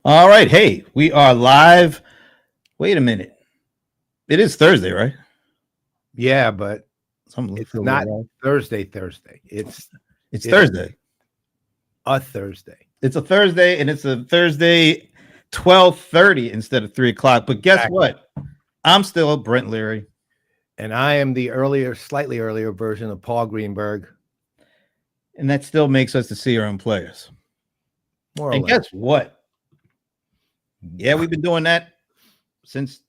All right. Hey, we are live. Wait a minute. It is Thursday, right? Yeah, but Something it's feels a not little wrong. Thursday. It's It's Thursday. a Thursday. It's a Thursday, and it's a Thursday 12:30 instead of 3 o'clock. But guess Exactly. what? I'm still Brent Leary. And I am the slightly earlier version of Paul Greenberg. And that still makes us the CRM players. More or And less. guess what? Yeah, we've been doing that since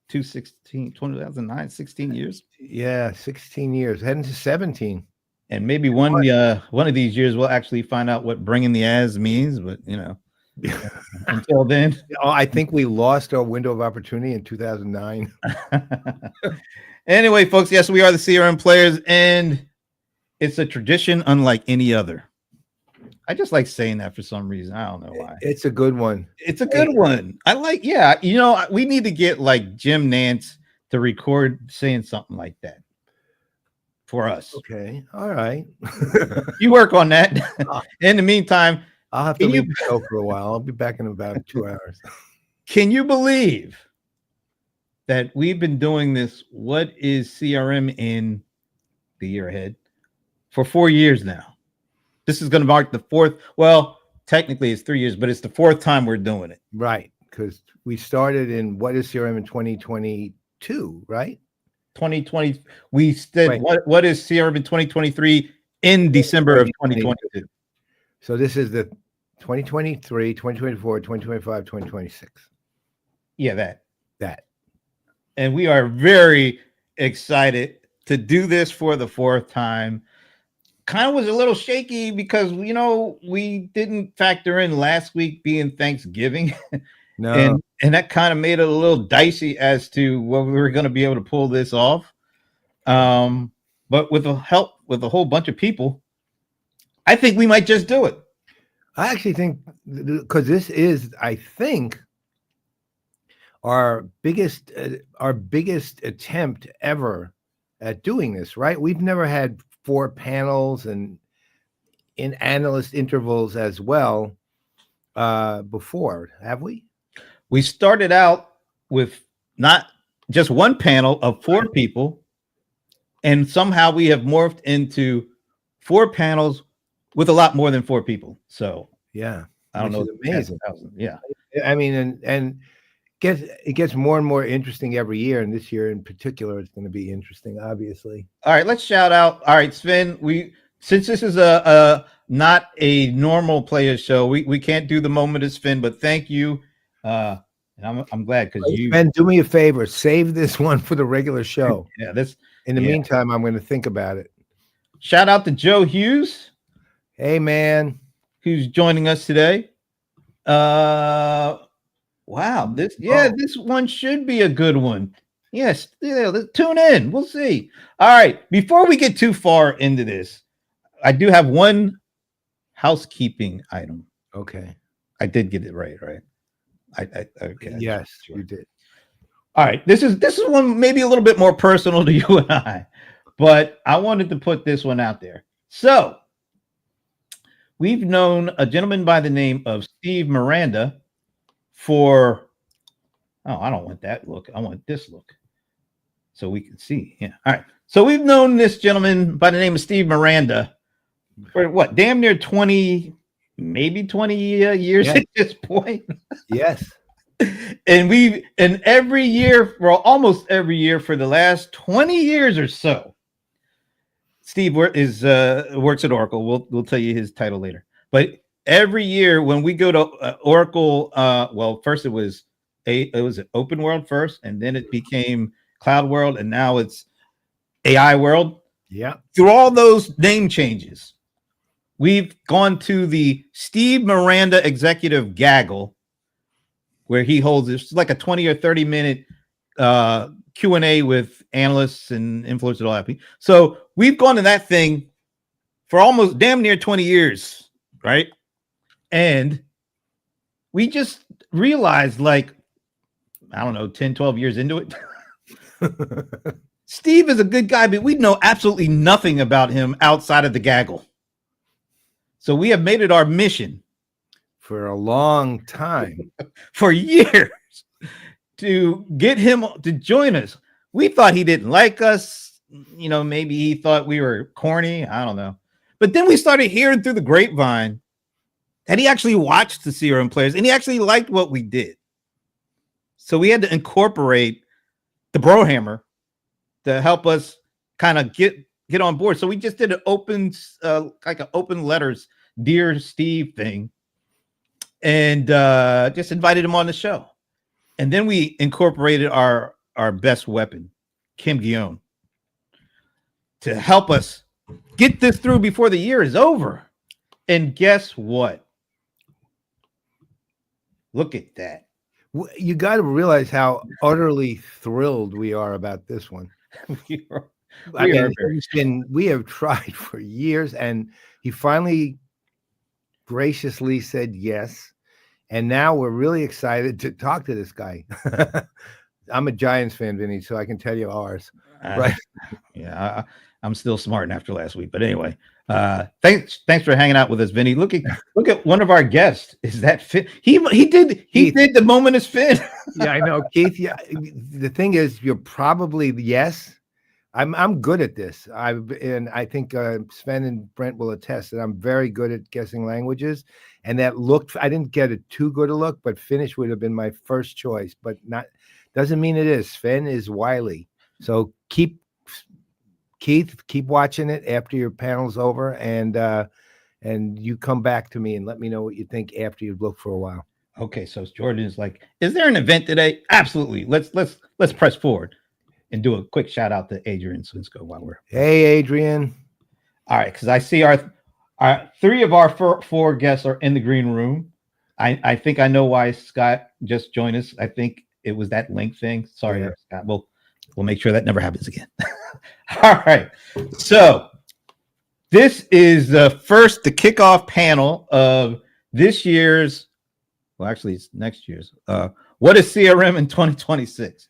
2009, 16 years. Yeah, 16 years, heading to 17. And maybe one of these years we'll actually find out what bringing the as means, but until then. I think we lost our window of opportunity in 2009. Anyway, folks, yes, we are the CRM players, and it's a tradition unlike any other. I just like saying that for some reason. I don't know why. It's a good one. It's a good one. I like, we need to get like Jim Nance to record saying something like that for us. Okay. All right. You work on that. In the meantime, I'll have to leave the show for a while. I'll be back in about 2 hours. Can you believe that we've been doing this? What is CRM in the year ahead for 4 years now? This is going to mark the fourth. Well, technically it's 3 years, but it's the fourth time we're doing it. Right. Because we started in what is CRM in 2022, right? 2020. We said, what is CRM in 2023 in December of 2022? So this is the 2023, 2024, 2025, 2026. Yeah, that. That. And we are very excited to do this for the fourth time. Kind of was a little shaky because, we didn't factor in last week being Thanksgiving. No. And that kind of made it a little dicey as to whether we were going to be able to pull this off. But with the help with a whole bunch of people, I think we might just do it. I actually think because this is, I think, our biggest attempt ever at doing this, right? We've never had 4 panels and in analyst intervals as well before, have we? We started out with not just one panel of 4 people, and somehow we have morphed into 4 panels with a lot more than 4 people. So yeah, I don't know. Amazing. Yeah, I mean, and it gets more and more interesting every year, and this year in particular, it's going to be interesting, obviously. All right, let's shout out. All right, Sven, since this is a not a normal player show, we can't do the moment of Sven, but thank you. And I'm glad because Ben, do me a favor, save this one for the regular show. Yeah, in the meantime, I'm going to think about it. Shout out to Joe Hughes. Hey, man, who's joining us today. Wow, this one should be a good one. Yes, let's tune in. We'll see. All right, before we get too far into this, I do have one housekeeping item. Okay, I did get it right. Okay. Yes, you did. All right, this is one maybe a little bit more personal to you and I, but I wanted to put this one out there. So we've known a gentleman by the name of Steve Miranda for, I don't want that look. I want this look so we can see. Yeah. All right. So we've known this gentleman by the name of Steve Miranda for what, damn near 20, maybe 20 years at this point. Yes. And every year, almost every year for the last 20 years or so, Steve works at Oracle. We'll tell you his title later. But every year when we go to Oracle, first it was an open world first, and then it became cloud world, and now it's AI world. Yeah. Through all those name changes, we've gone to the Steve Miranda Executive Gaggle, where he holds it's like a 20 or 30 minute Q&A with analysts and influencers and all that. So we've gone to that thing for almost damn near 20 years, right? And we just realized, like, I don't know, 10, 12 years into it, Steve is a good guy, but we know absolutely nothing about him outside of the gaggle. So we have made it our mission for a long time. for years to get him to join us. We thought he didn't like us. You know, maybe he thought we were corny. I don't know. But then we started hearing through the grapevine that he actually watched the CRM Playaz and he actually liked what we did. So we had to incorporate the Brohammer to help us kind of get on board. So we just did an open, like an open letters, Dear Steve thing, and just invited him on the show. And then we incorporated our best weapon, Kim Guillaume, to help us get this through before the year is over. And guess what? Look at that. You got to realize how utterly thrilled we are about this one. We have tried for years, and he finally graciously said yes. And now we're really excited to talk to this guy. I'm a Giants fan, Vinny, so I can tell you ours. Right? Yeah, I'm still smarting after last week, but anyway. Thanks for hanging out with us, Vinny. Look at one of our guests. Is that Finn? He did the moment is Finn. Yeah, I know, Keith. Yeah, the thing is, you're probably yes. I'm good at this. I think Sven and Brent will attest that I'm very good at guessing languages. And that I didn't get it too good a look, but Finnish would have been my first choice. But doesn't mean it is. Sven is wily. So Keith, keep watching it after your panel's over, and you come back to me and let me know what you think after you've looked for a while. Okay, so Jordan is like, is there an event today? Absolutely. Let's press forward and do a quick shout out to Adrian Swinsko while we're. Hey, Adrian. All right, because I see our three of our four guests are in the green room. I think I know why Scott just joined us. I think it was that link thing. Sorry, yeah. Scott. We'll make sure that never happens again. All right. So this is the kickoff panel of this year's, well, actually it's next year's, what is CRM in 2026?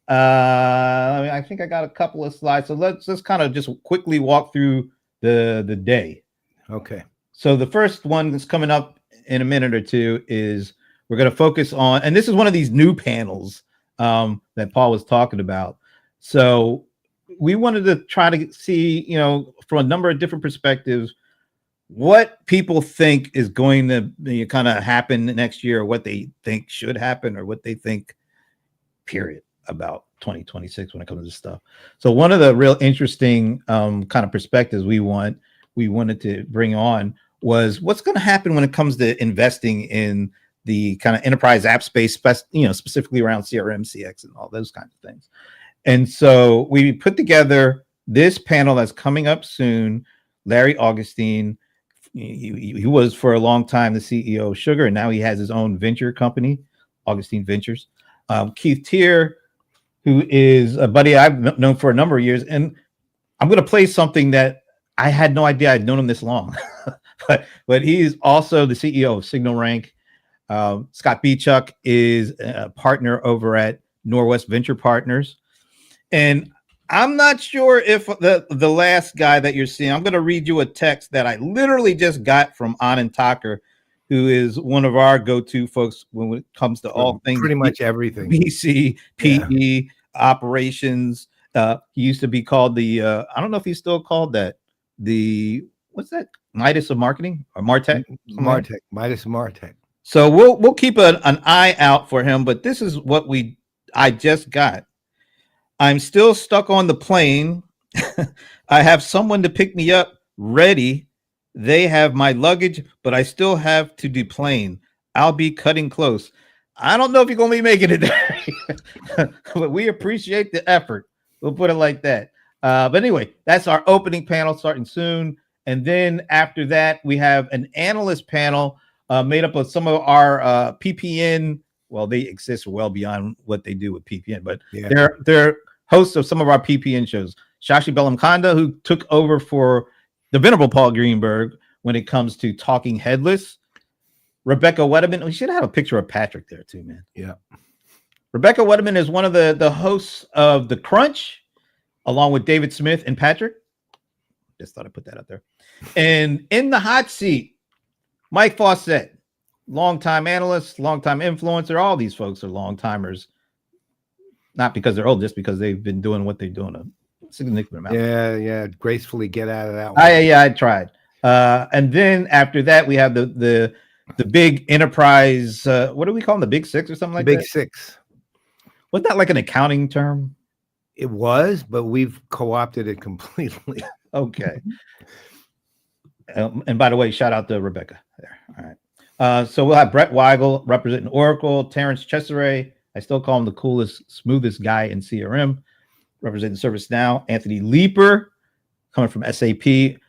I think I got a couple of slides. So let's just kind of just quickly walk through the day. Okay. So the first one that's coming up in a minute or two is we're going to focus on, and this is one of these new panels that Paul was talking about. So we wanted to try to see, from a number of different perspectives, what people think is going to kind of happen next year, or what they think should happen, or what they think, period, about 2026 when it comes to this stuff. So one of the real interesting kind of perspectives we wanted to bring on was what's going to happen when it comes to investing in the kind of enterprise app space, specifically around CRM, CX, and all those kinds of things. And so we put together this panel that's coming up soon. Larry Augustine, he was for a long time the CEO of Sugar, and now he has his own venture company, Augustine Ventures. Keith Tier, who is a buddy I've known for a number of years, and I'm going to play something that I had no idea I'd known him this long, but he's also the CEO of Signal Rank. Scott Beachuk is a partner over at Norwest Venture Partners. And I'm not sure if the last guy that you're seeing, I'm going to read you a text that I literally just got from Anand Thakur, who is one of our go-to folks when it comes to all things. Pretty much everything. BC, PE, operations. He used to be called I don't know if he's still called that. What's that? Midas of marketing or Martech? Midas Martech. So we'll keep an eye out for him, but this is what I just got. I'm still stuck on the plane. I have someone to pick me up ready. They have my luggage, but I still have to deplane. I'll be cutting close. I don't know if you're going to be making it there, but we appreciate the effort. We'll put it like that. But anyway, that's our opening panel starting soon. And then after that, we have an analyst panel made up of some of our PPN. Well, they exist well beyond what they do with PPN, but they're hosts of some of our PPN shows. Shashi Bellamkonda, who took over for the venerable Paul Greenberg when it comes to talking headless. Rebecca Wetterman. We should have a picture of Patrick there too, man. Yeah. Rebecca Wetterman is one of the hosts of The Crunch, along with David Smith and Patrick. Just thought I'd put that out there. And in the hot seat, Mike Fawcett. longtime analysts, longtime influencer. All these folks are long timers, not because they're old, just because they've been doing what they're doing a significant amount. Yeah. Gracefully get out of that one. I tried. And then after that, we have the big enterprise. What do we call them? The big six or something like The big that? six. Wasn't that like an accounting term? It was, but we've co-opted it completely. Okay. And by the way, shout out to Rebecca there. All right. So we'll have Brett Weigel representing Oracle, Terrence Cesare. I still call him the coolest, smoothest guy in CRM, representing ServiceNow. Anthony Leeper, coming from SAP.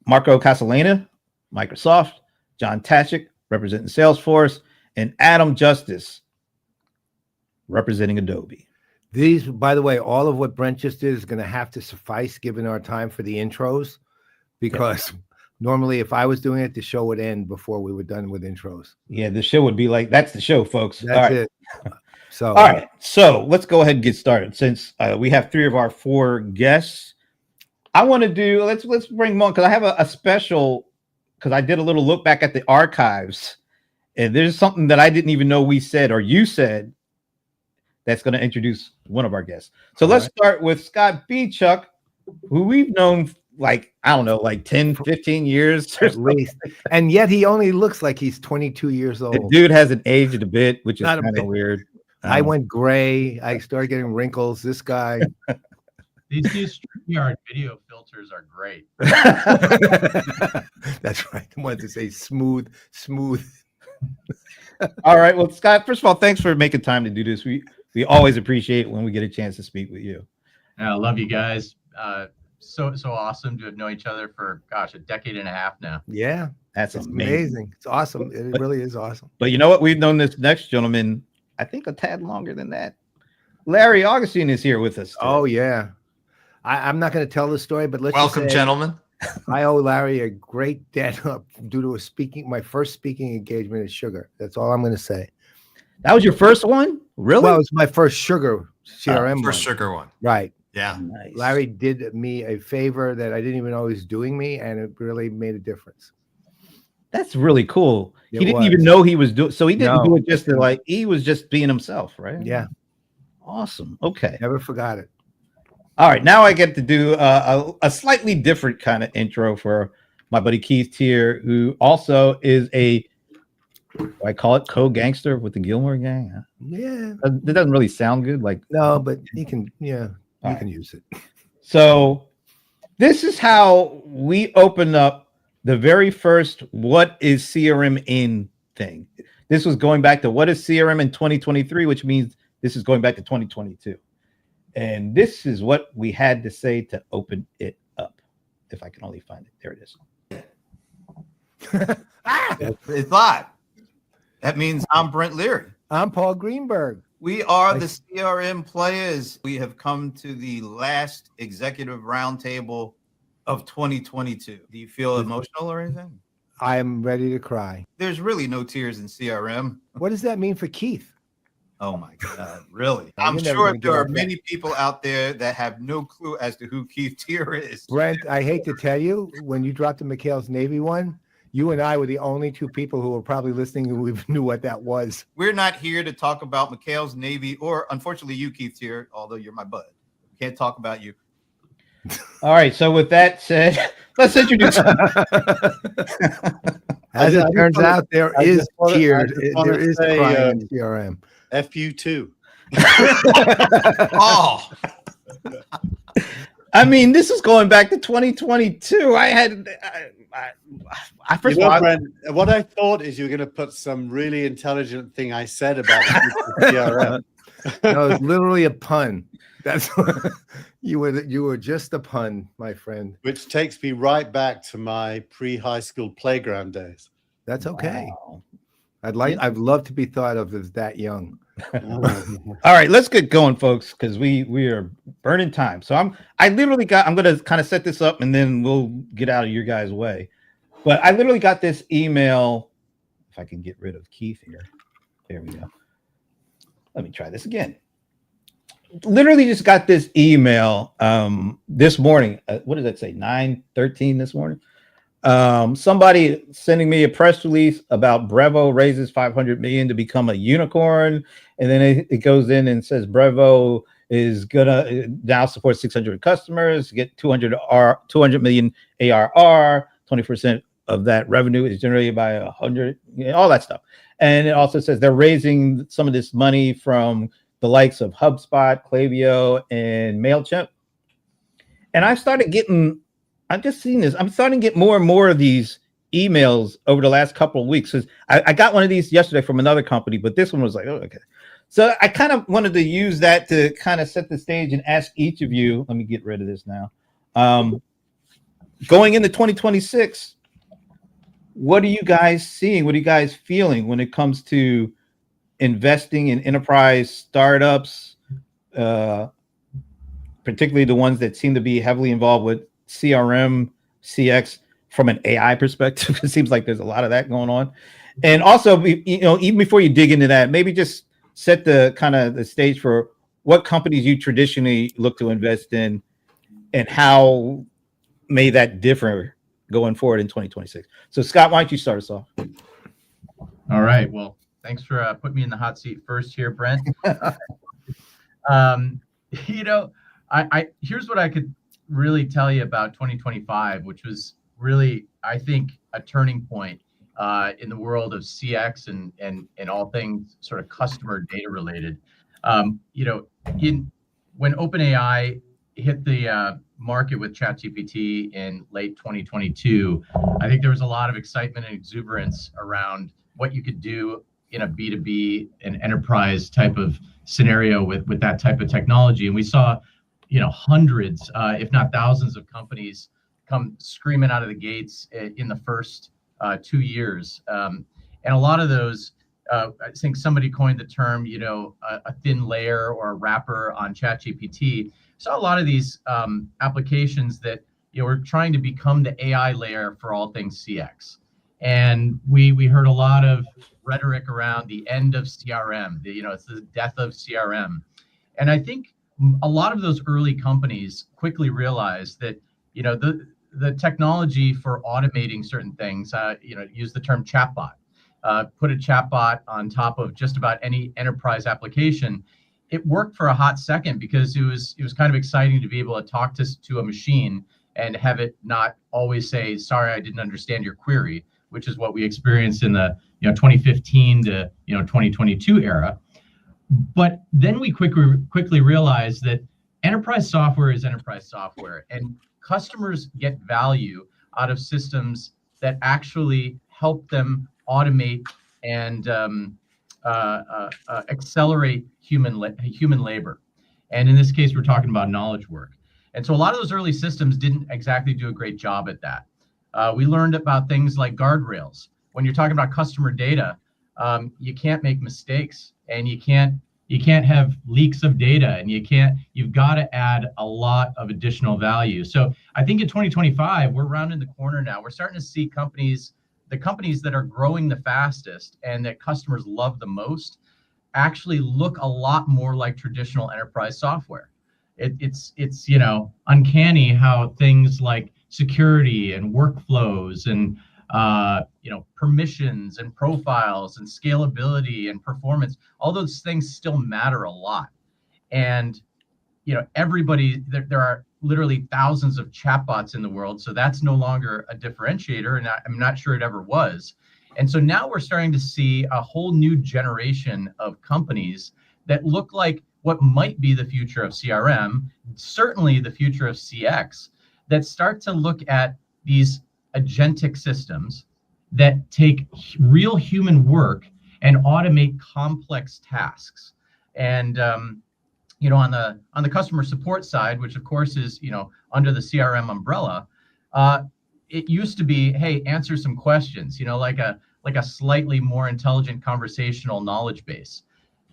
Marco Casalaina, Microsoft. John Taschek, representing Salesforce. And Adam Justis, representing Adobe. These, by the way, all of what Brent just did is going to have to suffice given our time for the intros, because normally if I was doing it, the show would end before we were done with intros. Yeah, the show would be like, that's the show, folks. That's it. So, all right. So let's go ahead and get started. Since we have 3 of our 4 guests, I want to do, let's bring them on, because I have a special, because I did a little look back at the archives, and there's something that I didn't even know we said or you said that's going to introduce one of our guests. So let's start with Scott B. Chuck, who we've known like, I don't know, like 10, 15 years at least. And yet he only looks like he's 22 years old. The dude hasn't aged a bit, which is kind of weird. I went gray. I started getting wrinkles. This guy. These new StreamYard video filters are great. That's right. I wanted to say smooth. All right. Well, Scott, first of all, thanks for making time to do this. We always appreciate when we get a chance to speak with you. I love you guys. So awesome to have known each other for, gosh, a decade and a half now. Yeah. That's amazing. It's awesome. It really is awesome. But you know what? We've known this next gentleman, I think, a tad longer than that. Larry Augustine is here with us today. Oh, yeah. I'm not going to tell the story, but welcome, gentlemen. I owe Larry a great debt due to my first speaking engagement at Sugar. That's all I'm going to say. That was your first one? Really? Well, it was my first Sugar CRM first Sugar one. Right. Yeah. Nice. Larry did me a favor that I didn't even know he was doing me, and it really made a difference. That's really cool. He didn't even know he was doing, so he didn't do it just to like, he was just being himself, right? Yeah. Awesome. Okay. Never forgot it. All right. Now I get to do a slightly different kind of intro for my buddy Keith here, who also is I call it co-gangster with the Gilmore Gang. Huh? Yeah. It doesn't really sound good. Like, no, but you can, can use it. So this is how we open up the very first what is CRM in thing. This was going back to what is CRM in 2023, which means this is going back to 2022. And this is what we had to say to open it up. If I can only find it. There it is. It's live. That means I'm Brent Leary. I'm Paul Greenberg. We are the CRM Playaz. We have come to the last executive roundtable of 2022. Do you feel emotional or anything? I am ready to cry. There's really no tears in CRM. What does that mean for Keith? Oh my God, really? I'm sure there are many people out there that have no clue as to who Keith Tier is. Brent, I hate to tell you, when you dropped the McHale's Navy one, you and I were the only 2 people who were probably listening who knew what that was. We're not here to talk about McHale's Navy or, unfortunately, you, Keith Tier, although you're my bud. Can't talk about you. All right. So with that said, let's introduce. As it turns out, there is tears. There is crying in CRM. FU2. Oh. I mean, this is going back to 2022. What I thought is you were going to put some really intelligent thing I said about CRM. No, it's literally a pun. That's you were just a pun, my friend. Which takes me right back to my pre-high school playground days. That's okay. Wow. I'd love to be thought of as that young. All right, let's get going, folks, because we are burning time. So I'm going to kind of set this up and then we'll get out of your guys' way. But I literally got this email. If I can get rid of Keith here. There we go. Let me try this again. Literally just got this email this morning. What does that say? 9:13 this morning. Somebody sending me a press release about Brevo raises 500 million to become a unicorn, and then it goes in and says Brevo is gonna now support 600 customers, get 200 million ARR, 20% of that revenue is generated by 100, all that stuff. And it also says they're raising some of this money from the likes of HubSpot, Klaviyo, and MailChimp. And I've just seen this. I'm starting to get more and more of these emails over the last couple of weeks. I got one of these yesterday from another company, but this one was like, oh, okay. So I kind of wanted to use that to kind of set the stage and ask each of you, let me get rid of this now. Going into 2026, what are you guys seeing? What are you guys feeling when it comes to investing in enterprise startups, particularly the ones that seem to be heavily involved with CRM, CX from an AI perspective? It seems like there's a lot of that going on. And also, even before you dig into that, maybe just set the kind of the stage for what companies you traditionally look to invest in and how may that differ going forward in 2026. So Scott, why don't you start us off? All right. Well, thanks for putting me in the hot seat first here, Brent. Here's what I could really tell you about 2025, which was really, I think, a turning point in the world of CX and all things sort of customer data related. When OpenAI hit the market with ChatGPT in late 2022, I think there was a lot of excitement and exuberance around what you could do in a B2B and enterprise type of scenario with that type of technology. And we saw, hundreds, if not thousands of companies come screaming out of the gates in the first 2 years. And a lot of those, I think somebody coined the term, a thin layer or a wrapper on ChatGPT. So a lot of these applications that were trying to become the AI layer for all things CX. And we heard a lot of rhetoric around the end of CRM, it's the death of CRM. And I think a lot of those early companies quickly realized that, the technology for automating certain things, use the term chatbot, put a chatbot on top of just about any enterprise application. It worked for a hot second because it was kind of exciting to be able to talk to a machine and have it not always say, sorry, I didn't understand your query, which is what we experienced in the 2015 to 2022 era. But then we quickly realized that enterprise software is enterprise software, and customers get value out of systems that actually help them automate and accelerate human labor. And in this case, we're talking about knowledge work. And so a lot of those early systems didn't exactly do a great job at that. We learned about things like guardrails. When you're talking about customer data, you can't make mistakes, and you can't have leaks of data, and you've got to add a lot of additional value. So I think in 2025, we're rounding the corner now. We're starting to see the companies that are growing the fastest and that customers love the most actually look a lot more like traditional enterprise software. It's uncanny how things like security and workflows and permissions and profiles and scalability and performance, all those things still matter a lot. And everybody, there are literally thousands of chatbots in the world, so that's no longer a differentiator, and I'm not sure it ever was. And so now we're starting to see a whole new generation of companies that look like what might be the future of CRM, certainly the future of CX, that start to look at these agentic systems that take real human work and automate complex tasks. And on the customer support side, which of course is under the CRM umbrella, it used to be, hey, answer some questions, like a slightly more intelligent conversational knowledge base.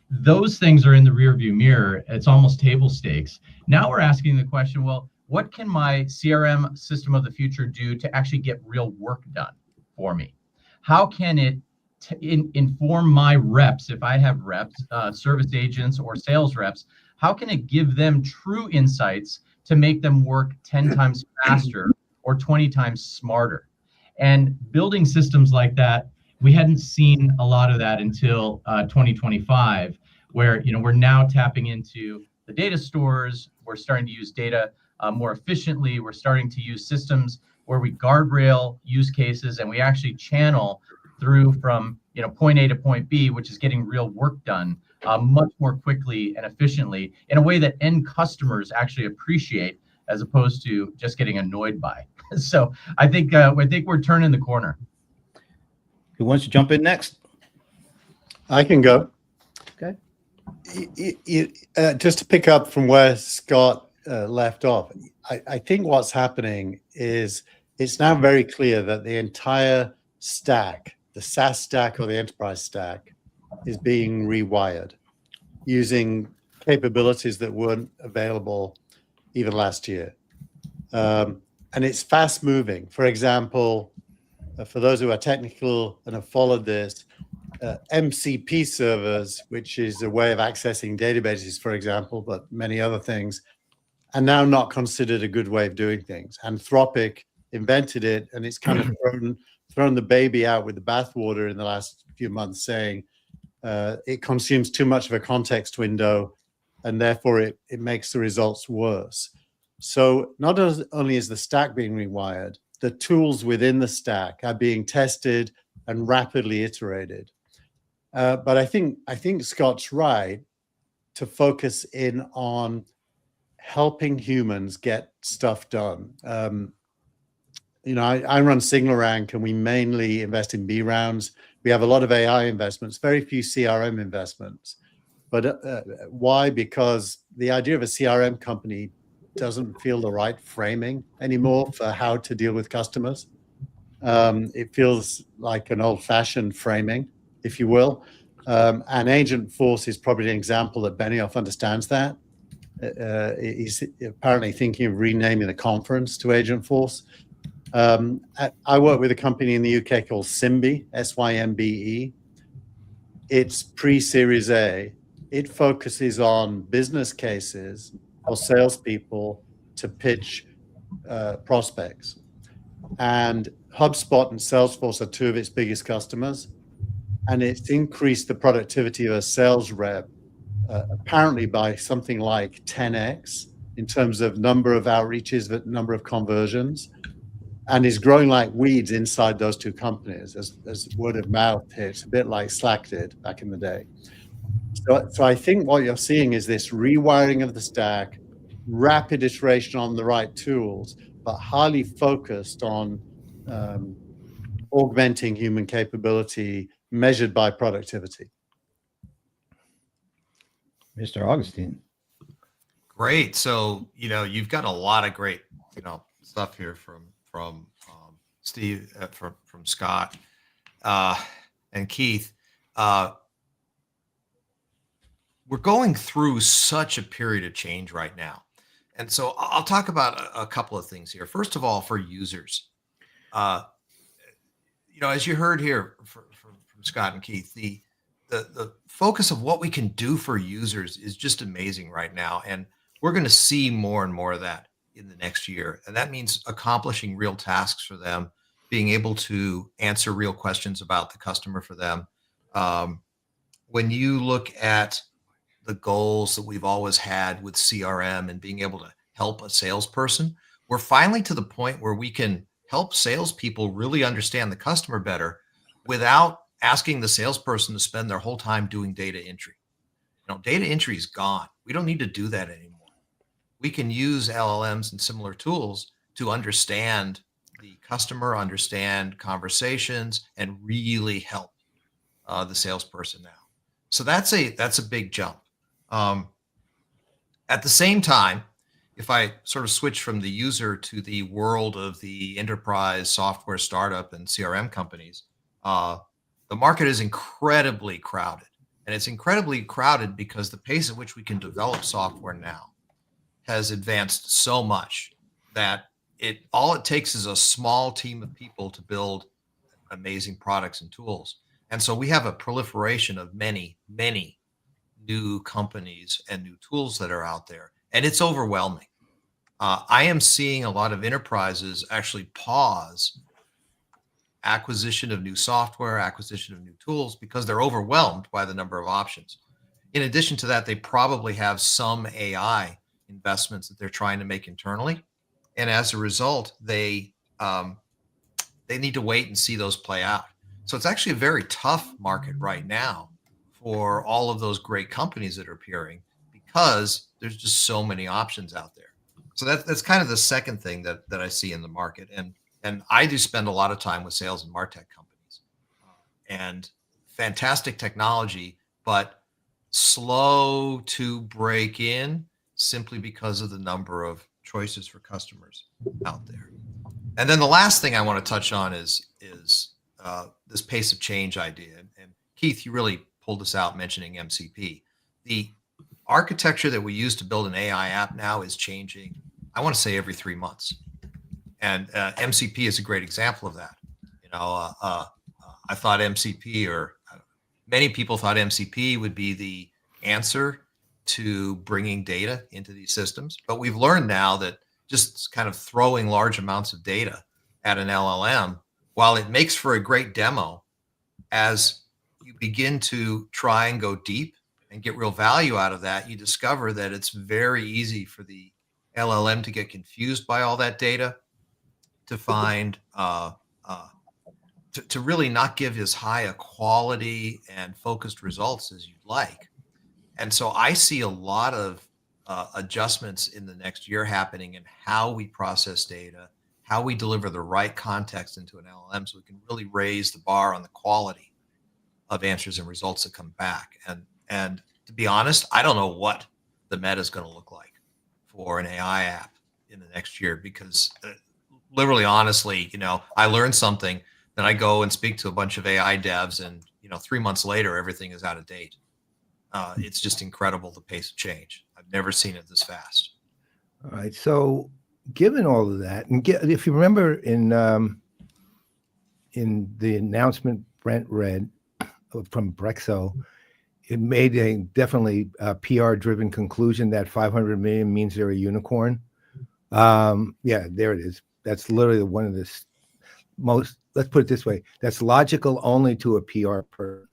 Those things are in the rearview mirror. It's almost table stakes. Now we're asking the question, well, what can my CRM system of the future do to actually get real work done for me? How can it inform my reps, if I have reps, service agents or sales reps, how can it give them true insights to make them work 10 times faster or 20 times smarter? And building systems like that, we hadn't seen a lot of that until 2025, where we're now tapping into the data stores. We're starting to use data more efficiently. We're starting to use systems where we guardrail use cases and we actually channel through from point A to point B, which is getting real work done much more quickly and efficiently in a way that end customers actually appreciate, as opposed to just getting annoyed by. So I think we're turning the corner. Who wants to jump in next? I can go. Okay. Just to pick up from where Scott left off, I think what's happening is it's now very clear that the entire stack, the SaaS stack or the enterprise stack, is being rewired using capabilities that weren't available even last year. And it's fast moving. For example, for those who are technical and have followed this, MCP servers, which is a way of accessing databases, for example, but many other things, are now not considered a good way of doing things. Anthropic invented it, and it's kind of thrown the baby out with the bathwater in the last few months, saying it consumes too much of a context window, and therefore it makes the results worse. So not only is the stack being rewired, the tools within the stack are being tested and rapidly iterated. But I think Scott's right to focus in on helping humans get stuff done. I run Signal Rank, and we mainly invest in B rounds. We have a lot of AI investments, very few CRM investments. But why? Because the idea of a CRM company doesn't feel the right framing anymore for how to deal with customers. It feels like an old-fashioned framing, if you will. And Agent Force is probably an example that Benioff understands that. He's apparently thinking of renaming the conference to Agent Force. I work with a company in the UK called Symbe, Symbe. It's pre-Series A. It focuses on business cases for salespeople to pitch prospects. And HubSpot and Salesforce are two of its biggest customers. And it's increased the productivity of a sales rep apparently by something like 10x in terms of number of outreaches, the number of conversions, and is growing like weeds inside those two companies as word of mouth hits, a bit like Slack did back in the day. So I think what you're seeing is this rewiring of the stack, rapid iteration on the right tools, but highly focused on augmenting human capability measured by productivity. Mr. Augustine. Great. So, you've got a lot of great, stuff here from Steve, from Scott, and Keith. We're going through such a period of change right now. And so I'll talk about a couple of things here. First of all, for users, as you heard here from Scott and Keith, the focus of what we can do for users is just amazing right now. And we're going to see more and more of that in the next year. And that means accomplishing real tasks for them, being able to answer real questions about the customer for them. When you look at the goals that we've always had with CRM and being able to help a salesperson, we're finally to the point where we can help salespeople really understand the customer better without asking the salesperson to spend their whole time doing data entry. Data entry is gone. We don't need to do that anymore. We can use LLMs and similar tools to understand the customer, understand conversations, and really help the salesperson now. So that's a big jump. At the same time, if I sort of switch from the user to the world of the enterprise software startup and CRM companies, the market is incredibly crowded. And it's incredibly crowded because the pace at which we can develop software now has advanced so much that all it takes is a small team of people to build amazing products and tools. And so we have a proliferation of many, many new companies and new tools that are out there. And it's overwhelming. I am seeing a lot of enterprises actually pause acquisition of new software, acquisition of new tools, because they're overwhelmed by the number of options. In addition to that, they probably have some AI investments that they're trying to make internally. And as a result, they need to wait and see those play out. So it's actually a very tough market right now for all of those great companies that are appearing, because there's just so many options out there. So that's kind of the second thing that I see in the market. And I do spend a lot of time with sales and MarTech companies, and fantastic technology, but slow to break in simply because of the number of choices for customers out there. And then the last thing I want to touch on is this pace of change idea. And Keith, you really pulled this out mentioning MCP. The architecture that we use to build an AI app now is changing, I want to say, every 3 months. And MCP is a great example of that. I thought MCP, or many people thought MCP would be the answer to bringing data into these systems. But we've learned now that just kind of throwing large amounts of data at an LLM, while it makes for a great demo, as you begin to try and go deep and get real value out of that, you discover that it's very easy for the LLM to get confused by all that data, to find to really not give as high a quality and focused results as you'd like. And so I see a lot of adjustments in the next year happening in how we process data, how we deliver the right context into an LLM, so we can really raise the bar on the quality of answers and results that come back. And to be honest, I don't know what the meta is going to look like for an AI app in the next year, because literally, honestly, I learned something, then I go and speak to a bunch of AI devs, and 3 months later, everything is out of date. It's just incredible, the pace of change. I've never seen it this fast. All right. So, given all of that, and if you remember in the announcement Brent read from Brexo, it made a definitely PR-driven conclusion that 500 million means they're a unicorn. Yeah, there it is. That's literally one of the most. Let's put it this way: that's logical only to a PR person.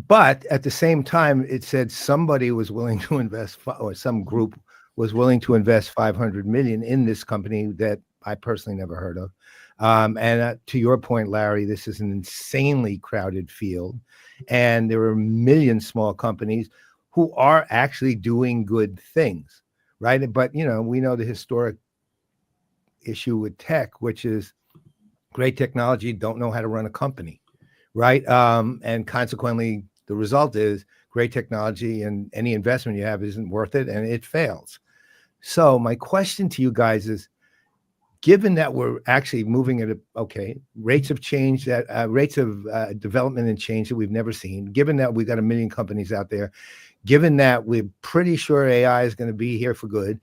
But at the same time, it said somebody was willing to invest, or some group was willing to invest 500 million in this company that I personally never heard of. And to your point, Larry, this is an insanely crowded field, and there are a million small companies who are actually doing good things, right? But we know the historic issue with tech, which is great technology don't know how to run a company, right? And consequently, the result is great technology and any investment you have isn't worth it, and it fails. So my question to you guys is, given that we're actually moving at rates of change, rates of development and change that we've never seen, given that we've got a million companies out there, given that we're pretty sure AI is going to be here for good,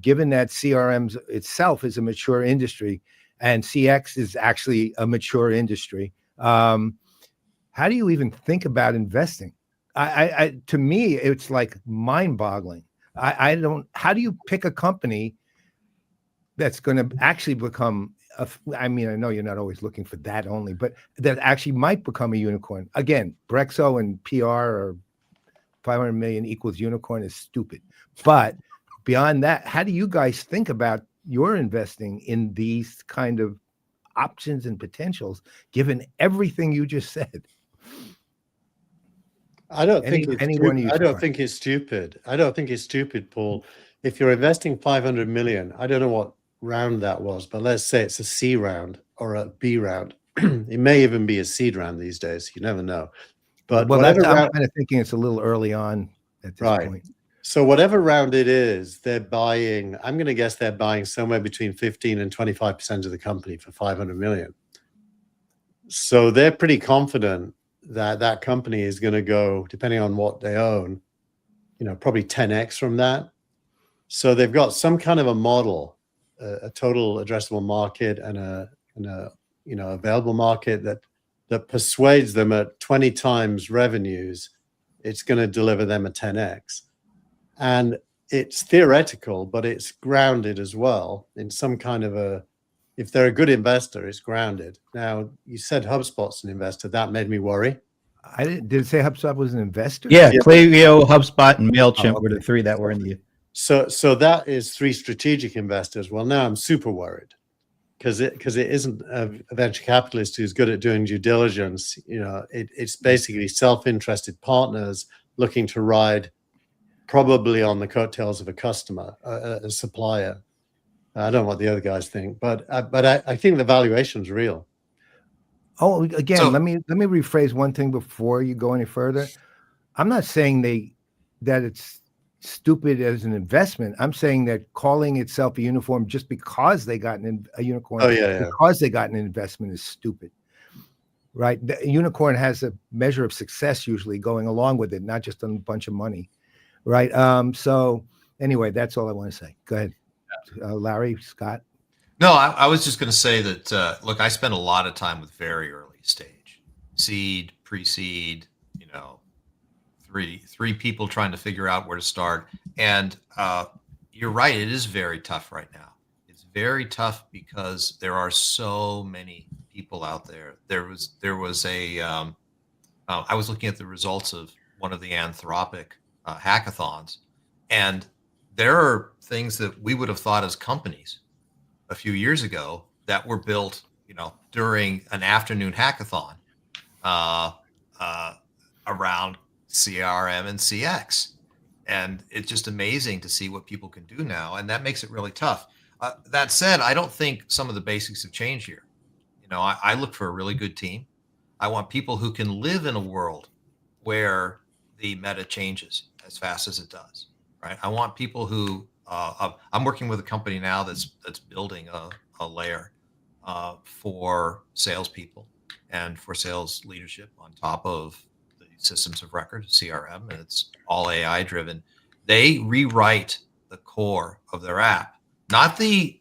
given that CRM itself is a mature industry and CX is actually a mature industry, how do you even think about investing? To me, it's like mind-boggling. I don't. How do you pick a company that's going to actually become? I know you're not always looking for that only, but that actually might become a unicorn. Again, Brexo and PR or 500 million equals unicorn is stupid. But beyond that, how do you guys think about your investing in these kind of options and potentials, given everything you just said? I don't think it's stupid, Paul. If you're investing 500 million, I don't know what round that was, but let's say it's a C round or a B round. It may even be a seed round these days. You never know. But I'm kind of thinking it's a little early on at this point. So whatever round it is, they're buying. I'm going to guess they're buying somewhere between 15 and 25% of the company for 500 million. So they're pretty confident that that company is going to go, depending on what they own, probably 10x from that. So they've got some kind of a model, a total addressable market and a available market that persuades them at 20 times revenues, it's going to deliver them a 10x. And it's theoretical, but it's grounded as well in some kind of a if they're a good investor, it's grounded. Now, you said HubSpot's an investor. That made me worry. I didn't. Did it say HubSpot was an investor? Yeah, Yeah. Klaviyo, HubSpot, and MailChimp Oh, were the okay. three that were in the. So that is 3 strategic investors. Well, now I'm super worried because it isn't a venture capitalist who's good at doing due diligence. It's basically self-interested partners looking to ride probably on the coattails of a customer, a supplier. I don't know what the other guys think, but I think the valuation's real. Oh, again, So- let me rephrase one thing before you go any further. I'm not saying that it's stupid as an investment. I'm saying that calling itself a unicorn just because they got a unicorn, Oh, yeah. because they got an investment is stupid, right? The unicorn has a measure of success usually going along with it, not just a bunch of money, right? So anyway, that's all I want to say. Go ahead, Larry, Scott. No, I was just going to say that, look, I spent a lot of time with very early stage, seed, pre-seed, three people trying to figure out where to start. And you're right, it is very tough right now. It's very tough because there are so many people out there. There was I was looking at the results of one of the Anthropic hackathons, and there are things that we would have thought as companies a few years ago that were built, during an afternoon hackathon around CRM and CX. And it's just amazing to see what people can do now. And that makes it really tough. That said, I don't think some of the basics have changed here. I look for a really good team. I want people who can live in a world where the meta changes as fast as it does, right? I want people who, I'm working with a company now that's building a layer for salespeople and for sales leadership on top of the systems of record, CRM, and it's all AI driven. They rewrite the core of their app, not the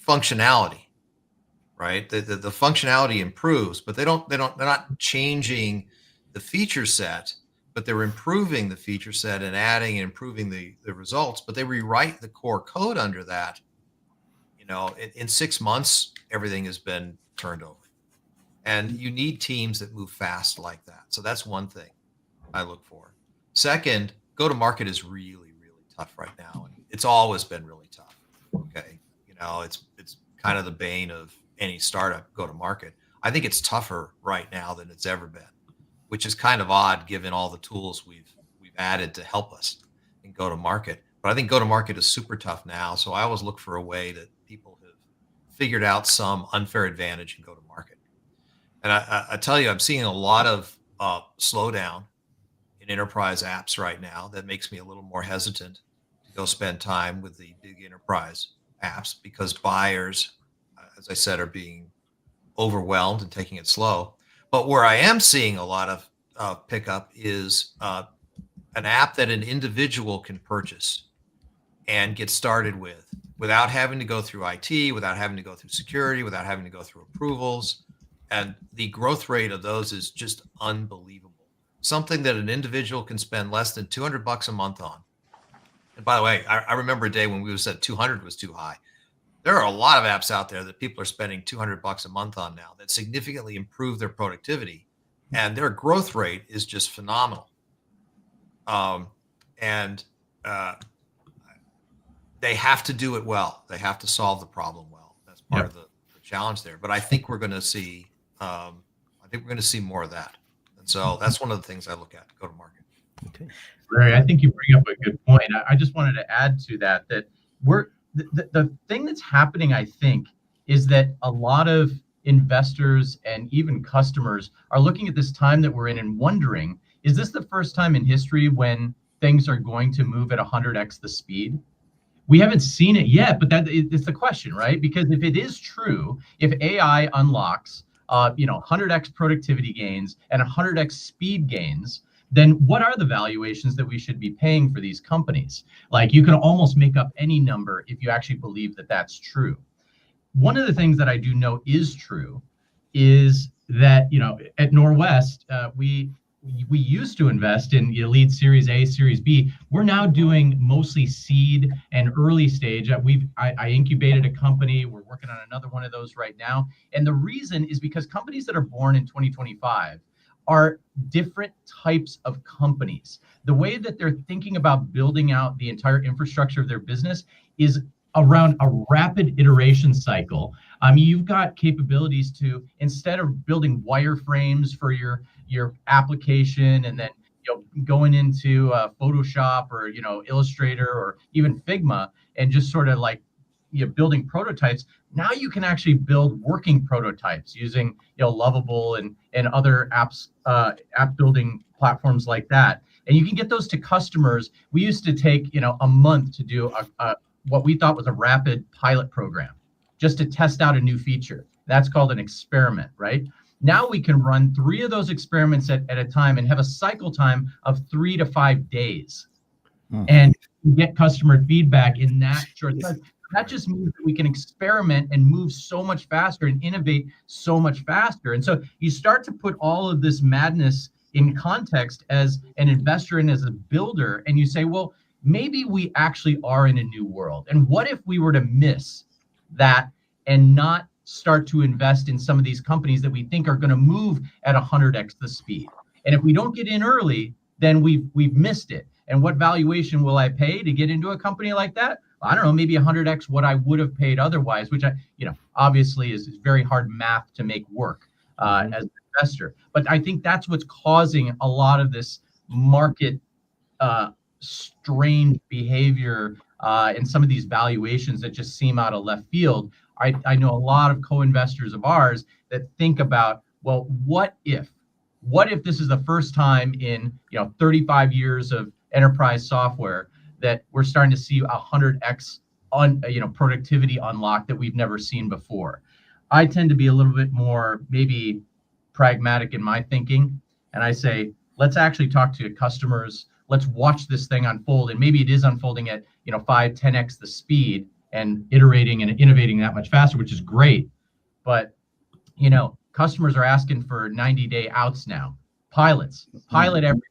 functionality, right? The functionality improves, but they're not changing the feature set, but they're improving the feature set and adding and improving the results, but they rewrite the core code under that. In 6 months, everything has been turned over. And you need teams that move fast like that. So that's one thing I look for. Second, go to market is really, really tough right now. And it's always been really tough. Okay. It's kind of the bane of any startup, go to market. I think it's tougher right now than it's ever been, which is kind of odd given all the tools we've added to help us in go to market. But I think go to market is super tough now. So I always look for a way that people have figured out some unfair advantage and go to market. And I tell you, I'm seeing a lot of slowdown in enterprise apps right now. That makes me a little more hesitant to go spend time with the big enterprise apps because buyers, as I said, are being overwhelmed and taking it slow. But where I am seeing a lot of pickup is an app that an individual can purchase and get started with without having to go through IT, without having to go through security, without having to go through approvals. And the growth rate of those is just unbelievable. Something that an individual can spend less than $200 a month on. And by the way, I remember a day when we said 200 was too high. There are a lot of apps out there that people are spending $200 a month on now that significantly improve their productivity, and their growth rate is just phenomenal. They have to do it well. They have to solve the problem well. That's part of the challenge there. But I think we're going to see. More of that. And so that's one of the things I look at. Go to market. Okay. Larry, I think you bring up a good point. I just wanted to add to that we're the thing that's happening, I think, is that a lot of investors and even customers are looking at this time that we're in and wondering, is this the first time in history when things are going to move at 100x the speed? We haven't seen it yet, but that is the question, right? Because if it is true, if AI unlocks 100x productivity gains and 100x speed gains, then what are the valuations that we should be paying for these companies? Like, you can almost make up any number if you actually believe that that's true. One of the things that I do know is true is that, at Norwest, we we used to invest in lead Series A, Series B. We're now doing mostly seed and early stage. I incubated a company. We're working on another one of those right now. And the reason is because companies that are born in 2025 are different types of companies. The way that they're thinking about building out the entire infrastructure of their business is around a rapid iteration cycle. You've got capabilities to, instead of building wireframes for your application and then going into Photoshop or Illustrator or even Figma and just sort of like building prototypes, now you can actually build working prototypes using Lovable and other app building platforms like that, and you can get those to customers. We used to take a month to do a what we thought was a rapid pilot program just to test out a new feature. That's called an experiment, right? Now we can run 3 of those experiments at a time and have a cycle time of 3 to 5 days, and get customer feedback in that short time. That just means that we can experiment and move so much faster and innovate so much faster. And so you start to put all of this madness in context as an investor and as a builder, and you say, well, maybe we actually are in a new world. And what if we were to miss that and not start to invest in some of these companies that we think are going to move at 100x the speed? And if we don't get in early, then we've missed it. And what valuation will I pay to get into a company like that? I don't know, maybe 100x what I would have paid otherwise, which obviously is very hard math to make work as an investor. But I think that's what's causing a lot of this market strange behavior and some of these valuations that just seem out of left field. I know a lot of co-investors of ours that think about, well, what if this is the first time in 35 years of enterprise software that we're starting to see 100x productivity unlock that we've never seen before. I tend to be a little bit more maybe pragmatic in my thinking, and I say, let's actually talk to customers. Let's watch this thing unfold, and maybe it is unfolding at 5-10x the speed and iterating and innovating that much faster, which is great. But customers are asking for 90-day outs now. Pilot everything.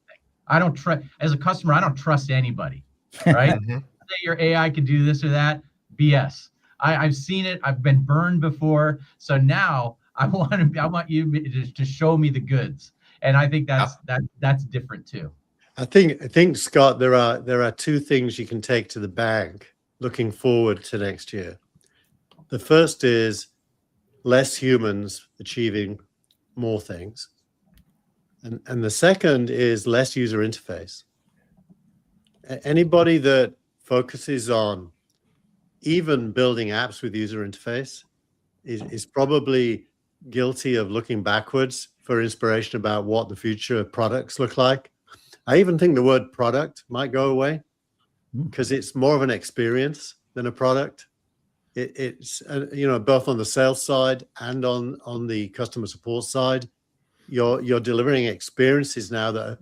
I don't trust, as a customer, I don't trust anybody, right? Say your AI can do this or that, BS. I've seen it. I've been burned before. So now I want you to show me the goods. And I think that's different too. I think Scott, there are 2 things you can take to the bank looking forward to next year. The first is less humans achieving more things. And the second is less user interface. Anybody that focuses on even building apps with user interface is probably guilty of looking backwards for inspiration about what the future products look like. I even think the word product might go away because it's more of an experience than a product. It's both on the sales side and on the customer support side. You're delivering experiences now that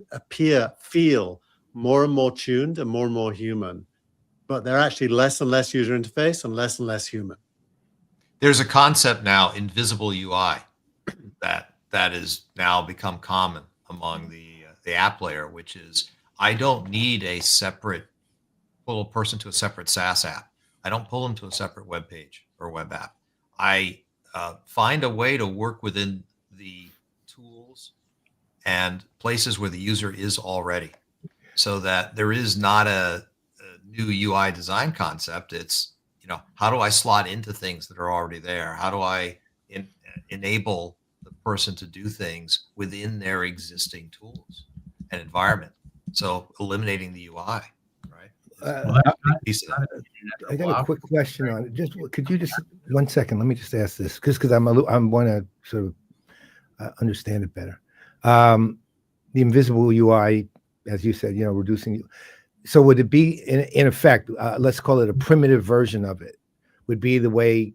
feel more and more tuned and more human, but they're actually less and less user interface and less human. There's a concept now, invisible UI, that is now become common among the app layer, which is I don't need pull a person to a separate SaaS app. I don't pull them to a separate web page or web app. I find a way to work within the tools and places where the user is already, so that there is not a new UI design concept. It's, how do I slot into things that are already there? How do I enable the person to do things within their existing tools and environment? So eliminating the UI, right? I got a quick question on it. Could you just 1 second? Let me just ask this, because I want to sort of understand it better. The invisible UI, as you said, reducing. So would it be in effect? Let's call it a primitive version of it. Would be the way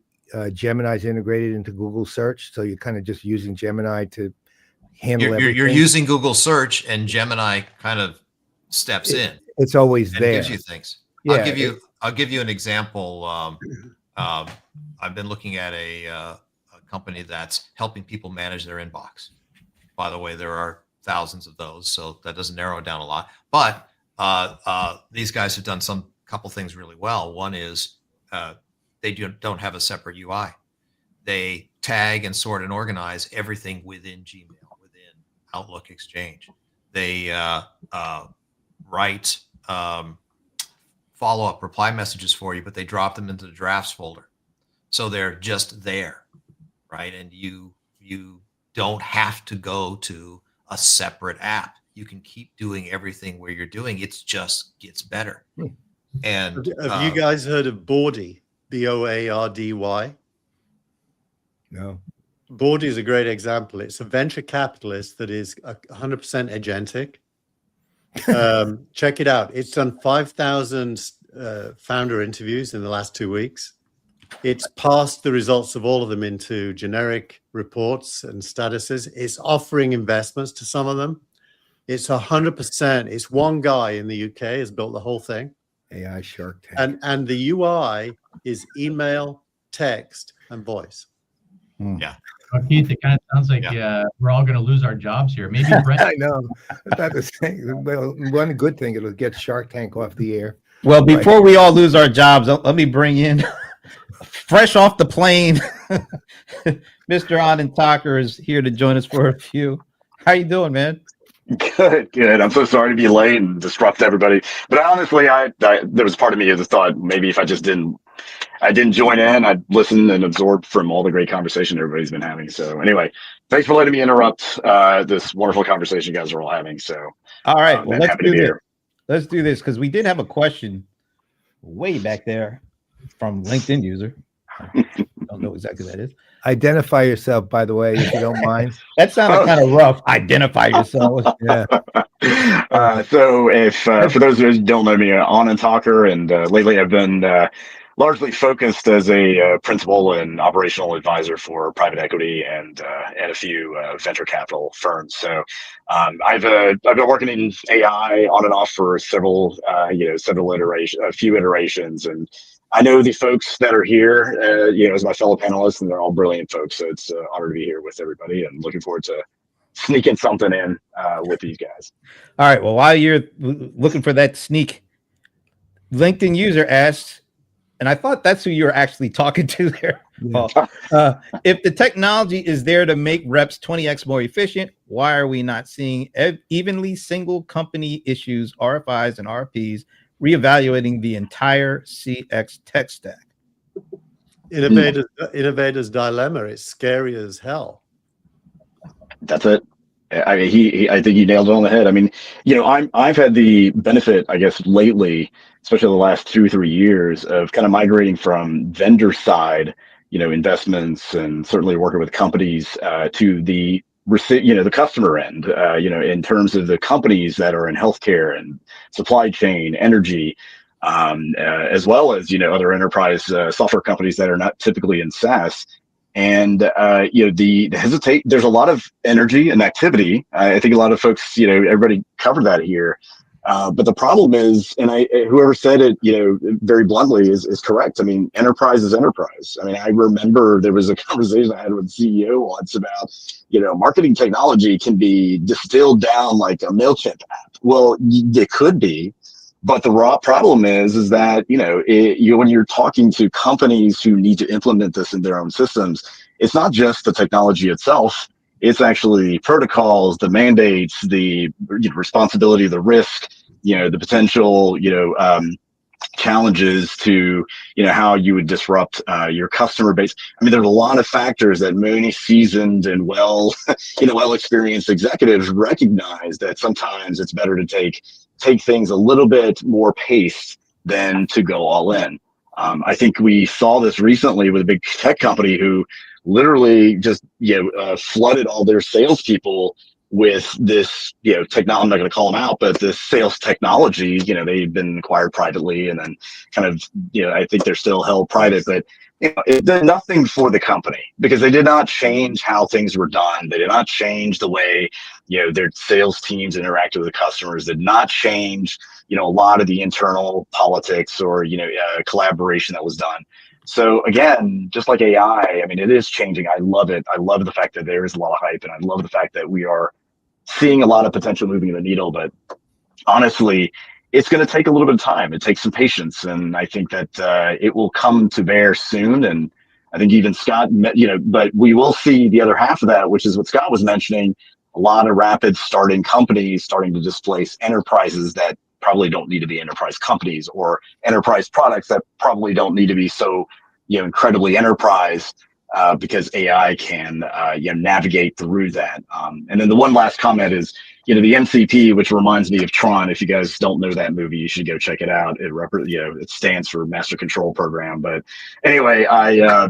Gemini is integrated into Google Search. So you're kind of just using Gemini to handle everything. You're using Google Search, and Gemini kind of steps in. It's always and there. Gives you things. Yeah, I'll give you an example. I've been looking at a company that's helping people manage their inbox. By the way, there are thousands of those, so that doesn't narrow it down a lot. But these guys have done some couple things really well. One is they don't have a separate UI. They tag and sort and organize everything within Gmail, within Outlook Exchange. They write follow-up reply messages for you, but they drop them into the drafts folder. So they're just there, right? And you don't have to go to a separate app. You can keep doing everything where you're doing. It just gets better. And have you guys heard of Boardy? Boardy? No. Boardy is a great example. It's a venture capitalist that is 100% agentic. Check it out. It's done 5,000 founder interviews in the last 2 weeks. It's passed the results of all of them into generic reports and statuses. It's offering investments to some of them. It's 100%. It's one guy in the UK has built the whole thing. AI Shark Tank. And the UI is email, text, and voice. Yeah. Well, Keith, it kind of sounds like we're all going to lose our jobs here. Maybe Brent. I know. About the same. Well, one good thing, it'll get Shark Tank off the air. Well, before we all lose our jobs, let me bring in, fresh off the plane, Mr. Anand Thakur is here to join us for a few. How you doing, man? Good. I'm so sorry to be late and disrupt everybody. But honestly, there was part of me that thought maybe if I didn't join in, I'd listen and absorb from all the great conversation everybody's been having. So anyway, thanks for letting me interrupt this wonderful conversation you guys are all having. So all right, well, let's do this. Here. Let's do this because we did have a question way back there from LinkedIn user. I don't know exactly what that is. Identify yourself, by the way, if you don't mind. That sounded kind of rough. Identify yourself. Yeah. So if for those who don't know me, Anand Thakur, and lately I've been largely focused as a principal and operational advisor for private equity and a few venture capital firms. So I've been working in AI on and off for several iterations, a few iterations, and I know the folks that are here, as my fellow panelists, and they're all brilliant folks. So it's an honor to be here with everybody, and looking forward to sneaking something in with these guys. All right. Well, while you're looking for that sneak, LinkedIn user asked, and I thought that's who you're actually talking to there. Yeah. Well, if the technology is there to make reps 20x more efficient, why are we not seeing evenly single company issues, RFIs and RFPs, reevaluating the entire CX tech stack? Innovator's dilemma. It's scary as hell. That's it. I mean, I think he nailed it on the head. I mean, I've had the benefit, I guess, lately, especially the last 2 or 3 years, of kind of migrating from vendor side, investments, and certainly working with companies to the customer end, in terms of the companies that are in healthcare and supply chain, energy, as well as, other enterprise software companies that are not typically in SaaS. And, there's a lot of energy and activity. I think a lot of folks, everybody covered that here. But the problem is, and whoever said it, very bluntly is correct. I mean, enterprise is enterprise. I mean, I remember there was a conversation I had with the CEO once about, marketing technology can be distilled down like a MailChimp app. Well, it could be. But the raw problem is that, when you're talking to companies who need to implement this in their own systems, it's not just the technology itself. It's actually protocols, the mandates, the responsibility, the risk, the potential, challenges to, how you would disrupt your customer base. I mean, there's a lot of factors that many seasoned and well-experienced executives recognize that sometimes it's better to take things a little bit more paced than to go all in. I think we saw this recently with a big tech company who literally just flooded all their salespeople with this technology. I'm not going to call them out, but this sales technology. They've been acquired privately, and then kind of I think they're still held private, but it did nothing for the company because they did not change how things were done. They did not change the way their sales teams interacted with the customers. Did not change a lot of the internal politics or collaboration that was done. So again, just like AI, I mean, it is changing. I love it. I love the fact that there is a lot of hype, and I love the fact that we are seeing a lot of potential moving the needle, but honestly, it's going to take a little bit of time. It takes some patience, and I think that it will come to bear soon. And I think even Scott, but we will see the other half of that, which is what Scott was mentioning. A lot of rapid starting companies starting to displace enterprises that probably don't need to be enterprise companies, or enterprise products that probably don't need to be so incredibly enterprise, because AI can navigate through that. And then the one last comment is, the MCP, which reminds me of Tron. If you guys don't know that movie, you should go check it out. It stands for Master Control Program. But anyway,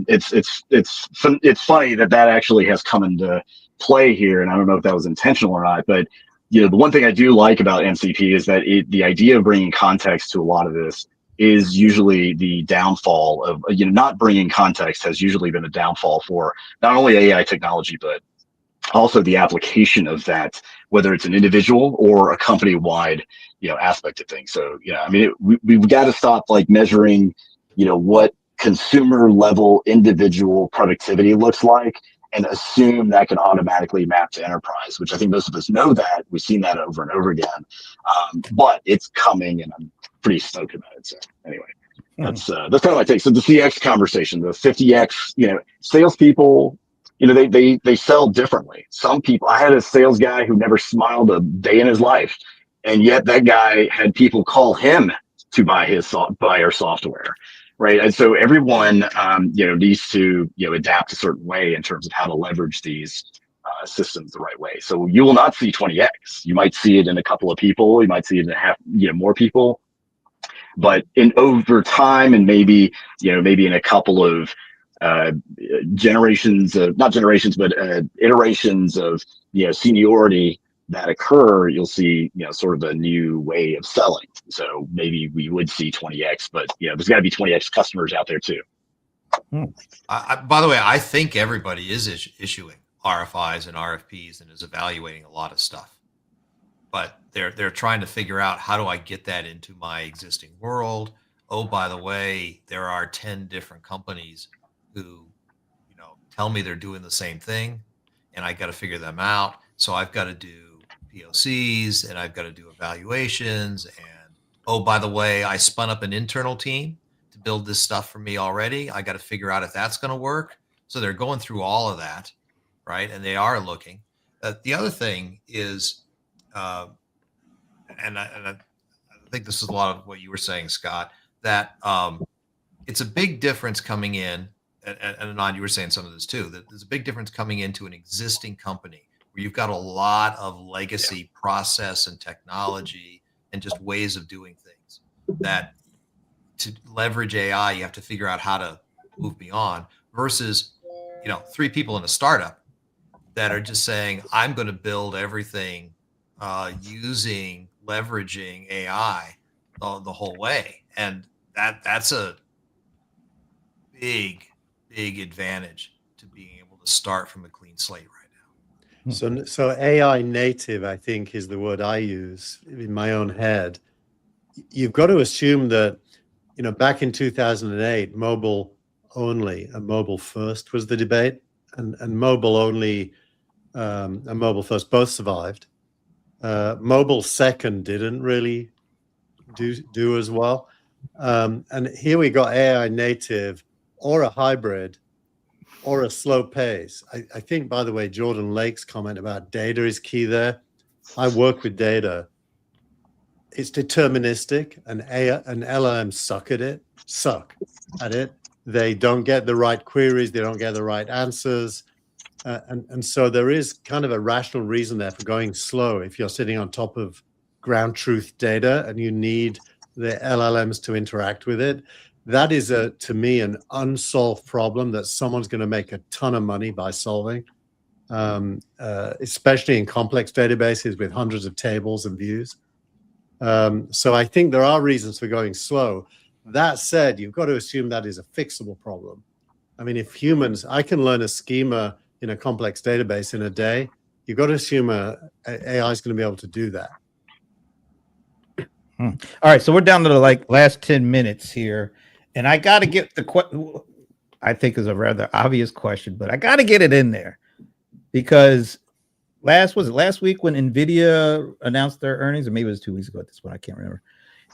it's funny that actually has come into play here, and I don't know if that was intentional or not. But the one thing I do like about MCP is that the idea of bringing context to a lot of this is usually the downfall of, not bringing context has usually been a downfall for not only AI technology, but also the application of that, whether it's an individual or a company-wide, aspect of things. So, we've got to stop measuring, what consumer level individual productivity looks like, and assume that can automatically map to enterprise, which I think most of us know that. We've seen that over and over again. But it's coming, and I'm pretty stoked about it. So anyway, that's kind of my take. So the CX conversation, the 50X, salespeople, they sell differently. Some people, I had a sales guy who never smiled a day in his life, and yet that guy had people call him to buy our software, right? And so everyone, needs to adapt a certain way in terms of how to leverage these systems the right way. So you will not see 20X. You might see it in a couple of people. You might see it in more people. But over time, and maybe in a couple of iterations of seniority that occur, you'll see sort of a new way of selling. So maybe we would see 20X, but there's got to be 20X customers out there too. By the way, I think everybody is issuing RFIs and RFPs and is evaluating a lot of stuff, but they're trying to figure out, how do I get that into my existing world? Oh, by the way, there are 10 different companies who tell me they're doing the same thing, and I got to figure them out. So I've got to do POCs, and I've got to do evaluations. And oh, by the way, I spun up an internal team to build this stuff for me already. I got to figure out if that's going to work. So they're going through all of that, right? And they are looking. The other thing is, and I think this is a lot of what you were saying, Scott, that it's a big difference coming in, and Anand, you were saying some of this too, that there's a big difference coming into an existing company where you've got a lot of legacy process and technology and just ways of doing things, that to leverage AI, you have to figure out how to move beyond, versus, 3 people in a startup that are just saying, I'm going to build everything leveraging AI the whole way. And that's a big advantage to being able to start from a clean slate right now. So AI native, I think, is the word I use in my own head. You've got to assume that, back in 2008, mobile only and mobile first was the debate, and mobile only and mobile first both survived. Mobile second didn't really do as well. And here we got AI native, or a hybrid, or a slow pace. I think, by the way, Jordan Lake's comment about data is key there. I work with data. It's deterministic, and LLMs suck at it. They don't get the right queries. They don't get the right answers. And so there is kind of a rational reason there for going slow if you're sitting on top of ground truth data and you need the LLMs to interact with it. That is, to me, an unsolved problem that someone's going to make a ton of money by solving, especially in complex databases with hundreds of tables and views. So I think there are reasons for going slow. That said, you've got to assume that is a fixable problem. I mean, if humans, I can learn a schema in a complex database in a day, you've got to assume AI is going to be able to do that. All right, so we're down to the last 10 minutes here, and I got to get I think is a rather obvious question, but I got to get it in there because last week when Nvidia announced their earnings, or maybe it was 2 weeks ago at this point, I can't remember.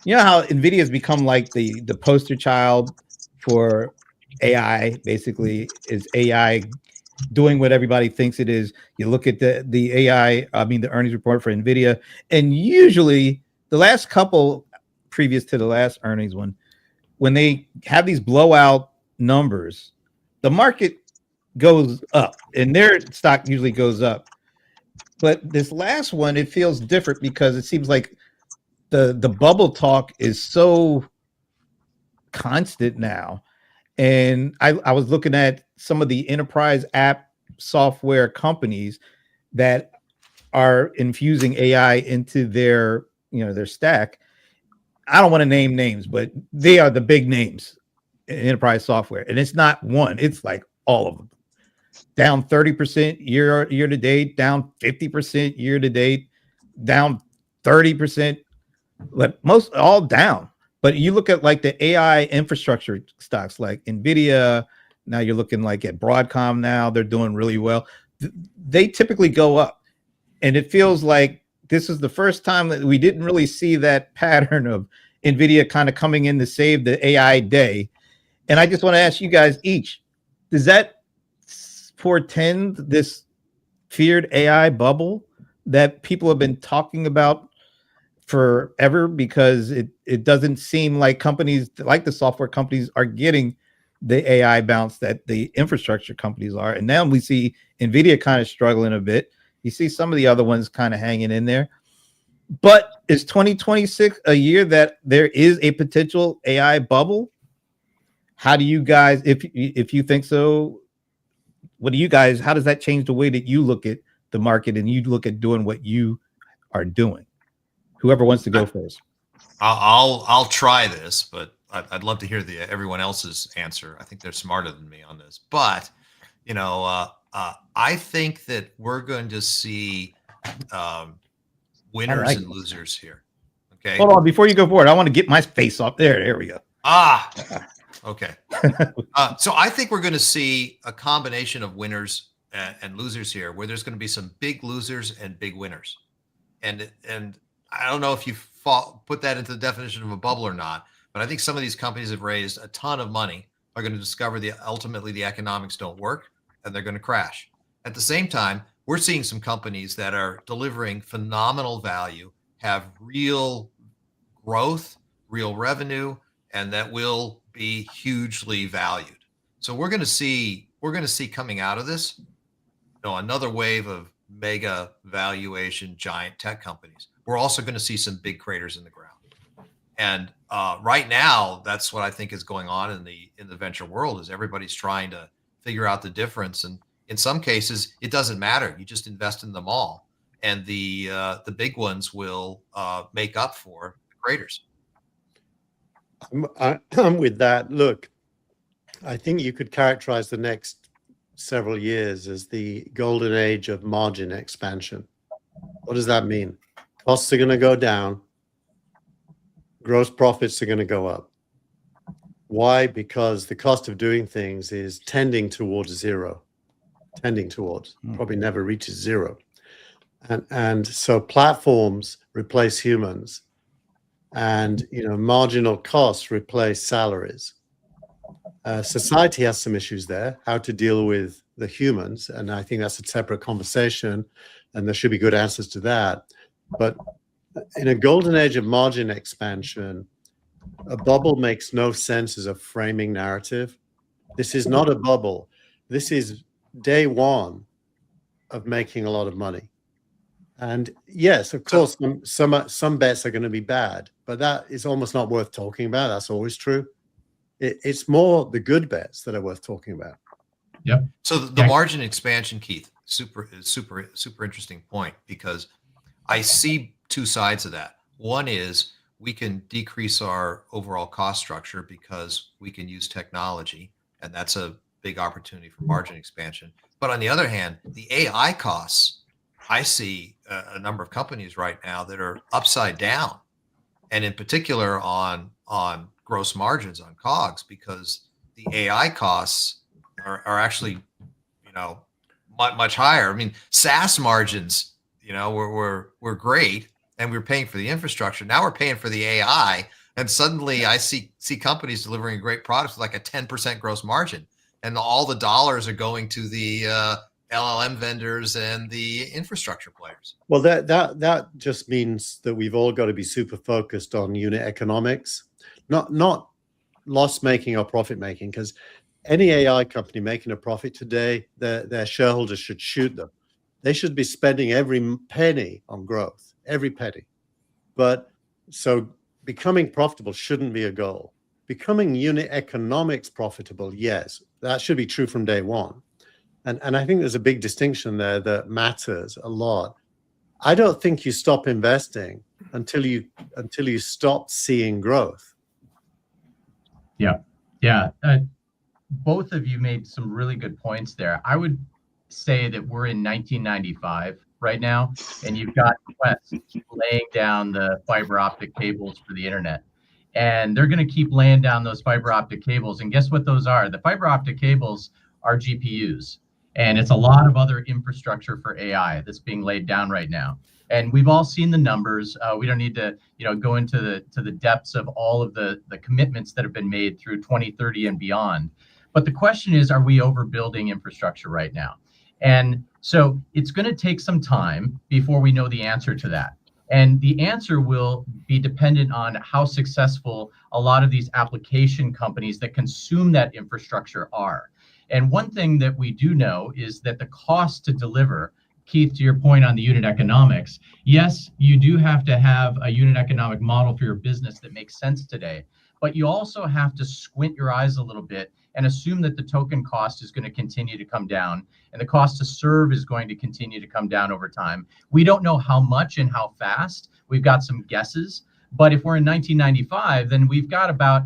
You know how Nvidia has become like the poster child for AI. Basically, is AI doing what everybody thinks it is? You look at the AI, I mean the earnings report for Nvidia, and usually the last couple previous to the last earnings one, when they have these blowout numbers, the market goes up and their stock usually goes up. But this last one, it feels different because it seems like the bubble talk is so constant now. And I was looking at some of the enterprise app software companies that are infusing AI into their, their stack. I don't want to name names, but they are the big names in enterprise software. And it's not one, it's like all of them. Down 30% year to date, down 50% year to date, down 30%, like most all down. But you look at like the AI infrastructure stocks like Nvidia, now you're looking like at Broadcom now, they're doing really well. They typically go up. And it feels like this is the first time that we didn't really see that pattern of Nvidia kind of coming in to save the AI day. And I just want to ask you guys each, does that portend this feared AI bubble that people have been talking about forever? Because it doesn't seem like companies like the software companies are getting the AI bounce that the infrastructure companies are. And now we see Nvidia kind of struggling a bit. You see some of the other ones kind of hanging in there. But is 2026 a year that there is a potential AI bubble? How do you guys, if you think so, what do you guys, how does that change the way that you look at the market and you look at doing what you are doing? Whoever wants to go first. I'll try this, but I'd love to hear everyone else's answer. I think they're smarter than me on this, but I think that we're going to see winners and losers here. Okay. Hold on, before you go forward, I want to get my face off there. There we go. Okay. So I think we're going to see a combination of winners and losers here, where there's going to be some big losers and big winners. And I don't know if you put that into the definition of a bubble or not, but I think some of these companies have raised a ton of money, are going to discover ultimately the economics don't work, and they're going to crash. At the same time, we're seeing some companies that are delivering phenomenal value, have real growth, real revenue, and that will be hugely valued. So we're going to see coming out of this, another wave of mega valuation giant tech companies. We're also going to see some big craters in the ground. And right now, that's what I think is going on in the venture world, is everybody's trying to figure out the difference. And in some cases, it doesn't matter. You just invest in them all, and the big ones will make up for the craters. I'm with that. Look, I think you could characterize the next several years as the golden age of margin expansion. What does that mean? Costs are going to go down. Gross profits are going to go up. Why? Because the cost of doing things is tending towards zero. Probably never reaches zero. And so platforms replace humans, and marginal costs replace salaries. Society has some issues there, how to deal with the humans, and I think that's a separate conversation, and there should be good answers to that. But in a golden age of margin expansion, a bubble makes no sense as a framing narrative. This is not a bubble. This is day one of making a lot of money. And yes, of course, some bets are going to be bad, but that is almost not worth talking about. That's always true. It's more the good bets that are worth talking about. Yep. So the margin expansion, Keith, super interesting point, because I see two sides of that. One is we can decrease our overall cost structure because we can use technology, and that's a big opportunity for margin expansion. But on the other hand, the AI costs, I see a number of companies right now that are upside down, and in particular on gross margins, on COGS, because the AI costs are actually, much higher. I mean, SaaS margins, were great, and we were paying for the infrastructure. Now we're paying for the AI, and suddenly I see companies delivering great products with like a 10% gross margin, and all the dollars are going to the LLM vendors and the infrastructure players. Well, that just means that we've all got to be super focused on unit economics, not loss making or profit making, because any AI company making a profit today, their shareholders should shoot them. They should be spending every penny on growth, every penny. But so becoming profitable shouldn't be a goal. Becoming unit economics profitable, yes, that should be true from day one. And I think there's a big distinction there that matters a lot. I don't think you stop investing until you stop seeing growth. Yeah. Both of you made some really good points there. I would say that we're in 1995 right now, and you've got West laying down the fiber optic cables for the internet. And they're going to keep laying down those fiber optic cables. And guess what those are? The fiber optic cables are GPUs. And it's a lot of other infrastructure for AI that's being laid down right now. And we've all seen the numbers. We don't need to, go into the depths of all of the commitments that have been made through 2030 and beyond. But the question is, are we overbuilding infrastructure right now? And so it's going to take some time before we know the answer to that. And the answer will be dependent on how successful a lot of these application companies that consume that infrastructure are. And one thing that we do know is that the cost to deliver, Keith, to your point on the unit economics, yes, you do have to have a unit economic model for your business that makes sense today, but you also have to squint your eyes a little bit and assume that the token cost is going to continue to come down and the cost to serve is going to continue to come down over time. We don't know how much and how fast. We've got some guesses, but if we're in 1995, then we've got about,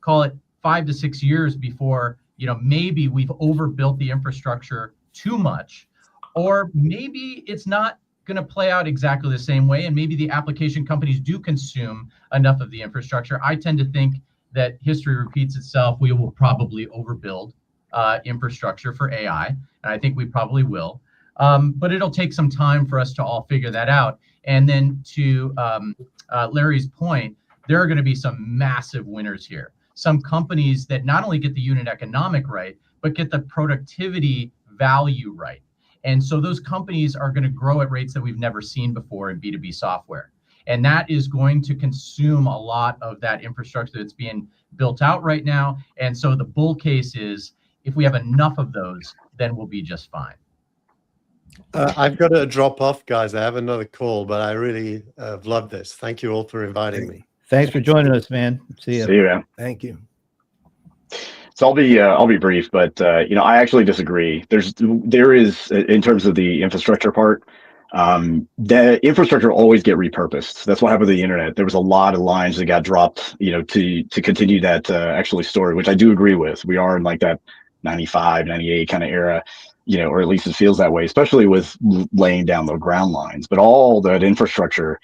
call it 5 to 6 years before, maybe we've overbuilt the infrastructure too much, or maybe it's not going to play out exactly the same way. And maybe the application companies do consume enough of the infrastructure. I tend to think that history repeats itself. We will probably overbuild infrastructure for AI, and I think we probably will. But it'll take some time for us to all figure that out. And then to Larry's point, there are going to be some massive winners here. Some companies that not only get the unit economic right, but get the productivity value right. And so those companies are going to grow at rates that we've never seen before in B2B software. And that is going to consume a lot of that infrastructure that's being built out right now. And so the bull case is, if we have enough of those, then we'll be just fine. I've got to drop off, guys. I have another call, but I really have loved this. Thank you all for inviting me. Thanks for joining us, man. See you. See you, man. Thank you. So I'll be brief, but I actually disagree. There is, in terms of the infrastructure part, the infrastructure will always get repurposed. That's what happened to the internet. There was a lot of lines that got dropped, to continue that actually story, which I do agree with. We are in like that 95, 98 kind of era, or at least it feels that way, especially with laying down the ground lines. But all that infrastructure,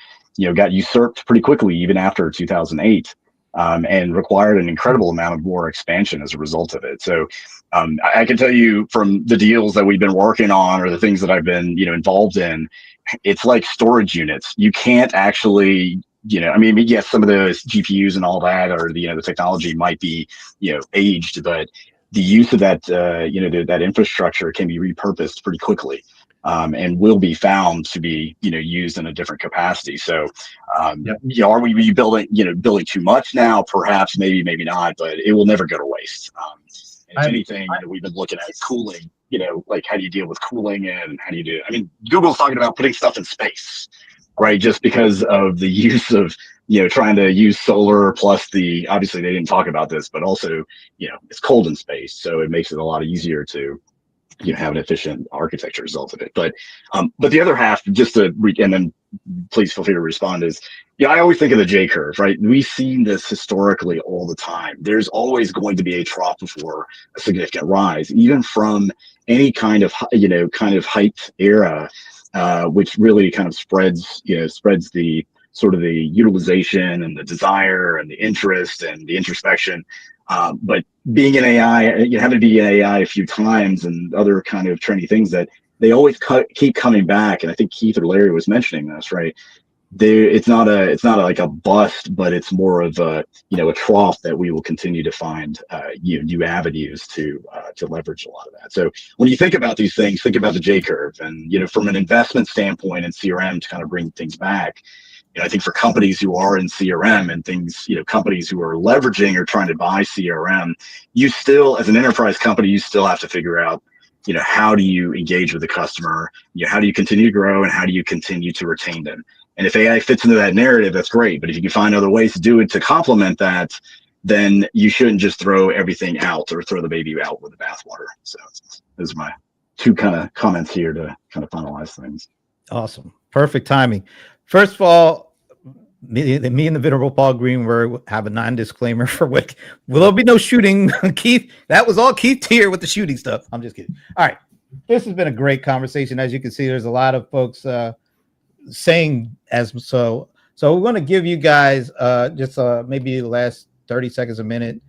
got usurped pretty quickly, even after 2008. And required an incredible amount of more expansion as a result of it. So I can tell you from the deals that we've been working on or the things that I've been, involved in, it's like storage units. You can't actually, yes, some of those GPUs and all that, or the technology might be, aged, but the use of that, that infrastructure can be repurposed pretty quickly. And will be found to be, used in a different capacity. So, are we building too much now? Perhaps, maybe not, but it will never go to waste. And if anything, we've been looking at cooling, like how do you deal with cooling and how do you do it? I mean, Google's talking about putting stuff in space, right? Just because of the use of, trying to use solar, plus obviously they didn't talk about this, but also, it's cold in space. So it makes it a lot easier to, have an efficient architecture result of it. But the other half, just to and then please feel free to respond, is I always think of the J curve, right? We've seen this historically all the time. There's always going to be a trough before a significant rise, even from any kind of hyped era, which really kind of spreads the sort of the utilization and the desire and the interest and the introspection. But being in AI, having to be in AI a few times and other kind of trendy things that they always keep coming back. And I think Keith or Larry was mentioning this, right? It's not like a bust, but it's more of a trough that we will continue to find new avenues to leverage a lot of that. So when you think about these things, think about the J curve, and from an investment standpoint in CRM to kind of bring things back. I think for companies who are in CRM and things, companies who are leveraging or trying to buy CRM, you still, as an enterprise company, you still have to figure out, how do you engage with the customer? How do you continue to grow, and how do you continue to retain them? And if AI fits into that narrative, that's great. But if you can find other ways to do it to complement that, then you shouldn't just throw everything out or throw the baby out with the bathwater. So those are my two kind of comments here to kind of finalize things. Awesome. Perfect timing. First of all, me and the venerable Paul Greenberg have a non-disclaimer for what will there be no shooting. Keith, that was all Keith here with the shooting stuff. I'm just kidding. All right. This has been a great conversation. As you can see, there's a lot of folks saying so we're going to give you guys just maybe the last 30 seconds, a minute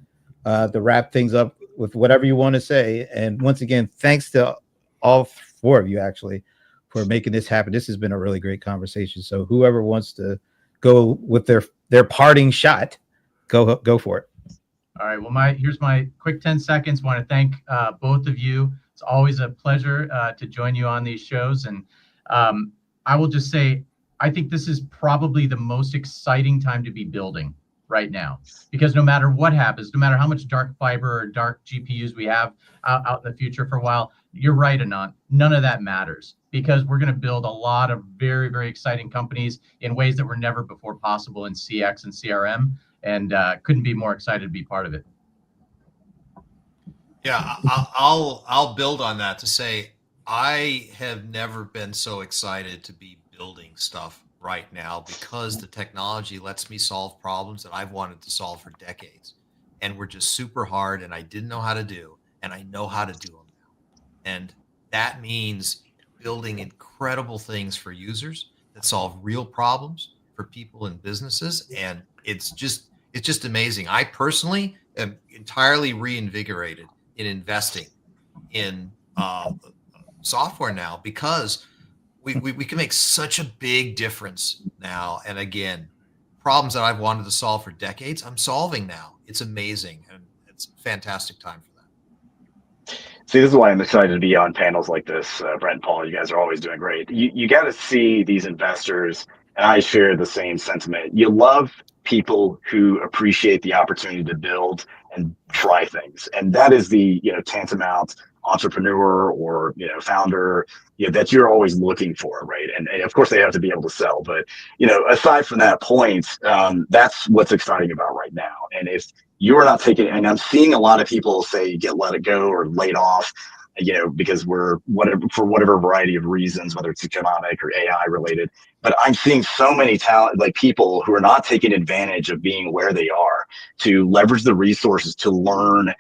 to wrap things up with whatever you want to say. And once again, thanks to all four of you actually for making this happen. This has been a really great conversation. So whoever wants to go with their parting shot, go for it. All right. Well, here's my quick 10 seconds. Want to thank both of you. It's always a pleasure to join you on these shows. And I will just say, I think this is probably the most exciting time to be building right now, because no matter what happens, no matter how much dark fiber or dark GPUs we have out in the future for a while, you're right, Anant, none of that matters, because we're going to build a lot of very, very exciting companies in ways that were never before possible in CX and CRM, and couldn't be more excited to be part of it. Yeah, I'll build on that to say I have never been so excited to be building stuff right now, because the technology lets me solve problems that I've wanted to solve for decades, and were just super hard and I didn't know how to do, and I know how to do them now. And that means building incredible things for users that solve real problems for people and businesses, and it's just amazing. I personally am entirely reinvigorated in investing in software now, because we can make such a big difference now. And again, problems that I've wanted to solve for decades, I'm solving now. It's amazing, and it's a fantastic time for that. See, this is why I'm excited to be on panels like this. Brent and Paul, you guys are always doing great. You got to see these investors, and I share the same sentiment. You love people who appreciate the opportunity to build and try things, and that is the tantamount entrepreneur or founder that you're always looking for, right? And of course they have to be able to sell, but aside from that point, that's what's exciting about right now. And if you're not taking, and I'm seeing a lot of people say get let it go or laid off, because we're for whatever variety of reasons, whether it's economic or AI related. But I'm seeing so many people who are not taking advantage of being where they are to leverage the resources to learn,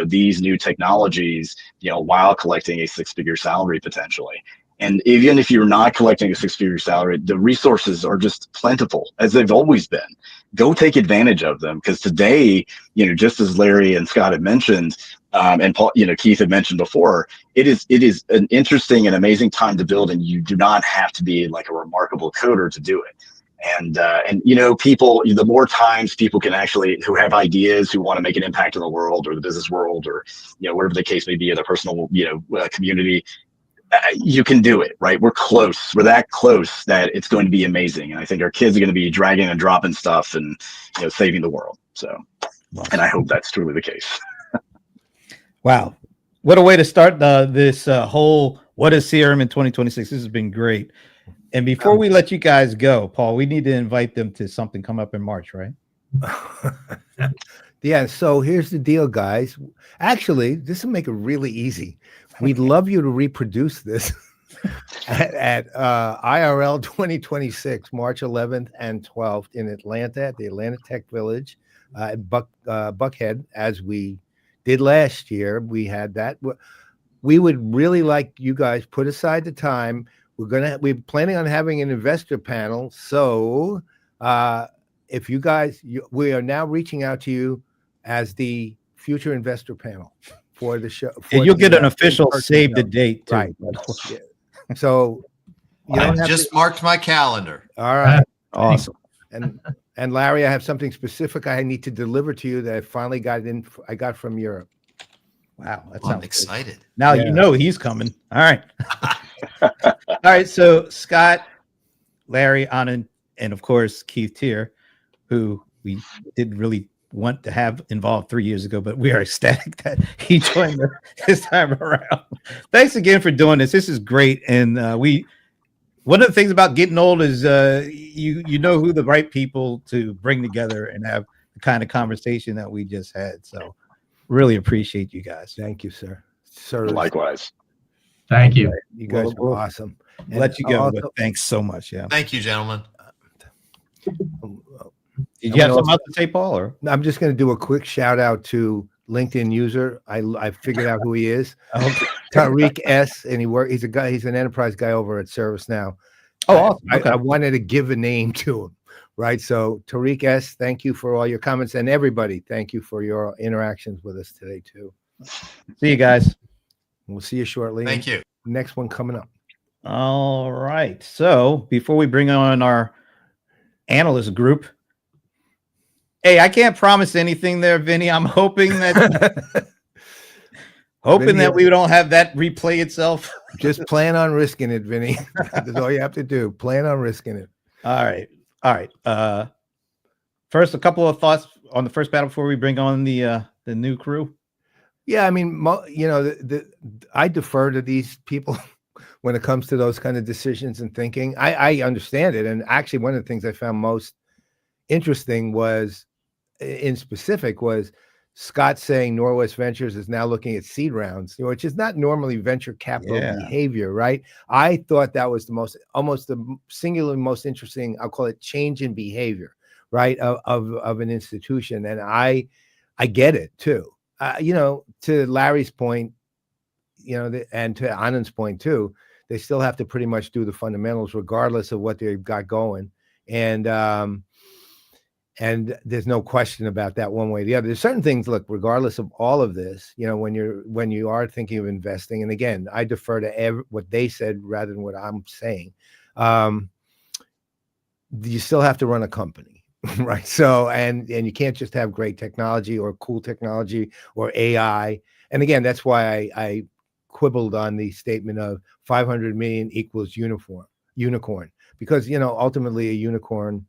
these new technologies, while collecting a six-figure salary potentially. And even if you're not collecting a six-figure salary, the resources are just plentiful, as they've always been. Go take advantage of them, because today, just as Larry and Scott had mentioned, and Paul, Keith had mentioned before, it is an interesting and amazing time to build, and you do not have to be like a remarkable coder to do it. And people, the more times people can actually, who have ideas, who want to make an impact in the world or the business world, or whatever the case may be in the personal community, you can do it, right? We're close. We're that close that it's going to be amazing. And I think our kids are going to be dragging and dropping stuff and saving the world. So, and I hope that's truly the case. Wow. What a way to start this whole what is CRM in 2026. This has been great. And before we let you guys go, Paul, we need to invite them to something come up in March, right? Yeah. So here's the deal, guys. Actually, this will make it really easy. We'd love you to reproduce this at IRL 2026, March 11th and 12th in Atlanta at the Atlanta Tech Village at Buckhead, as we did last year. We had that. We would really like you guys put aside the time. We're planning on having an investor panel. So if you guys, we are now reaching out to you as the future investor panel for the show. And you'll get an official in-person save the show. date too. Right. Yeah. So you I don't have just marked my calendar. all right. Awesome. And Larry, I have something specific I need to deliver to you that I finally I got from Europe. Wow, that Well, I'm sounds good. excited. Now Yeah. you know he's coming. All right. All right. So Scott, Larry, Anand, and of course Keith Tier, who we didn't really want to have involved 3 years ago, but we are ecstatic that he joined us this time around. Thanks again for doing this. This is great. And one of the things about getting old is you know who the right people to bring together and have the kind of conversation that we just had. So really appreciate you guys. Thank you, sir. Sir, Likewise. Thank you. you guys Well, are awesome. And Let you go. also- But thanks so much. Yeah. Thank you, gentlemen. Did you have something else to say, Paul? Or I'm just going to do a quick shout out to LinkedIn user. I figured out who he is. okay. Tariq S. And he's a guy. He's an enterprise guy over at ServiceNow. Oh, awesome. Okay. I wanted to give a name to him, right? So Tariq S. Thank you for all your comments, and everybody, thank you for your interactions with us today too. See you guys. We'll see you shortly. Thank you. Next one coming up. All right. So before we bring on our analyst group, hey, I can't promise anything there, Vinny. I'm hoping that Vinny, we don't have that replay itself. Just plan on risking it, Vinny. That's all you have to do. Plan on risking it. All right. All right. First, a couple of thoughts on the first battle before we bring on the new crew. Yeah, I mean, I defer to these people when it comes to those kind of decisions and thinking. I understand it, and actually, one of the things I found most interesting was Scott saying Norwest Ventures is now looking at seed rounds, which is not normally venture capital behavior, right? I thought that was almost the singularly most interesting, I'll call it change in behavior, right, of an institution, and I get it too. To Larry's point, and to Anand's point too, they still have to pretty much do the fundamentals regardless of what they've got going, and there's no question about that one way or the other. There's certain things, look, regardless of all of this, when you are thinking of investing, and again, I defer to what they said rather than what I'm saying. You still have to run a company, right? So, and you can't just have great technology or cool technology or AI. And again, that's why I quibbled on the statement of 500 million equals unicorn, because, ultimately a unicorn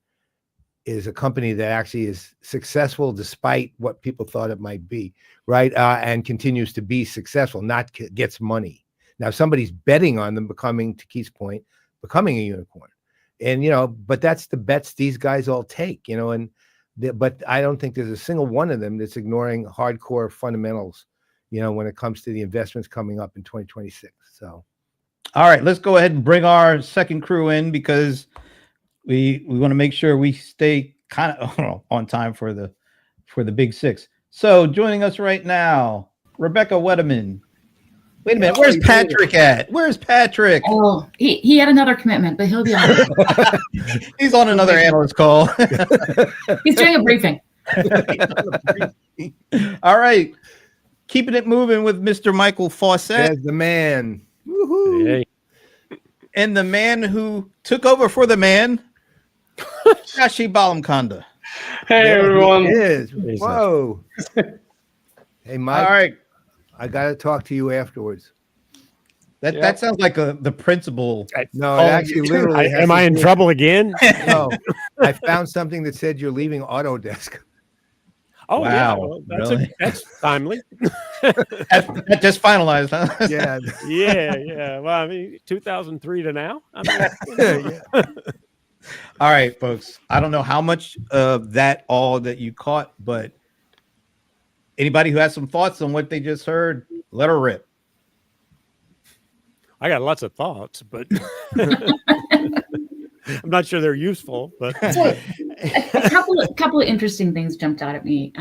is a company that actually is successful despite what people thought it might be, right? And continues to be successful, not gets money. Now, somebody's betting on them to Keith's point, becoming a unicorn. And, but that's the bets these guys all take, but I don't think there's a single one of them that's ignoring hardcore fundamentals, when it comes to the investments coming up in 2026. So, all right, let's go ahead and bring our second crew in because we want to make sure we stay kind of on time for the big six. So joining us right now, Rebecca Wedeman. Wait a minute, where's Patrick at? Where's Patrick? Oh, he had another commitment, but he'll be on. He's on another analyst call. He's doing a briefing. All right, keeping it moving with Mr. Michael Fawcett. There's the man. Woohoo. Hey. And the man who took over for the man, Shashi Balamkanda. Hey, everyone. It is. Whoa. Hey, Mike. All right. I got to talk to you afterwards. That sounds like the principal. No, it actually literally. Am I in trouble again? No, I found something that said you're leaving Autodesk. Oh, Wow, yeah. Well, really? That's timely. That just finalized, huh? Yeah. Yeah. Well, I mean, 2003 to now. I mean, All right, folks. I don't know how much of that you caught, but anybody who has some thoughts on what they just heard, let her rip. I got lots of thoughts, but I'm not sure they're useful. But So, a couple of interesting things jumped out at me.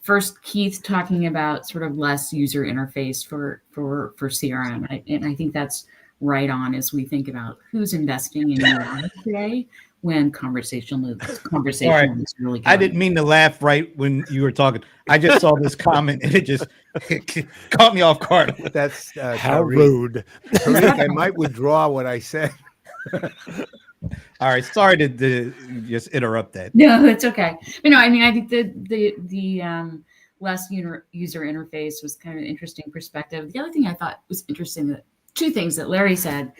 First, Keith talking about sort of less user interface for CRM, and I think that's right on as we think about who's investing in UI today. when conversational Sorry. is really I going. didn't mean to laugh right when you were talking. I just saw this comment and it just caught me off guard. That's How Tariq. rude. Tariq, I might withdraw what I said. All right, sorry to just interrupt that. No, it's okay. But no, I mean, I think the less user interface was kind of an interesting perspective. The other thing I thought was interesting, that two things that Larry said.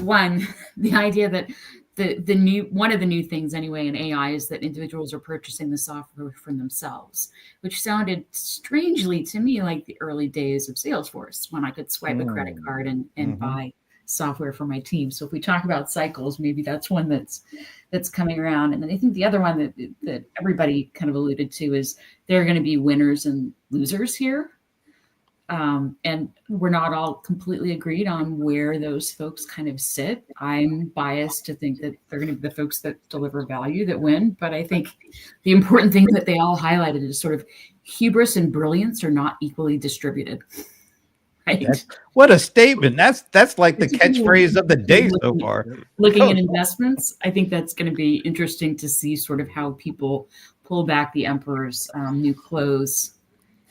One, the idea that the new one of the new things anyway in AI is that individuals are purchasing the software for themselves, which sounded strangely to me like the early days of Salesforce, when I could swipe a credit card and buy software for my team. So if we talk about cycles, maybe that's one that's coming around. And then I think the other one that everybody kind of alluded to is there are going to be winners and losers here. And we're not all completely agreed on where those folks kind of sit. I'm biased to think that they're going to be the folks that deliver value that win. But I think the important thing that they all highlighted is sort of hubris and brilliance are not equally distributed. Right? What a statement. That's like the catchphrase of the day so far. Looking at investments, I think that's going to be interesting to see sort of how people pull back the emperor's new clothes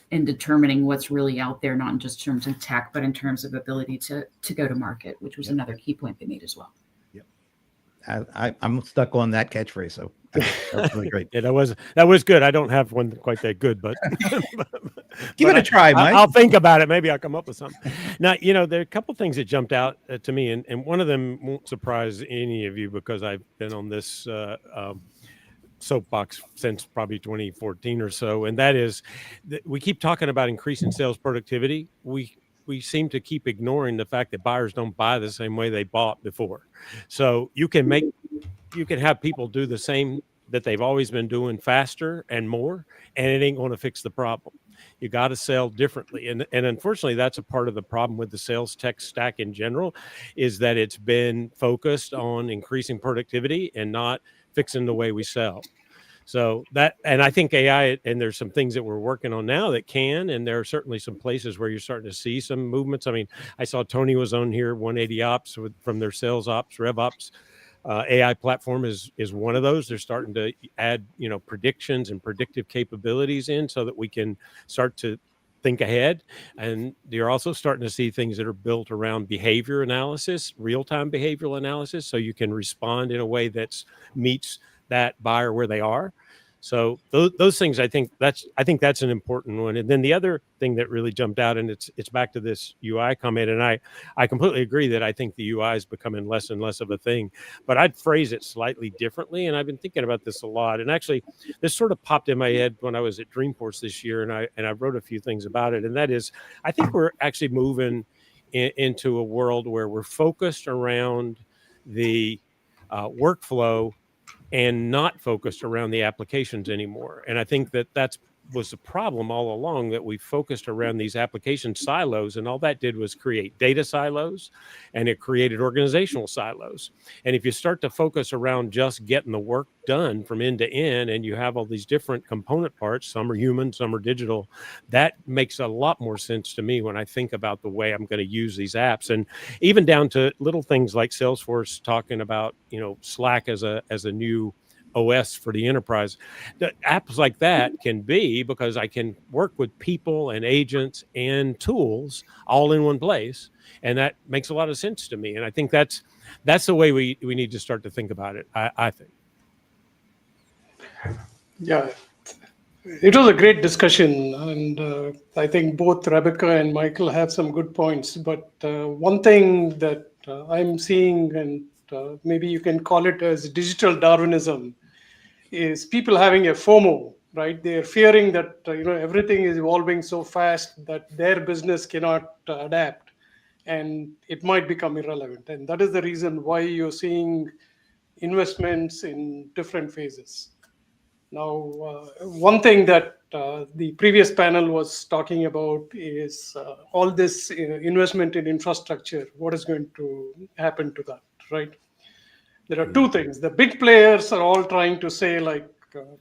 in determining what's really out there, not in just terms of tech, but in terms of ability to go to market, which was another key point they made as well. I'm stuck on that catchphrase, so that's really great. Yeah, that was good. I don't have one quite that good, but Give it a try, Mike. I'll think about it. Maybe I'll come up with something. Now, there are a couple things that jumped out to me, and one of them won't surprise any of you because I've been on this soapbox since probably 2014 or so, and that is that we keep talking about increasing sales productivity. We seem to keep ignoring the fact that buyers don't buy the same way they bought before. So you can have people do the same that they've always been doing faster and more, and it ain't going to fix the problem. You got to sell differently. And unfortunately, that's a part of the problem with the sales tech stack in general, is that it's been focused on increasing productivity and not fixing the way we sell. So and I think AI, and there's some things that we're working on now that can, and there are certainly some places where you're starting to see some movements. I mean, I saw Tony was on here, 180 Ops from their sales ops, rev ops. AI platform is one of those. They're starting to add, predictions and predictive capabilities in so that we can start to think ahead. And you're also starting to see things that are built around behavior analysis, real-time behavioral analysis, so you can respond in a way that meets that buyer where they are. So those things, I think that's an important one. And then the other thing that really jumped out, and it's back to this UI comment, and I completely agree that I think the UI is becoming less and less of a thing, but I'd phrase it slightly differently. And I've been thinking about this a lot. And actually, this sort of popped in my head when I was at Dreamforce this year, and I wrote a few things about it. And that is, I think we're actually moving into a world where we're focused around the workflow and not focused around the applications anymore. And I think that was the problem all along, that we focused around these application silos, and all that did was create data silos, and it created organizational silos. And if you start to focus around just getting the work done from end to end, and you have all these different component parts, some are human, some are digital, that makes a lot more sense to me when I think about the way I'm going to use these apps. And even down to little things like Salesforce talking about, Slack as a new OS for the enterprise. The apps like that can be, because I can work with people and agents and tools all in one place, and that makes a lot of sense to me. And I think that's the way we need to start to think about it, I think. Yeah, it was a great discussion, and I think both Rebecca and Michael have some good points. But one thing that I'm seeing, and maybe you can call it as digital Darwinism, is people having a FOMO, right? They're fearing that everything is evolving so fast that their business cannot adapt, and it might become irrelevant. And that is the reason why you're seeing investments in different phases. Now, one thing that the previous panel was talking about is all this investment in infrastructure. What is going to happen to that, right? There are two things. The big players are all trying to say,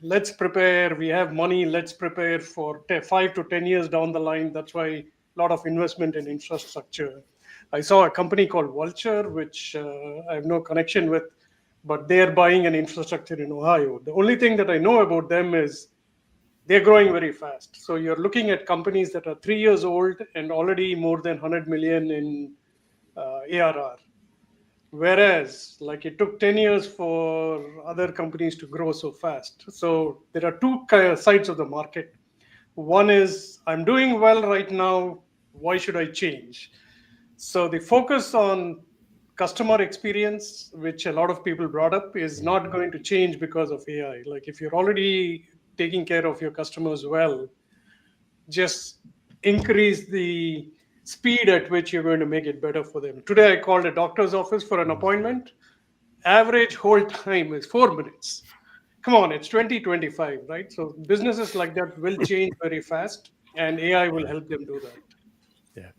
let's prepare. We have money. Let's prepare for 5 to 10 years down the line. That's why a lot of investment in infrastructure. I saw a company called Vulture, which I have no connection with, but they're buying an infrastructure in Ohio. The only thing that I know about them is they're growing very fast. So you're looking at companies that are 3 years old and already more than 100 million in ARR. Whereas, like, it took 10 years for other companies to grow so fast. So there are two sides of the market. One is, I'm doing well right now, why should I change? So the focus on customer experience, which a lot of people brought up, is not going to change because of AI. Like, if you're already taking care of your customers well, just increase the speed at which you're going to make it better for them. Today, I called a doctor's office for an appointment. Average hold time is 4 minutes. Come on, it's 2025, right? So businesses like that will change very fast, and AI will help them do that. Yeah.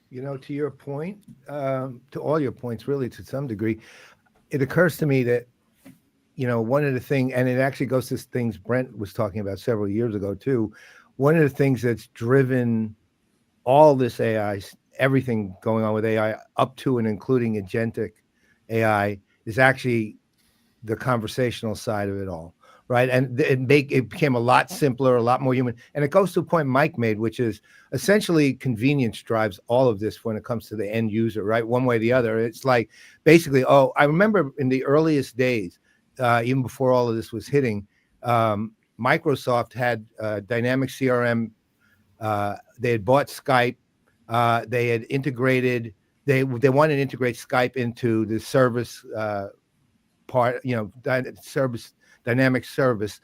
You know, to your point, to all your points, really, to some degree, it occurs to me that, you know, one of the things, and it actually goes to things Brent was talking about several years ago too. One of the things that's driven all this AI, everything going on with AI, up to and including agentic AI, is actually the conversational side of it all, right? And it became a lot simpler, a lot more human. And it goes to a point Mike made, which is essentially convenience drives all of this when it comes to the end user, right? One way or the other. It's like basically, I remember in the earliest days, even before all of this was hitting, Microsoft had dynamic CRM. They had bought Skype. They had integrated. They wanted to integrate Skype into the service part, you know, dynamic service.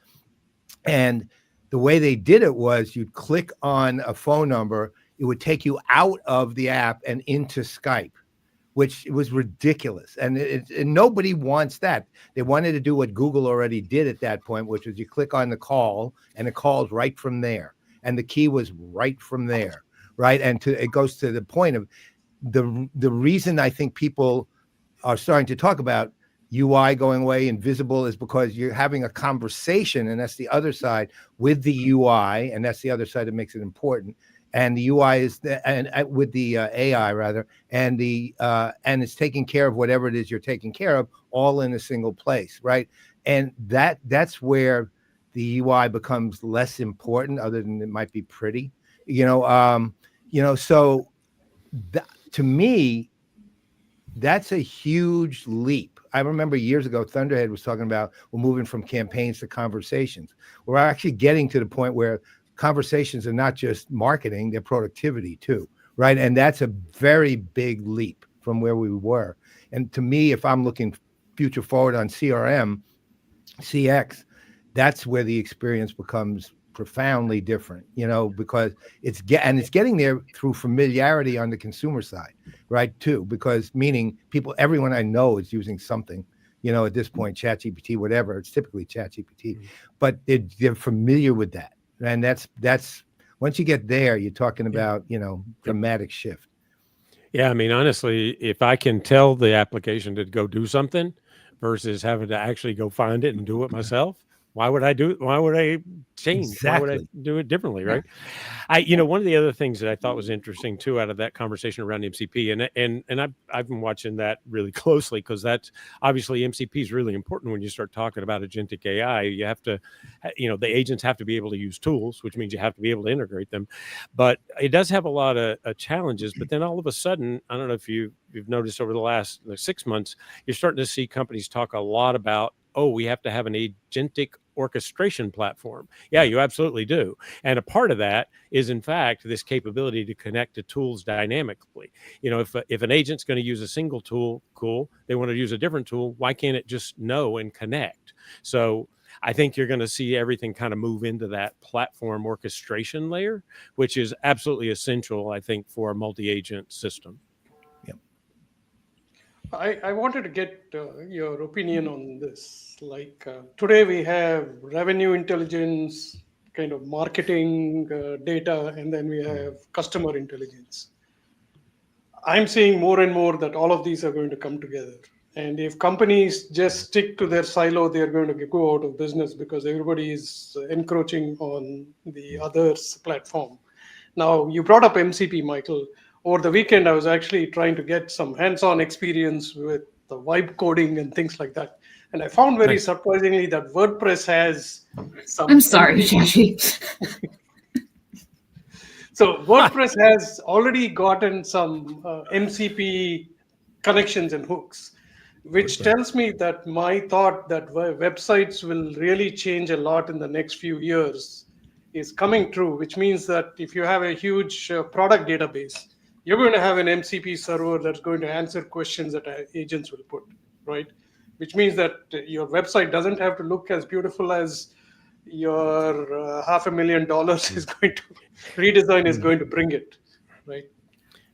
And the way they did it was you'd click on a phone number, it would take you out of the app and into Skype, which was ridiculous. And nobody wants that. They wanted to do what Google already did at that point, which was you click on the call and it calls right from there. And the key was right from there, right? And it goes to the point of the reason I think people are starting to talk about UI going away, invisible, is because you're having a conversation, and that's the other side with the UI, and that's the other side that makes it important. And the UI is with the AI rather, and and it's taking care of whatever it is you're taking care of, all in a single place, right? And that's where the UI becomes less important, other than it might be pretty, So to me, that's a huge leap. I remember years ago, Thunderhead was talking about we're moving from campaigns to conversations. We're actually getting to the point where conversations are not just marketing, they're productivity too, right? And that's a very big leap from where we were. And to me, if I'm looking future forward on CRM, CX, that's where the experience becomes profoundly different, because it's getting there through familiarity on the consumer side, right? Too, because meaning everyone I know is using something, at this point, ChatGPT, whatever. It's typically ChatGPT, but they're familiar with that, and that's once you get there, you're talking about dramatic shift. Yeah, I mean, honestly, if I can tell the application to go do something versus having to actually go find it and do it myself, why would I change? Exactly. Why would I do it differently, right? One of the other things that I thought was interesting too, out of that conversation around MCP, and I've been watching that really closely, because that's obviously MCP is really important when you start talking about agentic AI. You have to, the agents have to be able to use tools, which means you have to be able to integrate them. But it does have a lot of challenges. But then all of a sudden, I don't know if you've noticed over the last 6 months, you're starting to see companies talk a lot about, we have to have an agentic orchestration platform. Yeah, you absolutely do. And a part of that is, in fact, this capability to connect to tools dynamically. If an agent's going to use a single tool, cool. They want to use a different tool, why can't it just know and connect? So I think you're going to see everything kind of move into that platform orchestration layer, which is absolutely essential, I think, for a multi-agent system. I wanted to get your opinion on this. Like today we have revenue intelligence, kind of marketing data, and then we have customer intelligence. I'm seeing more and more that all of these are going to come together. And if companies just stick to their silo, they're going to go out of business, because everybody is encroaching on the other's platform. Now, you brought up MCP, Michael. Over the weekend, I was actually trying to get some hands-on experience with the vibe coding and things like that. And I found very surprisingly that WordPress has some. I'm sorry, Shashi. So WordPress has already gotten some MCP connections and hooks, which tells me that my thought that websites will really change a lot in the next few years is coming true, which means that if you have a huge product database, you're going to have an MCP server that's going to answer questions that agents will put, right? Which means that your website doesn't have to look as beautiful as your $500,000 is going to redesign is going to bring it, right?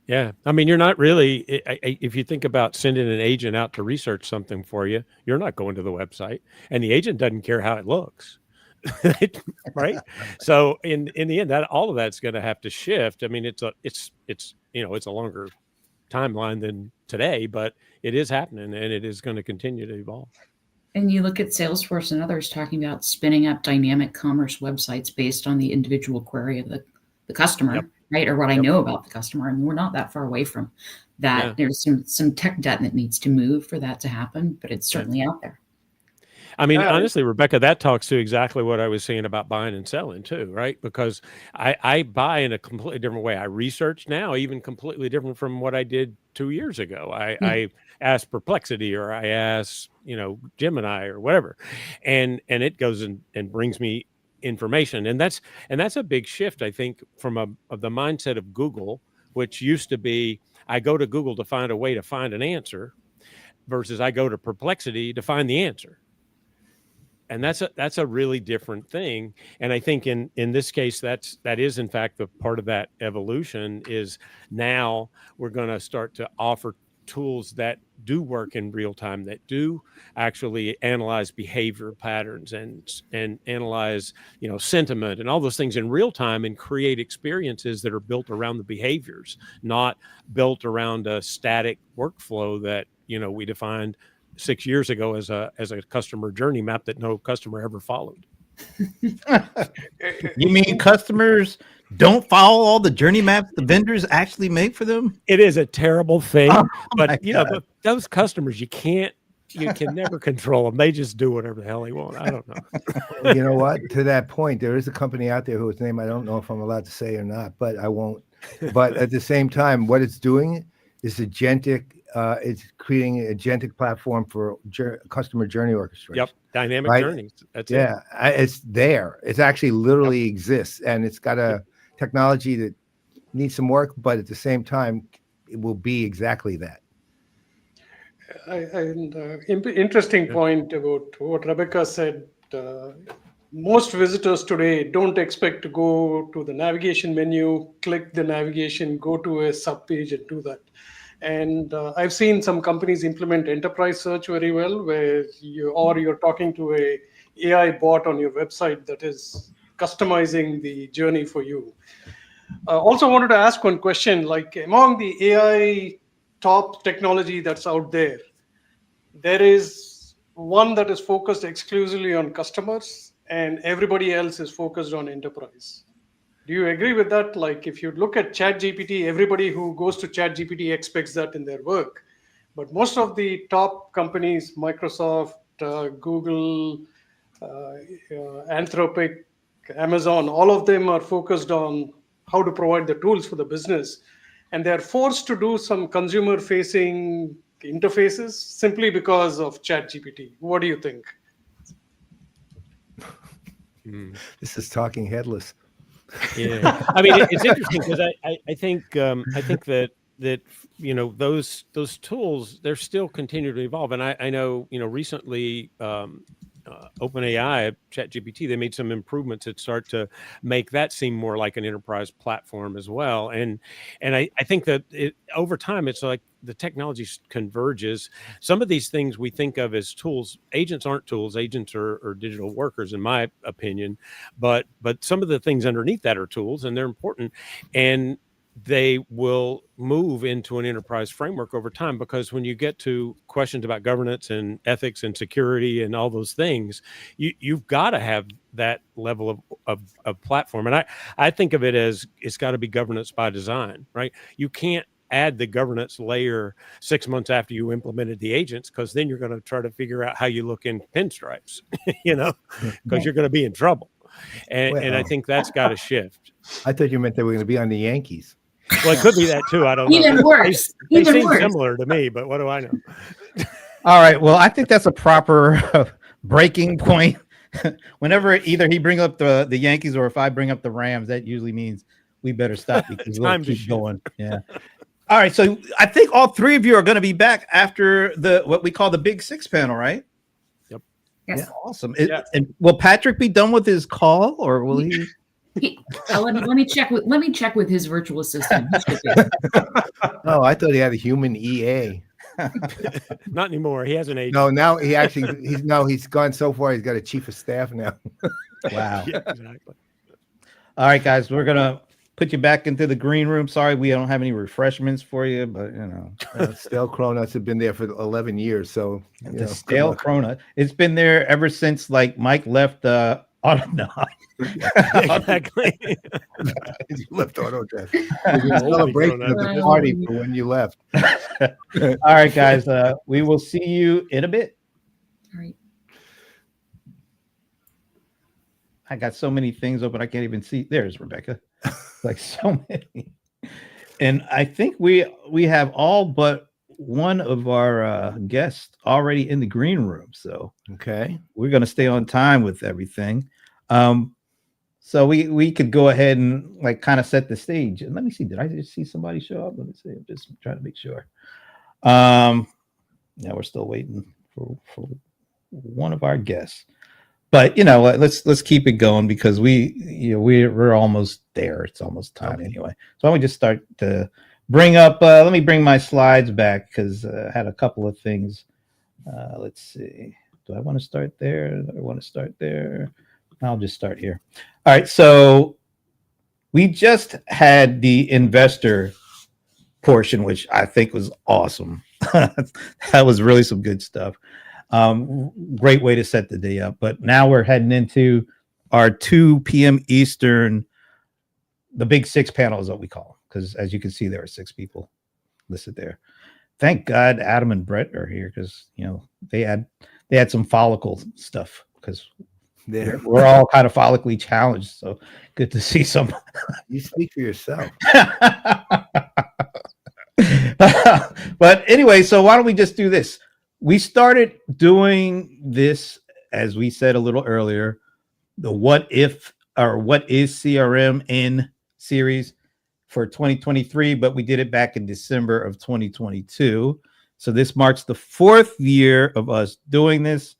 Yeah. I mean, you're not really, if you think about sending an agent out to research something for you, you're not going to the website, and the agent doesn't care how it looks. Right. So in the end, that all of that's going to have to shift. I mean, it's a longer timeline than today, but it is happening, and it is going to continue to evolve. And you look at Salesforce and others talking about spinning up dynamic commerce websites based on the individual query of the customer, right? Or what I know about the customer. I mean, we're not that far away from that. Yeah. There's some tech debt that needs to move for that to happen, but it's certainly out there. I mean, honestly, Rebecca, that talks to exactly what I was saying about buying and selling too, right? Because I buy in a completely different way. I research now, even completely different from what I did 2 years ago. I ask Perplexity, or I ask, Gemini or whatever, and it goes and brings me information. And that's a big shift, I think, from the mindset of Google, which used to be, I go to Google to find a way to find an answer, versus I go to Perplexity to find the answer. And that's a really different thing. And I think in this case, that is in fact the part of that evolution is now we're going to start to offer tools that do work in real time, that do actually analyze behavior patterns and analyze, sentiment and all those things in real time, and create experiences that are built around the behaviors, not built around a static workflow that, we defined 6 years ago as a customer journey map that no customer ever followed. You mean customers don't follow all the journey maps the vendors actually make for them? It is a terrible thing, but but those customers, you can never control them. They just do whatever the hell they want. I don't know. You know what? To that point, there is a company out there whose name I don't know if I'm allowed to say or not, but I won't. But at the same time, what it's doing is agentic. It's creating an agentic platform for customer journey orchestration. Yep, dynamic journeys. That's it. Yeah, it's there. It's actually literally exists, and it's got a technology that needs some work, but at the same time, it will be exactly that. Interesting point about what Rebecca said. Most visitors today don't expect to go to the navigation menu, click the navigation, go to a sub page and do that. And I've seen some companies implement enterprise search very well, where you're talking to a AI bot on your website that is customizing the journey for you. Also wanted to ask one question, like among the AI top technology that's out there, there is one that is focused exclusively on customers and everybody else is focused on enterprise. Do you agree with that? Like if you look at ChatGPT, everybody who goes to ChatGPT expects that in their work. But most of the top companies, Microsoft, Google, Anthropic, Amazon, all of them are focused on how to provide the tools for the business. And they're forced to do some consumer-facing interfaces simply because of ChatGPT. What do you think? This is talking headless. Yeah, I mean, it's interesting because I think that those tools, they're still continuing to evolve, and I know recently OpenAI, ChatGPT, they made some improvements that start to make that seem more like an enterprise platform as well, and I think that over time it's like the technology converges. Some of these things we think of as tools, agents aren't tools. Agents are digital workers, in my opinion. But some of the things underneath that are tools, and they're important. And they will move into an enterprise framework over time, because when you get to questions about governance and ethics and security and all those things, you've got to have that level of platform. And I think of it as it's got to be governance by design, right? You can't add the governance layer 6 months after you implemented the agents, because then you're going to try to figure out how you look in pinstripes, because you're going to be in trouble. And I think that's got to shift. I thought you meant they were going to be on the Yankees. Well, it could be that too. I don't know. Even worse. They Even seem worse. similar to me, but what do I know? All right. Well, I think that's a proper breaking point. Whenever either he bring up the Yankees or if I bring up the Rams, that usually means we better stop because we'll Time to keep shift. going. Yeah. All right. So I think all three of you are going to be back after what we call the Big Six panel, right? Yep. Yes. Yeah, awesome. Yeah. And will Patrick be done with his call, or will he? Let me check with his virtual assistant. He should be. Oh, I thought he had a human EA. Not anymore. He has an agent. No, now he's gone so far. He's got a chief of staff now. Wow. Yeah, exactly. All right, guys, we're gonna put you back into the green room. Sorry, we don't have any refreshments for you, but Stale Cronuts have been there for 11 years. So the stale Cronut. It's been there ever since like Mike left Autonaut. Exactly. You left Autodesk. Holy Celebration of Cronut. the party for when you left. All right, guys. We will see you in a bit. All right. I got so many things open I can't even see. There's Rebecca. Like so many. And I think we have all but one of our guests already in the green room. So Okay. we're gonna stay on time with everything. So we could go ahead and like kind of set the stage. And let me see, did I just see somebody show up? Let me see. I'm just trying to make sure. Yeah, we're still waiting for one of our guests. But let's keep it going because we're almost there. It's almost time anyway. So why don't we just start to bring up? Let me bring my slides back because I had a couple of things. Let's see. Do I want to start there? Do I want to start there? I'll just start here. All right. So we just had the investor portion, which I think was awesome. That was really some good stuff. Great way to set the day up. But now we're heading into our 2 p.m. Eastern, the Big Six panel is what we call, because as you can see, there are 6 people listed there. Thank God Adam and Brett are here because they had some follicle stuff because we're all kind of follically challenged. So good to see some. You speak for yourself. But anyway, so why don't we just do this? We started doing this, as we said a little earlier, the what if or what is CRM in series for 2023, but we did it back in December of 2022. So this marks the 4th year of us doing this.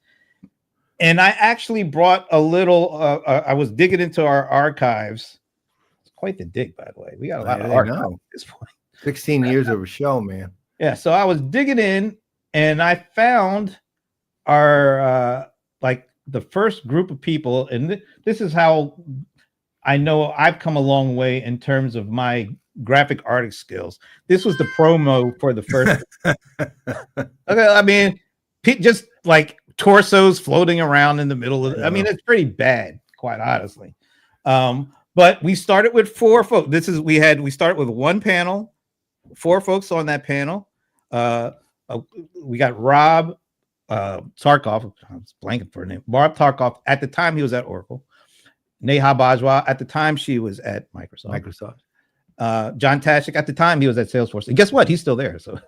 And I actually brought a little, I was digging into our archives. It's quite the dig, by the way. We got a lot of archives at this point. 16 years of a show, man. Yeah, so I was digging in and I found our like the first group of people, and this is how I know I've come a long way in terms of my graphic artist skills. This was the promo for the first. Okay, I mean, just like torsos floating around in the middle of. I mean, it's pretty bad, quite honestly. But we started with 4 folks. We started with one panel, 4 folks on that panel. We got Rob Tarkov. I was blanking for a name. Bob Tarkov. At the time, he was at Oracle. Neha Bajwa. At the time, she was at Microsoft. John Taschek. At the time, he was at Salesforce. And guess what? He's still there, so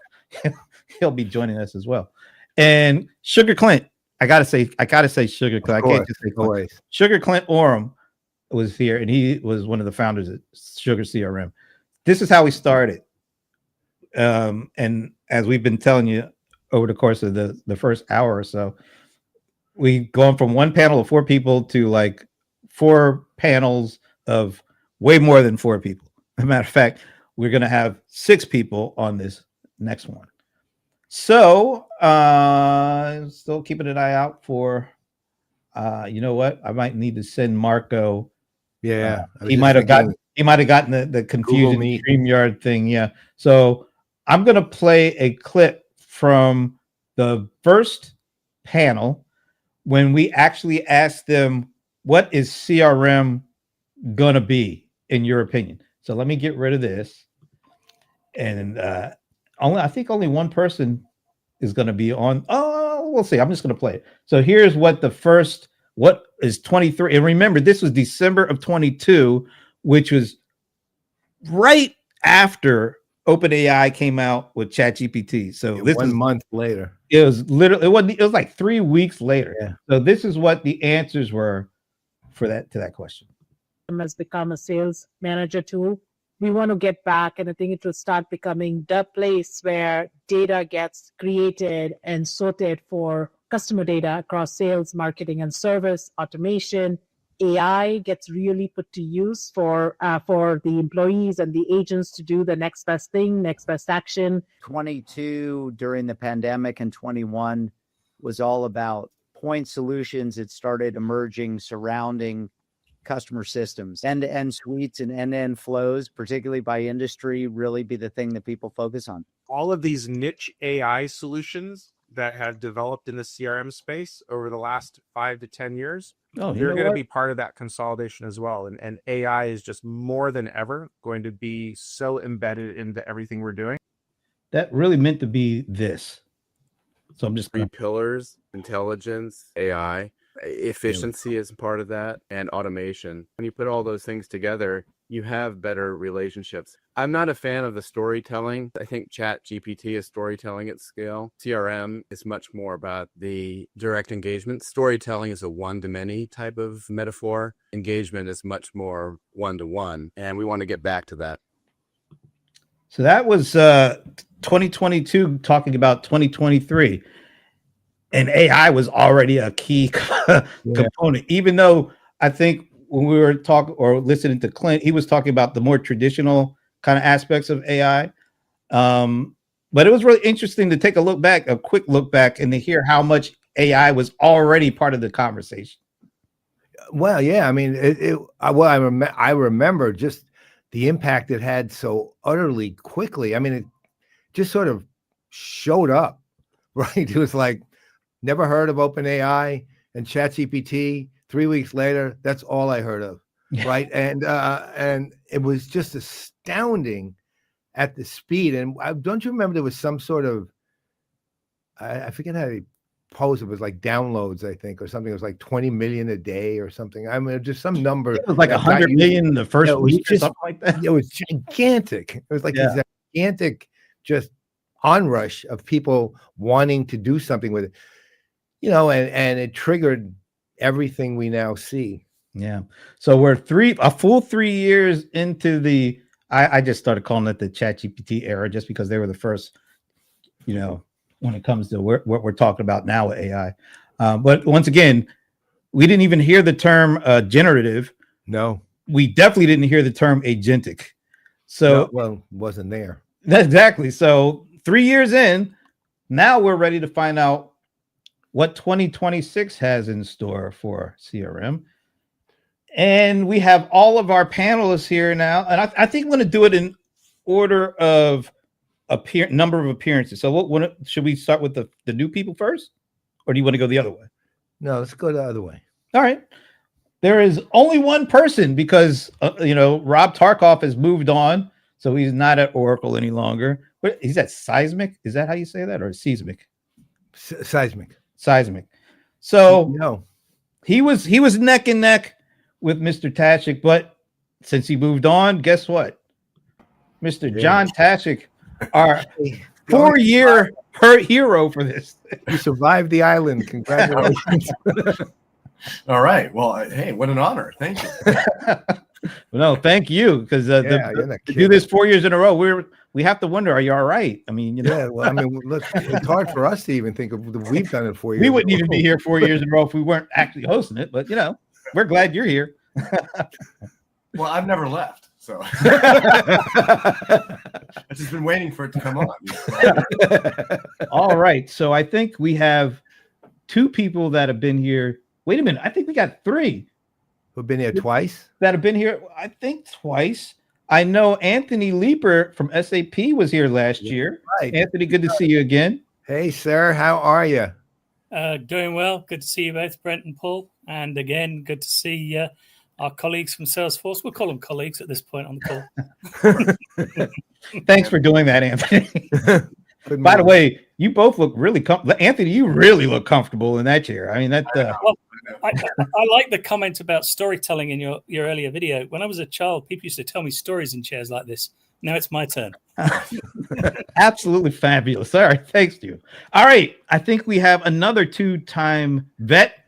he'll be joining us as well. And Sugar Clint. I gotta say Sugar Clint. I can't just say Clint. Sugar Clint Orem was here, and he was one of the founders of Sugar CRM. This is how we started. And as we've been telling you over the course of the first hour or so, we've gone from one panel of 4 people to like 4 panels of way more than 4 people. As a matter of fact, we're going to have 6 people on this next one. So still keeping an eye out for, you know what? I might need to send Marco. Yeah. He might have gotten the confusion StreamYard thing. Yeah. So I'm going to play a clip from the first panel when we actually asked them, what is CRM going to be, in your opinion? So let me get rid of this. and I think only one person is going to be on. Oh, we'll see. I'm just going to play it. So here's what is 23. And remember, this was December of 22, which was right after OpenAI came out with ChatGPT. So this 1 is month later. it was literally it was like 3 weeks later. Yeah. So this is what the answers were for that question. Has become a sales manager tool. We want to get back, and I think it will start becoming the place where data gets created and sorted for customer data across sales, marketing, and service, automation. AI gets really put to use for the employees and the agents to do the next best thing, next best action. 22 during the pandemic and 21 was all about point solutions that started emerging surrounding customer systems. End-to-end suites and end-to-end flows, particularly by industry, really be the thing that people focus on. All of these niche AI solutions that have developed in the CRM space over the last 5 to 10 years, they're going to be part of that consolidation as well. And AI is just more than ever going to be so embedded into everything we're doing. That really meant to be this. So I'm just 3 pillars: intelligence, AI, efficiency is part of that, and automation. When you put all those things together, you have better relationships. I'm not a fan of the storytelling. I think ChatGPT is storytelling at scale. CRM is much more about the direct engagement. Storytelling is a one-to-many type of metaphor. Engagement is much more one-to-one, and we want to get back to that. So that was 2022 talking about 2023. And AI was already a key component, even though I think when we were talking or listening to Clint, he was talking about the more traditional kind of aspects of AI. But it was really interesting to take a quick look back, and to hear how much AI was already part of the conversation. Well, yeah, I mean, I remember just the impact it had so utterly quickly. I mean, it just sort of showed up, right? It was like, never heard of OpenAI and ChatGPT. 3 weeks later, that's all I heard of, right? And it was just astounding at the speed. And don't you remember there was some sort of, I forget how they posed it, was like downloads, I think, or something. It was like 20 million a day or something. I mean, just some number. It was like 100 million in the first week or something like that. It was gigantic. It was like this gigantic just onrush of people wanting to do something with it. You know, and it triggered everything we now see. Yeah. So we're a full 3 years into the, I just started calling it the ChatGPT era, just because they were the first, when it comes to what we're talking about now with AI. But once again, we didn't even hear the term generative. No. We definitely didn't hear the term agentic. So, wasn't there. Exactly. So 3 years in, now we're ready to find out what 2026 has in store for CRM. And we have all of our panelists here now. And I think I'm going to do it in order of number of appearances. So should we start with the new people first? Or do you want to go the other way? No, let's go the other way. All right. There is only one person because, Rob Tarkoff has moved on. So he's not at Oracle any longer. But he's at Seismic. Is that how you say that? Or Seismic? Seismic. So no, he was neck and neck with Mr. Taschek, but since he moved on, guess what? Mr. John Taschek, our 4-year hero for this. You survived the island. Congratulations. All right. Well, hey, what an honor. Thank you. No, thank you, because to do this 4 years in a row, we have to wonder, are you all right? I mean, Yeah, well, I mean, it's hard for us to even think of we've done it 4 years. We wouldn't even be here 4 years in a row if we weren't actually hosting it, but we're glad you're here. Well, I've never left, so I've just been waiting for it to come on. All right, so I think we have 2 people that have been here. Wait a minute, I think we got 3 who've been here twice. That have been here, I think, twice. I know Anthony Leeper from SAP was here last year. Right. Anthony, good to see you again. Hey, sir, how are you? Doing well. Good to see you both, Brent and Paul. And again, good to see our colleagues from Salesforce. We'll call them colleagues at this point on the call. Thanks for doing that, Anthony. By the way, you both look really comfortable. Anthony, you really look comfortable in that chair. I mean, that. Well, I like the comment about storytelling in your earlier video. When I was a child, people used to tell me stories in chairs like this. Now it's my turn. Absolutely fabulous. All right, thanks to you. All right, I think we have another two-time vet.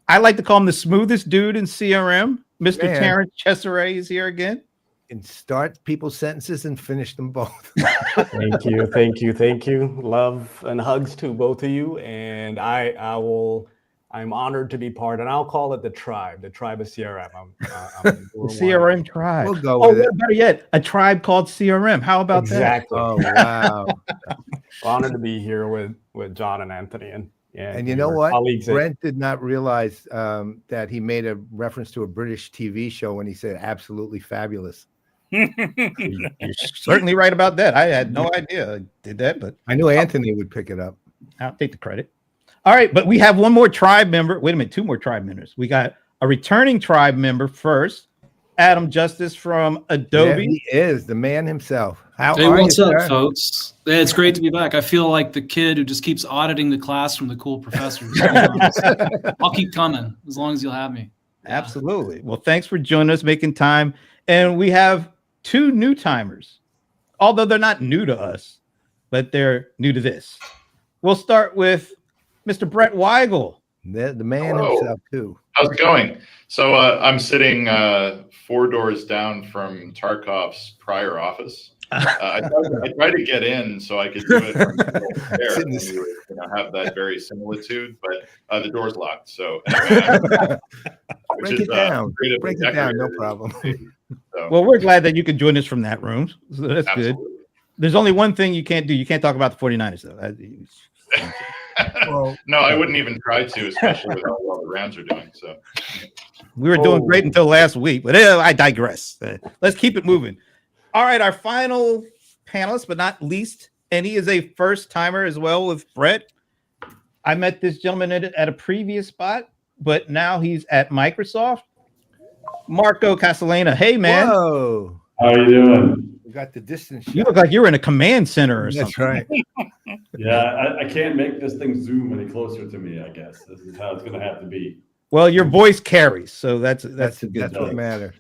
I like to call him the smoothest dude in CRM. Mr. Man. Terrence Cesare is here again. And start people's sentences and finish them both. Thank you, thank you, thank you. Love and hugs to both of you. And I'm honored to be part, and I'll call it the tribe of CRM. The CRM tribe. We'll go with it. Better yet, a tribe called CRM. How about exactly. that? Oh, wow. Honored to be here with John and Anthony. And you know what? Brent did not realize that he made a reference to a British TV show when he said absolutely fabulous. You're certainly right about that. I had no idea I did that, but I knew Anthony would pick it up. I'll take the credit. All right, but we have one more tribe member. Wait a minute, two more tribe members. We got a returning tribe member first, Adam Justis from Adobe. There he is, the man himself. How hey, are what's you, up, sir? folks? Yeah, it's great to be back. I feel like the kid who just keeps auditing the class from the cool professors. I'll keep coming as long as you'll have me. Absolutely. Well, thanks for joining us, making time. And we have two new timers, although they're not new to us, but they're new to this. We'll start with Mr. Brett Weigel. The man Hello. himself, too. How's it going? So I'm sitting 4 doors down from Tarkov's prior office. I tried to get in so I could do it from there. And we would, have that very similitude, but the door's locked. So anyway, Break it down. Break it down, no problem. So, Well, we're glad that you could join us from that room. So that's absolutely. good. There's only one thing you can't do. You can't talk about the 49ers, though. No, I wouldn't even try to, especially with how well the Rams are doing. So We were doing great until last week, but I digress. Let's keep it moving. All right, our final panelist, but not least, and he is a first timer as well with Brett. I met this gentleman at a previous spot, but now he's at Microsoft. Marco Casalaina. Hey, man. Whoa. How are you doing? We got the distance. You look like you're in a command center or That's something. right. Yeah, I can't make this thing zoom any closer to me, I guess. This is how it's going to have to be. Well, your voice carries, so that's a good That's what thing. matters.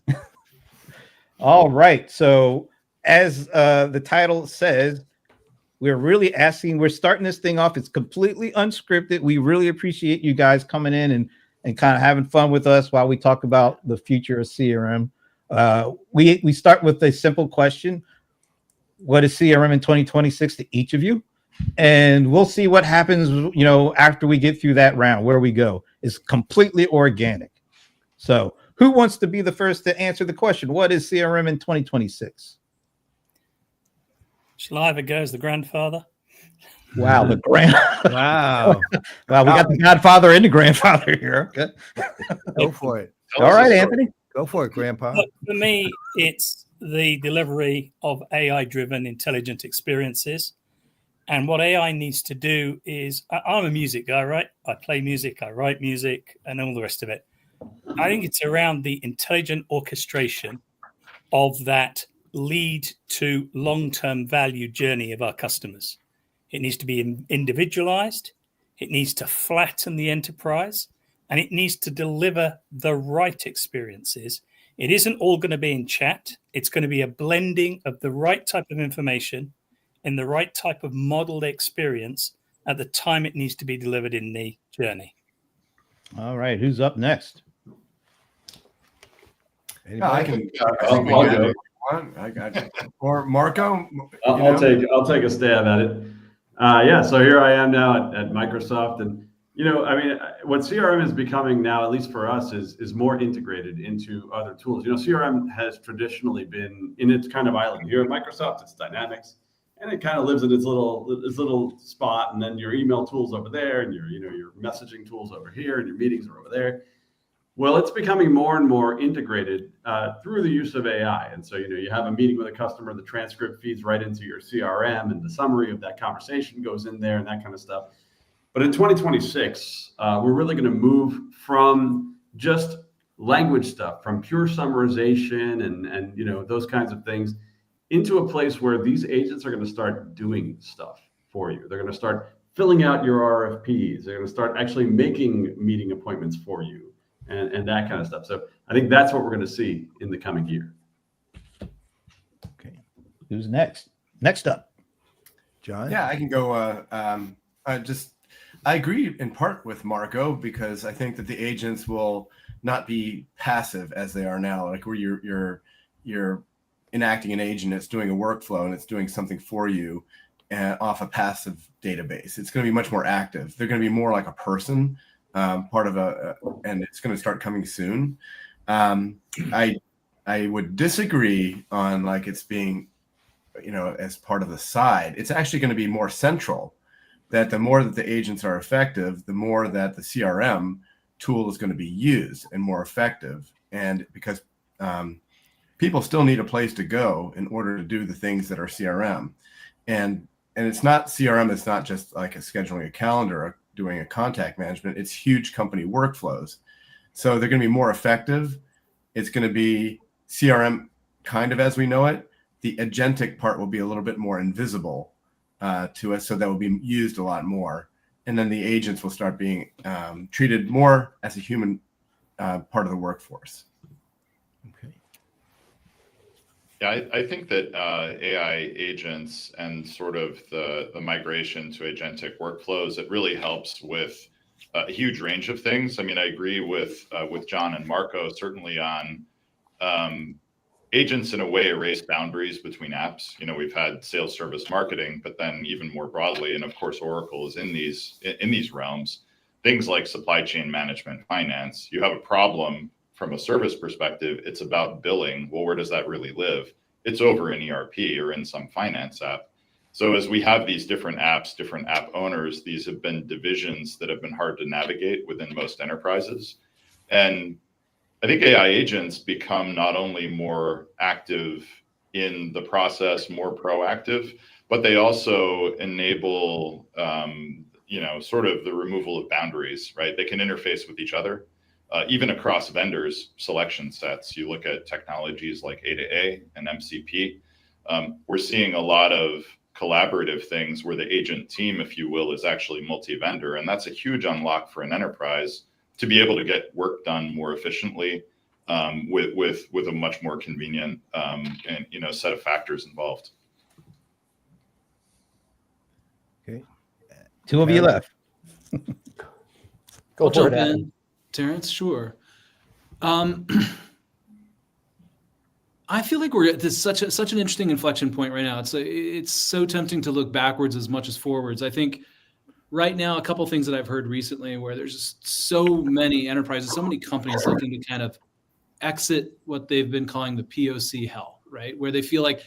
All right. So as the title says, we're starting this thing off. It's completely unscripted. We really appreciate you guys coming in and kind of having fun with us while we talk about the future of CRM. We start with a simple question. What is CRM in 2026 to each of you? And we'll see what happens, after we get through that round, where we go. It's completely organic. So who wants to be the first to answer the question? What is CRM in 2026? Shall I have a go as the grandfather? Wow, the Wow. Wow, we got the godfather and the grandfather here. Okay. Go for it. All right, Anthony. Go for it, Grandpa. Look, for me, it's the delivery of AI-driven intelligent experiences. And what AI needs to do is, I'm a music guy, right? I play music, I write music, and all the rest of it. I think it's around the intelligent orchestration of that lead to long-term value journey of our customers. It needs to be individualized. It needs to flatten the enterprise, and it needs to deliver the right experiences. It isn't all going to be in chat. It's going to be a blending of the right type of information in the right type of modeled experience at the time it needs to be delivered in the journey. All right, who's up next? I think we got it. I got you. Or Marco? I'll take a stab at it. So here I am now at Microsoft, and what CRM is becoming now, at least for us, is more integrated into other tools. CRM has traditionally been in its kind of island. Here at Microsoft, it's Dynamics, and it kind of lives in its little spot, and then your email tools over there, and your messaging tools over here, and your meetings are over there. Well, it's becoming more and more integrated through the use of AI. And so, you have a meeting with a customer, the transcript feeds right into your CRM, and the summary of that conversation goes in there and that kind of stuff. But in 2026, we're really going to move from just language stuff, from pure summarization and those kinds of things, into a place where these agents are going to start doing stuff for you. They're going to start filling out your RFPs. They're going to start actually making meeting appointments for you and that kind of stuff. So I think that's what we're going to see in the coming year. Okay. Who's next? Next up. John? Yeah, I can go. I agree in part with Marco, because I think that the agents will not be passive as they are now, like where you're enacting an agent, it's doing a workflow and it's doing something for you off a passive database. It's going to be much more active. They're going to be more like a person, part of and it's going to start coming soon. I would disagree on like it's being, as part of the side. It's actually going to be more central, that the more that the agents are effective, the more that the CRM tool is going to be used and more effective. And because people still need a place to go in order to do the things that are CRM. And it's not CRM, it's not just like scheduling a calendar or doing a contact management, it's huge company workflows. So they're going to be more effective. It's going to be CRM kind of as we know it. The agentic part will be a little bit more invisible to us, so that will be used a lot more. And then the agents will start being treated more as a human part of the workforce. Yeah, I think that AI agents and sort of the migration to agentic workflows, it really helps with a huge range of things. I mean, I agree with John and Marco, certainly on agents in a way erase boundaries between apps. We've had sales, service, marketing, but then even more broadly, and of course, Oracle is in these realms, things like supply chain management, finance. You have a problem from a service perspective, it's about billing. Well, where does that really live? It's over in ERP or in some finance app. So as we have these different apps, different app owners, these have been divisions that have been hard to navigate within most enterprises. And I think AI agents become not only more active in the process, more proactive, but they also enable, sort of the removal of boundaries, right? They can interface with each other. Even across vendors' selection sets. You look at technologies like A2A and MCP. We're seeing a lot of collaborative things where the agent team, if you will, is actually multi-vendor. And that's a huge unlock for an enterprise to be able to get work done more efficiently with a much more convenient set of factors involved. Okay. Two of you left. I'll jump in. Terrence, sure. I feel like we're at this such an interesting inflection point right now. It's so tempting to look backwards as much as forwards. I think right now, a couple of things that I've heard recently where there's just so many enterprises, so many companies looking to kind of exit what they've been calling the POC hell, right? Where they feel like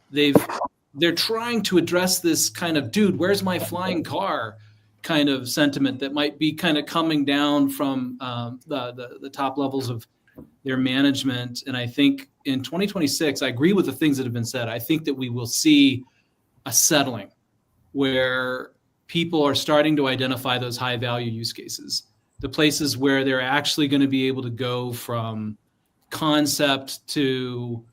they're trying to address this kind of, dude, where's my flying car? Kind of sentiment that might be kind of coming down from the top levels of their management. And I think in 2026, I agree with the things that have been said. I think that we will see a settling where people are starting to identify those high value use cases, the places where they're actually going to be able to go from concept to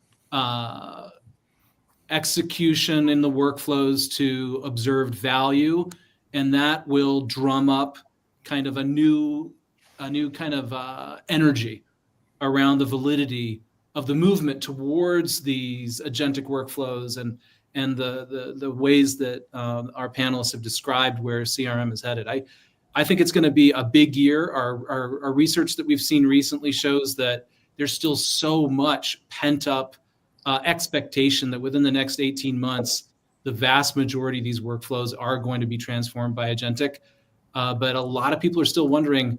execution in the workflows to observed value. And that will drum up kind of a new kind of energy around the validity of the movement towards these agentic workflows and the ways that our panelists have described where CRM is headed. I think it's going to be a big year. Our research that we've seen recently shows that there's still so much pent up expectation that within the next 18 months, the vast majority of these workflows are going to be transformed by agentic. But a lot of people are still wondering,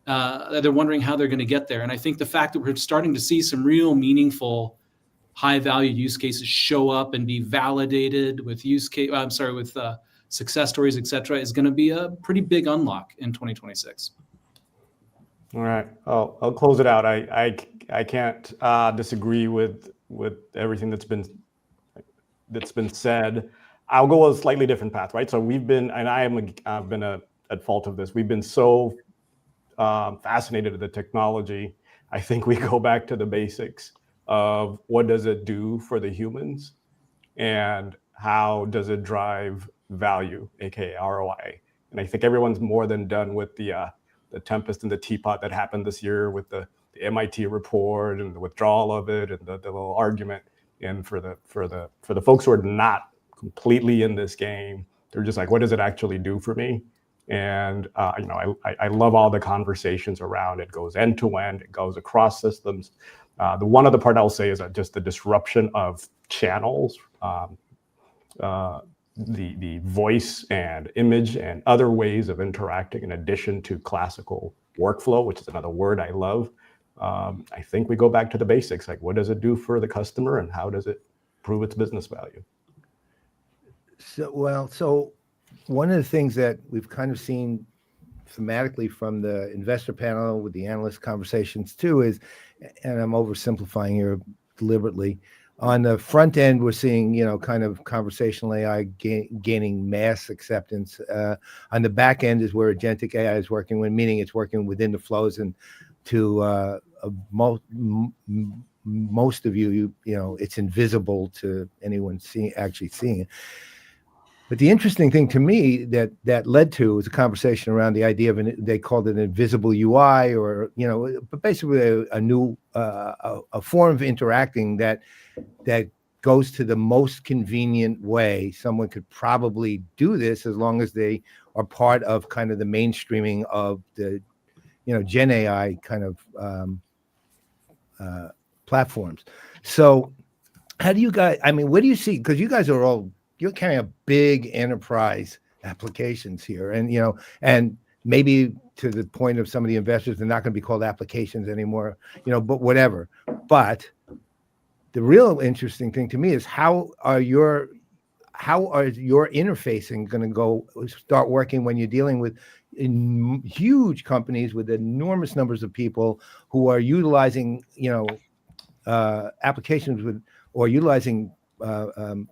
they're wondering how they're going to get there. And I think the fact that we're starting to see some real meaningful high value use cases show up and be validated with with success stories, et cetera, is going to be a pretty big unlock in 2026. All right. I'll close it out. I can't disagree with everything that's been said. I'll go a slightly different path, right? So we've been, and I've been at fault of this. We've been so fascinated with the technology. I think we go back to the basics of what does it do for the humans and how does it drive value, aka ROI. And I think everyone's more than done with the tempest in the teapot that happened this year with the MIT report and the withdrawal of it and the little argument. And for the folks who are not completely in this game, they're just like, what does it actually do for me? And I love all the conversations around it. It goes end to end. It goes across systems. The one other part I'll say is that just the disruption of channels, the voice and image and other ways of interacting in addition to classical workflow, which is another word I love. I think we go back to the basics, like what does it do for the customer and how does it prove its business value? So one of the things that we've kind of seen thematically from the investor panel with the analyst conversations too is, and I'm oversimplifying here deliberately, on the front end, we're seeing, kind of conversational AI gaining mass acceptance. On the back end is where agentic AI is working, meaning it's working within the flows, and to most of you, it's invisible to anyone actually seeing it. But the interesting thing to me that led to was a conversation around the idea of they called it an invisible UI, or but basically a new a form of interacting that goes to the most convenient way someone could probably do this, as long as they are part of kind of the mainstreaming of the Gen AI kind of platforms. So how do you guys, what do you see? Because you guys are you're carrying a big enterprise applications here, and maybe to the point of some of the investors, they're not going to be called applications anymore, but whatever. But the real interesting thing to me is how are your interfacing going to start working when you're dealing with huge companies with enormous numbers of people who are utilizing applications or utilizing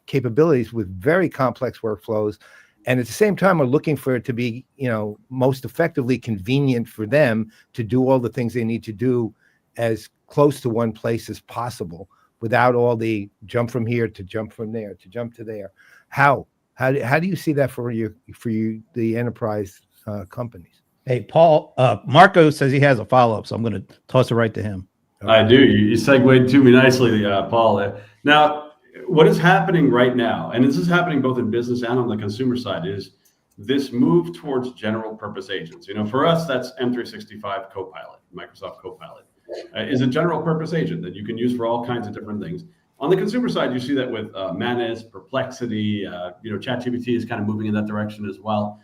capabilities with very complex workflows, and at the same time are looking for it to be most effectively convenient for them to do all the things they need to do as close to one place as possible, without all the jump from here to jump from there to jump to there. How do you see that for the enterprise companies? Hey, Paul, Marco says he has a follow-up, so I'm going to toss it right to him. I do. You segued to me nicely, Paul. Now, what is happening right now, and this is happening both in business and on the consumer side, is this move towards general purpose agents. For us, that's M365 Copilot, Microsoft Copilot, is a general purpose agent that you can use for all kinds of different things. On the consumer side, you see that with Manus, Perplexity, ChatGPT is kind of moving in that direction as well,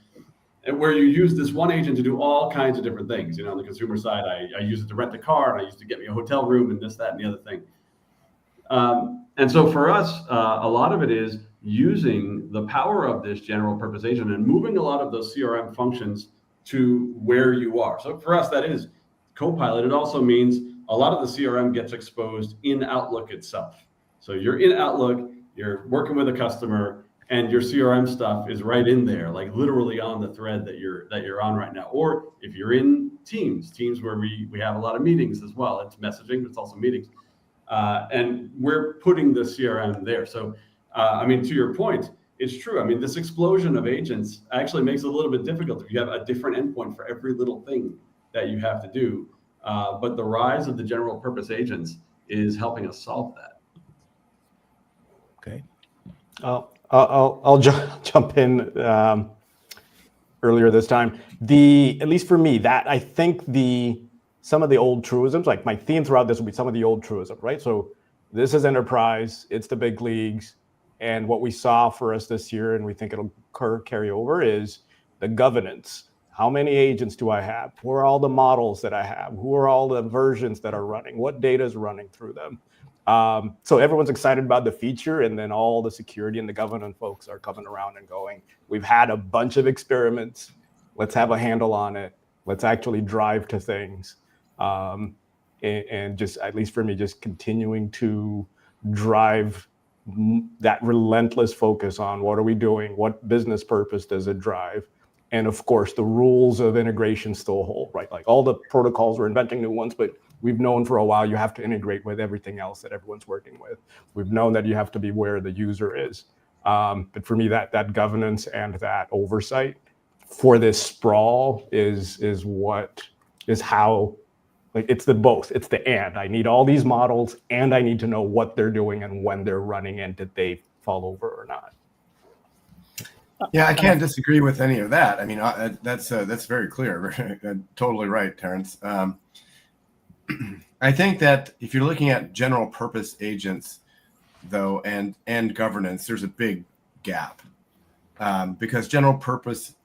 where you use this one agent to do all kinds of different things. On the consumer side, I use it to rent a car, and I used to get me a hotel room, and this, that, and the other thing. And so for us, a lot of it is using the power of this general purpose agent and moving a lot of those CRM functions to where you are. So for us, that is Copilot. It also means a lot of the CRM gets exposed in Outlook itself. So you're in Outlook, you're working with a customer, and your CRM stuff is right in there, like literally on the thread that you're on right now. Or if you're in Teams where we have a lot of meetings as well. It's messaging, but it's also meetings. And we're putting the CRM there. So, to your point, it's true. This explosion of agents actually makes it a little bit difficult if you have a different endpoint for every little thing that you have to do. But the rise of the general purpose agents is helping us solve that. Okay. I'll jump in earlier this time. At least for me, that I think some of the old truisms, like my theme throughout this will be some of the old truisms, right? So this is enterprise, it's the big leagues. And what we saw for us this year, and we think it'll carry over, is the governance. How many agents do I have? Who are all the models that I have? Who are all the versions that are running? What data is running through them? So everyone's excited about the feature, and then all the security and the governance folks are coming around and going, we've had a bunch of experiments. Let's have a handle on it. Let's actually drive to things. And just, at least for me, just continuing to drive that relentless focus on what are we doing? What business purpose does it drive? And of course, the rules of integration still hold, right? Like all the protocols, we're inventing new ones, but We've known for a while you have to integrate with everything else that everyone's working with. We've known that you have to be where the user is. But for me, that governance and that oversight for this sprawl is how, like, it's the both. It's the and. I need all these models, and I need to know what they're doing and when they're running, and did they fall over or not. Yeah, I can't disagree with any of that. I mean, that's very clear. Totally right, Terrence. I think that if you're looking at general purpose agents, though, and governance, there's a big gap, because general purpose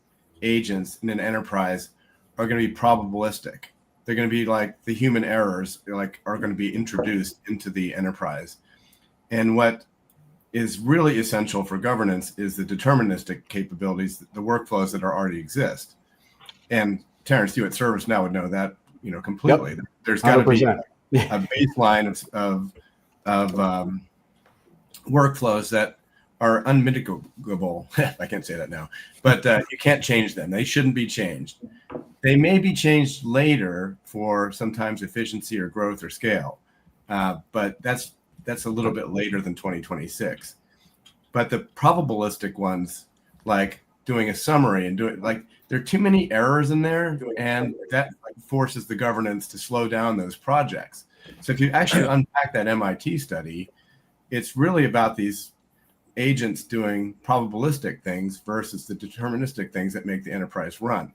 agents in an enterprise are going to be probabilistic. They're going to be like the human errors, are going to be introduced into the enterprise. And what is really essential for governance is the deterministic capabilities, the workflows that already exist. And Terrence, you at ServiceNow would know that, completely. Yep. There's got to be a baseline of workflows that are unmitigable. I can't say that now, but you can't change them. They shouldn't be changed. They may be changed later for sometimes efficiency or growth or scale, but that's a little bit later than 2026. But the probabilistic ones, like doing a summary and there are too many errors in there, and that forces the governance to slow down those projects. So if you actually unpack that MIT study, it's really about these agents doing probabilistic things versus the deterministic things that make the enterprise run.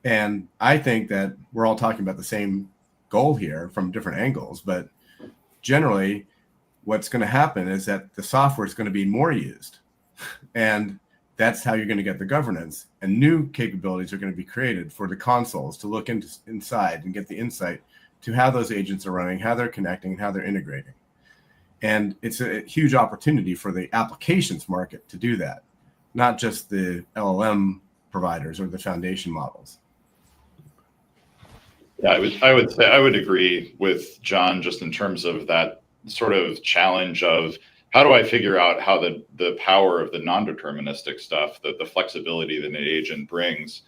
And I think that we're all talking about the same goal here from different angles, but generally what's going to happen is that the software is going to be more used, and that's how you're going to get the governance, and new capabilities are going to be created for the consoles to look inside and get the insight to how those agents are running, how they're connecting, and how they're integrating. And it's a huge opportunity for the applications market to do that, not just the LLM providers or the foundation models. Yeah, I would agree with John just in terms of that sort of challenge of how do I figure out how the power of the non-deterministic stuff, the flexibility that an agent brings,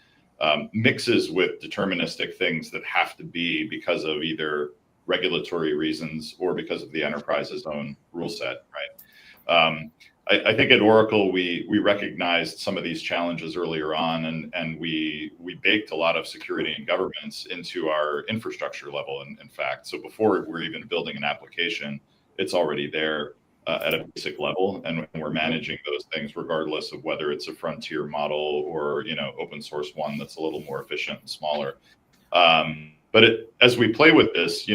mixes with deterministic things that have to be because of either regulatory reasons or because of the enterprise's own rule set, right? I think at Oracle, we recognized some of these challenges earlier on, and we baked a lot of security and governance into our infrastructure level, in fact. So before we're even building an application, it's already there at a basic level, and we're managing those things regardless of whether it's a frontier model or open source one that's a little more efficient and smaller. But as we play with this,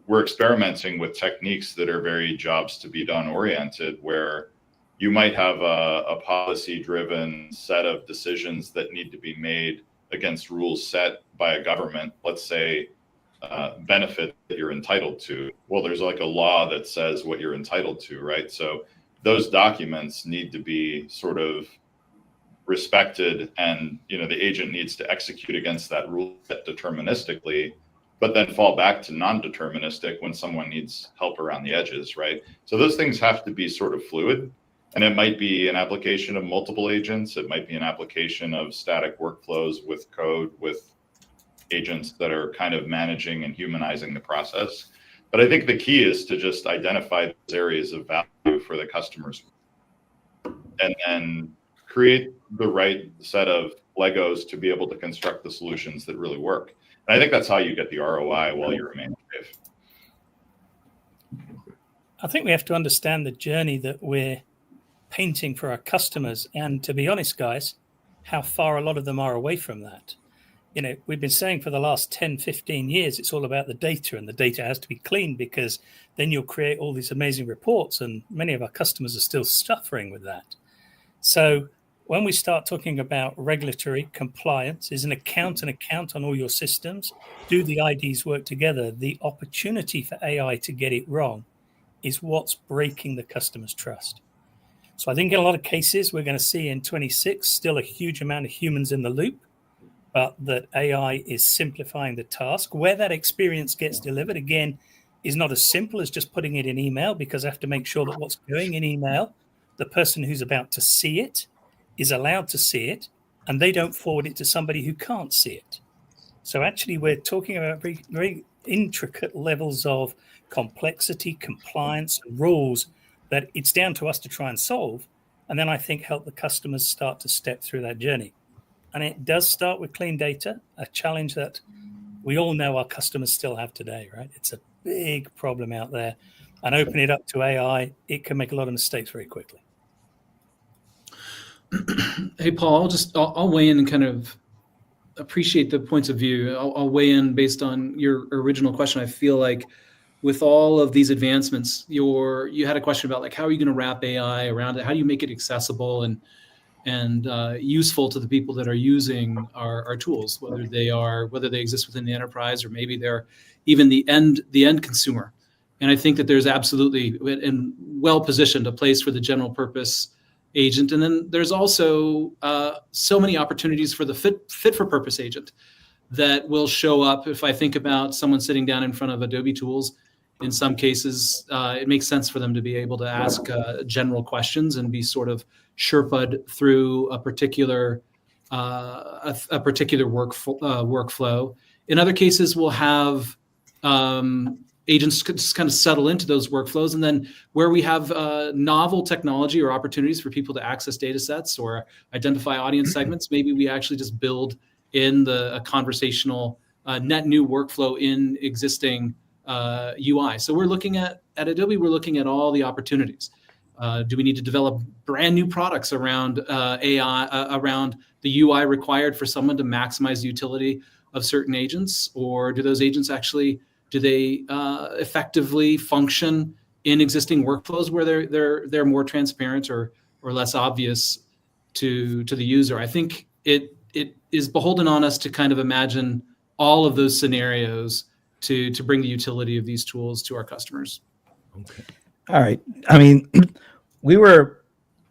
we're experimenting with techniques that are very jobs to be done oriented, where you might have a policy driven set of decisions that need to be made against rules set by a government, let's say benefit that you're entitled to. Well, there's like a law that says what you're entitled to, right? So those documents need to be sort of respected, and the agent needs to execute against that rule deterministically, but then fall back to non-deterministic when someone needs help around the edges, right? So those things have to be sort of fluid, and it might be an application of multiple agents. It might be an application of static workflows with code, with agents that are kind of managing and humanizing the process. But I think the key is to just identify those areas of value for the customers and then create the right set of Legos to be able to construct the solutions that really work. And I think that's how you get the ROI while you remain safe. I think we have to understand the journey that we're painting for our customers. And to be honest, guys, how far a lot of them are away from that. We've been saying for the last 10, 15 years, it's all about the data, and the data has to be clean, because then you'll create all these amazing reports, and many of our customers are still suffering with that. So when we start talking about regulatory compliance, is an account on all your systems? Do the IDs work together? The opportunity for AI to get it wrong is what's breaking the customer's trust. So I think in a lot of cases, we're going to see in 26 still a huge amount of humans in the loop, but that AI is simplifying the task. Where that experience gets delivered, again, is not as simple as just putting it in email, because I have to make sure that what's going in email, the person who's about to see it is allowed to see it, and they don't forward it to somebody who can't see it. So actually, we're talking about very, very intricate levels of complexity, compliance, and rules that it's down to us to try and solve. And then I think help the customers start to step through that journey. And it does start with clean data, a challenge that we all know our customers still have today, right? It's a big problem out there. And open it up to AI, it can make a lot of mistakes very quickly. Hey, Paul, I'll weigh in and kind of appreciate the points of view. I'll weigh in based on your original question. I feel like with all of these advancements, you had a question about like, how are you going to wrap AI around it? How do you make it accessible and useful to the people that are using our tools, whether they exist within the enterprise or maybe they're even the end consumer. And I think that there's absolutely and well positioned a place for the general purpose agent. And then there's also so many opportunities for the fit for purpose agent that will show up. If I think about someone sitting down in front of Adobe tools, in some cases, it makes sense for them to be able to ask general questions and be sort of Sherpa'd through a particular workflow. In other cases, we'll have agents just kind of settle into those workflows, and then where we have novel technology or opportunities for people to access data sets or identify audience segments, maybe we actually just build in a conversational net new workflow in existing UI. So we're looking at Adobe, we're looking at all the opportunities. Do we need to develop brand new products around AI, around the UI required for someone to maximize the utility of certain agents? Or do those agents actually, effectively function in existing workflows where they're more transparent or less obvious to the user? I think it is beholden on us to kind of imagine all of those scenarios to bring the utility of these tools to our customers. Okay. All right. I mean, we were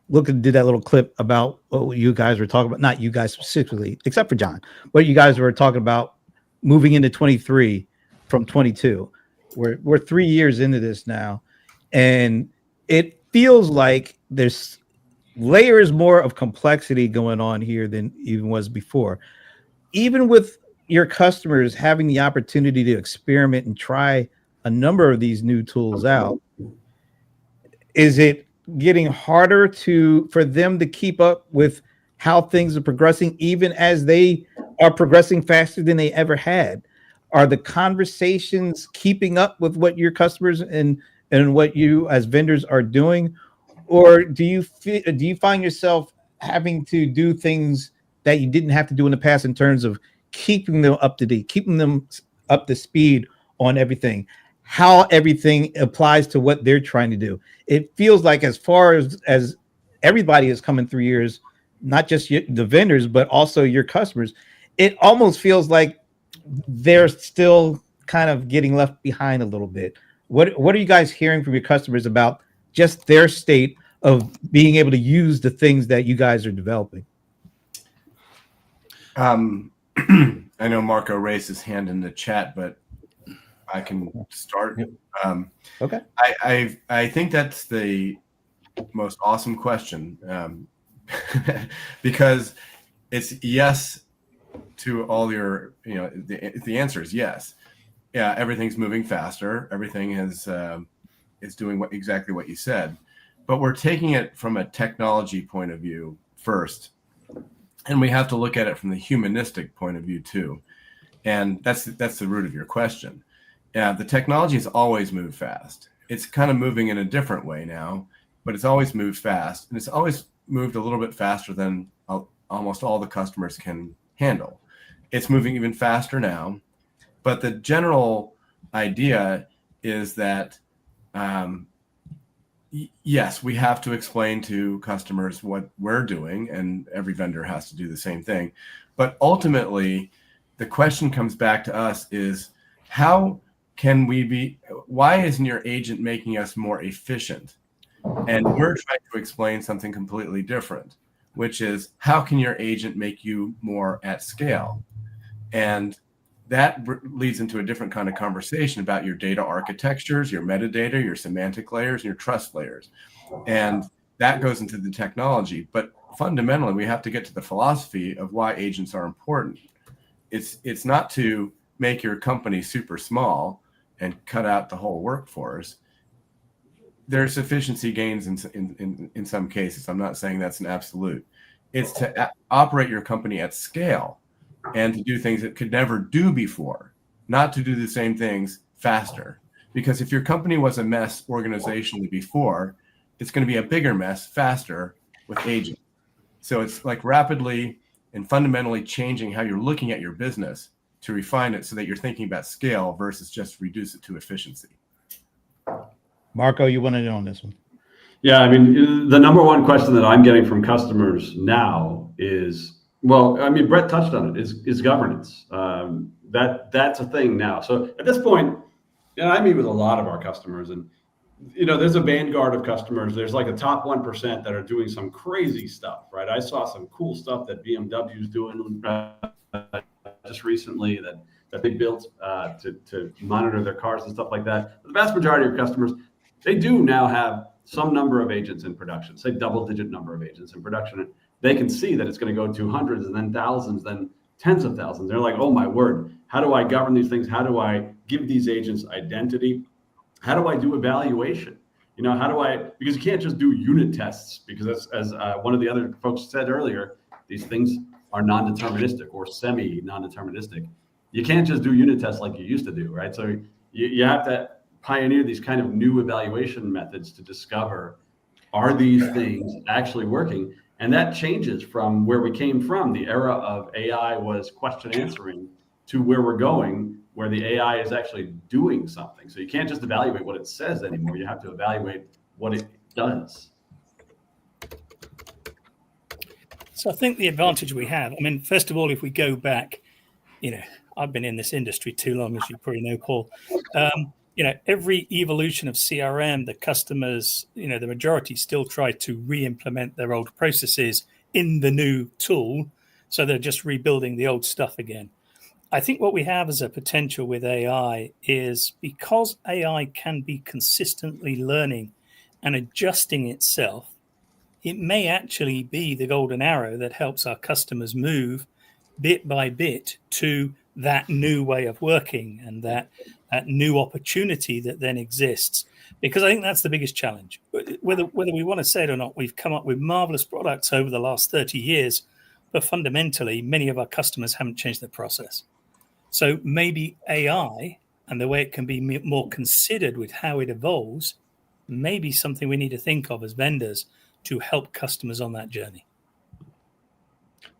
did that little clip about what you guys were talking about, not you guys specifically, except for John, what you guys were talking about moving into 23 from 22. We're 3 years into this now, and it feels like there's layers more of complexity going on here than even was before. Even with your customers having the opportunity to experiment and try a number of these new tools out, is it getting harder for them to keep up with how things are progressing, even as they are progressing faster than they ever had? Are the conversations keeping up with what your customers and what you as vendors are doing? Or do you find yourself having to do things that you didn't have to do in the past in terms of keeping them up to date, keeping them up to speed on everything, how everything applies to what they're trying to do? It feels like as far as everybody has come in 3 years, not just the vendors, but also your customers, it almost feels like they're still kind of getting left behind a little bit. What are you guys hearing from your customers about just their state of being able to use the things that you guys are developing? I know Marco raised his hand in the chat, but I can start. Okay. I think that's the most awesome question, because it's yes to all your, the answer is yes. Yeah, everything's moving faster. Everything is doing exactly what you said, but we're taking it from a technology point of view first, and we have to look at it from the humanistic point of view too. And that's the root of your question. Yeah, the technology has always moved fast. It's kind of moving in a different way now, but it's always moved fast, and it's always moved a little bit faster than almost all the customers can handle. It's moving even faster now, but the general idea is that yes, we have to explain to customers what we're doing, and every vendor has to do the same thing. But ultimately, the question comes back to us is, how can why isn't your agent making us more efficient? And we're trying to explain something completely different, which is, how can your agent make you more at scale? And that leads into a different kind of conversation about your data architectures, your metadata, your semantic layers, and your trust layers. And that goes into the technology. But fundamentally, we have to get to the philosophy of why agents are important. it's not to make your company super small and cut out the whole workforce. There's efficiency gains in some cases. I'm not saying that's an absolute. It's to operate your company at scale and to do things that could never do before, not to do the same things faster. Because if your company was a mess organizationally before, it's going to be a bigger mess faster with aging. So it's like rapidly and fundamentally changing how you're looking at your business to refine it so that you're thinking about scale versus just reduce it to efficiency. Marco, you want to know on this one? Yeah, I mean, the number one question that I'm getting from customers now is, well, I mean, Brett touched on it, is governance. That's a thing now. So at this point, you know, I meet with a lot of our customers, and you know, there's a vanguard of customers. There's like a top 1% that are doing some crazy stuff, right? I saw some cool stuff that BMW is doing just recently that they built to monitor their cars and stuff like that. But the vast majority of customers, they do now have some number of agents in production, say double-digit number of agents in production. And they can see that it's going to go to hundreds and then thousands, then tens of thousands. They're like, oh my word, how do I govern these things? How do I give these agents identity? How do I do evaluation? You know, how do I, because you can't just do unit tests, because as one of the other folks said earlier, these things are non-deterministic or semi-non-deterministic. You can't just do unit tests like you used to do, right? So you have to pioneer these kind of new evaluation methods to discover, are these things actually working? And that changes from where we came from. The era of AI was question answering to where we're going, where the AI is actually doing something. So you can't just evaluate what it says anymore. You have to evaluate what it does. So I think the advantage we have, I mean, first of all, if we go back, you know, I've been in this industry too long, as you probably know, Paul. You know, every evolution of CRM, the customers, you know, the majority still try to re-implement their old processes in the new tool. So they're just rebuilding the old stuff again. I think what we have as a potential with AI is, because AI can be consistently learning and adjusting itself, it may actually be the golden arrow that helps our customers move bit by bit to that new way of working and that new opportunity that then exists. Because I think that's the biggest challenge. Whether we want to say it or not, we've come up with marvelous products over the last 30 years, but fundamentally, many of our customers haven't changed their process. So maybe AI and the way it can be more considered with how it evolves may be something we need to think of as vendors to help customers on that journey.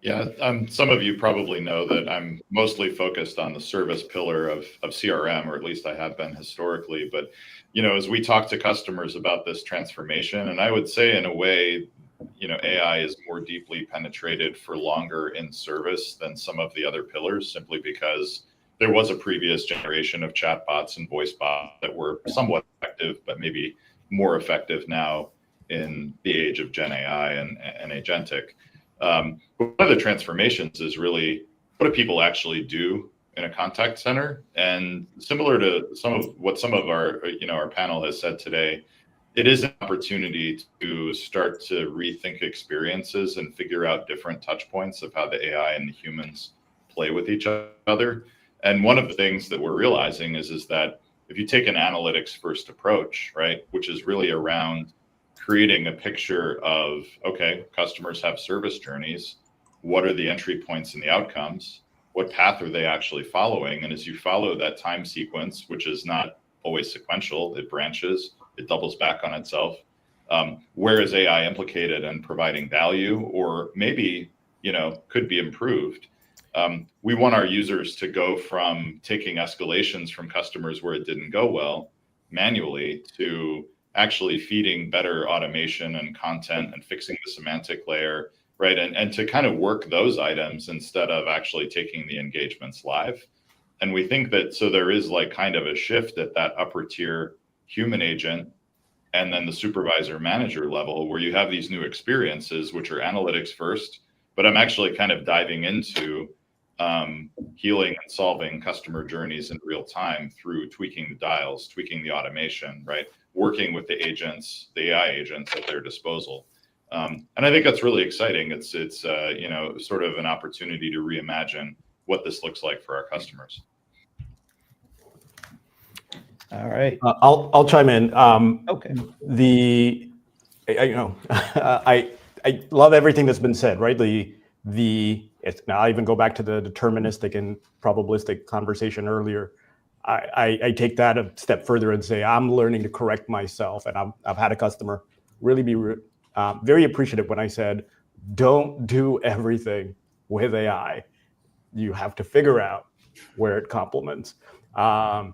Yeah, some of you probably know that I'm mostly focused on the service pillar of CRM, or at least I have been historically. But, you know, as we talk to customers about this transformation, and I would say in a way, you know, AI is more deeply penetrated for longer in service than some of the other pillars, simply because there was a previous generation of chatbots and voice bots that were somewhat effective, but maybe more effective now in the age of Gen AI and agentic. One of the transformations is really, what do people actually do in a contact center? And similar to some of our, you know, our panel has said today, it is an opportunity to start to rethink experiences and figure out different touch points of how the AI and the humans play with each other. And one of the things that we're realizing is that if you take an analytics first approach, right, which is really around creating a picture of, okay, customers have service journeys. What are the entry points and the outcomes? What path are they actually following? And as you follow that time sequence, which is not always sequential, it branches, it doubles back on itself. Where is AI implicated in providing value, or maybe, you know, could be improved? We want our users to go from taking escalations from customers where it didn't go well manually to actually feeding better automation and content and fixing the semantic layer, right? And to kind of work those items instead of actually taking the engagements live. And we think that, so there is like kind of a shift at that upper tier human agent and then the supervisor manager level, where you have these new experiences, which are analytics first, but I'm actually kind of diving into healing and solving customer journeys in real time through tweaking the dials, tweaking the automation, right? Working with the agents, the AI agents at their disposal. And I think that's really exciting. It's you know, sort of an opportunity to reimagine what this looks like for our customers. All right. I'll chime in. Okay. I love everything that's been said, right? Now I even go back to the deterministic and probabilistic conversation earlier. I take that a step further and say I'm learning to correct myself, and I've had a customer really be very appreciative when I said, don't do everything with AI. You have to figure out where it complements. I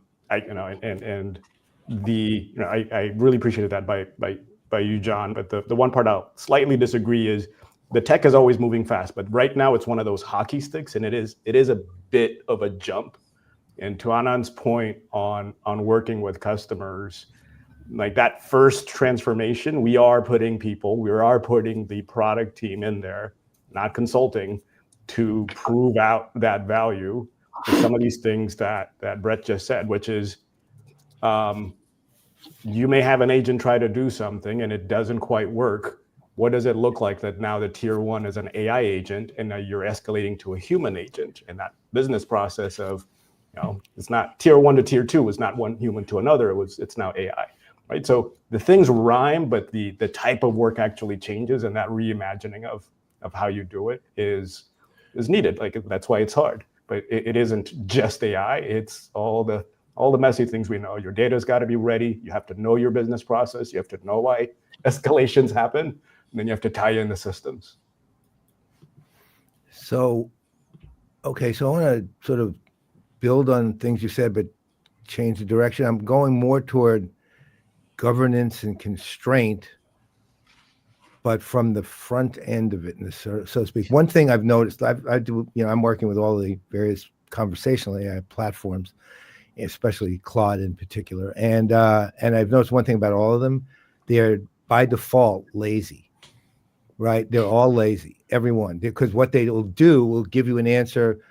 really appreciated that by you, John. But the one part I'll slightly disagree is the tech is always moving fast, but right now it's one of those hockey sticks, and it is a bit of a jump. And to Anand's point on working with customers, like that first transformation, we are putting the product team in there, not consulting, to prove out that value. Some of these things that Brett just said, which is you may have an agent try to do something and it doesn't quite work. What does it look like that now the tier one is an AI agent and now you're escalating to a human agent? And that business process of, it's not tier one to tier two, it's not one human to another, it's now AI, right? So the things rhyme, but the type of work actually changes, and that reimagining of how you do it is needed. Like, that's why it's hard. But it isn't just AI, it's all the messy things we know. Your data's got to be ready. You have to know your business process. You have to know why escalations happen. And then you have to tie in the systems. So I want to sort of build on things you said, but change the direction. I'm going more toward governance and constraint, but from the front end of it, so to speak. One thing I've noticed, I'm working with all the various conversational AI platforms, especially Claude in particular, and I've noticed one thing about all of them: they're by default lazy, right? They're all lazy, everyone, because what they will do will give you an answer,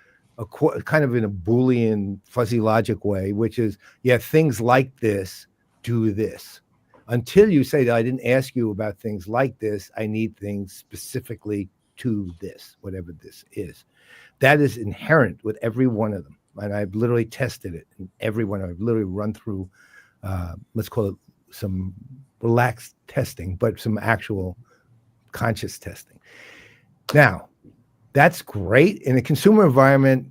kind of in a Boolean fuzzy logic way, which is, yeah, things like this do this. Until you say that I didn't ask you about things like this, I need things specifically to this, whatever this is. That is inherent with every one of them. And I've literally tested it in every one. I've literally run through, let's call it some relaxed testing, but some actual conscious testing. Now, that's great. In a consumer environment,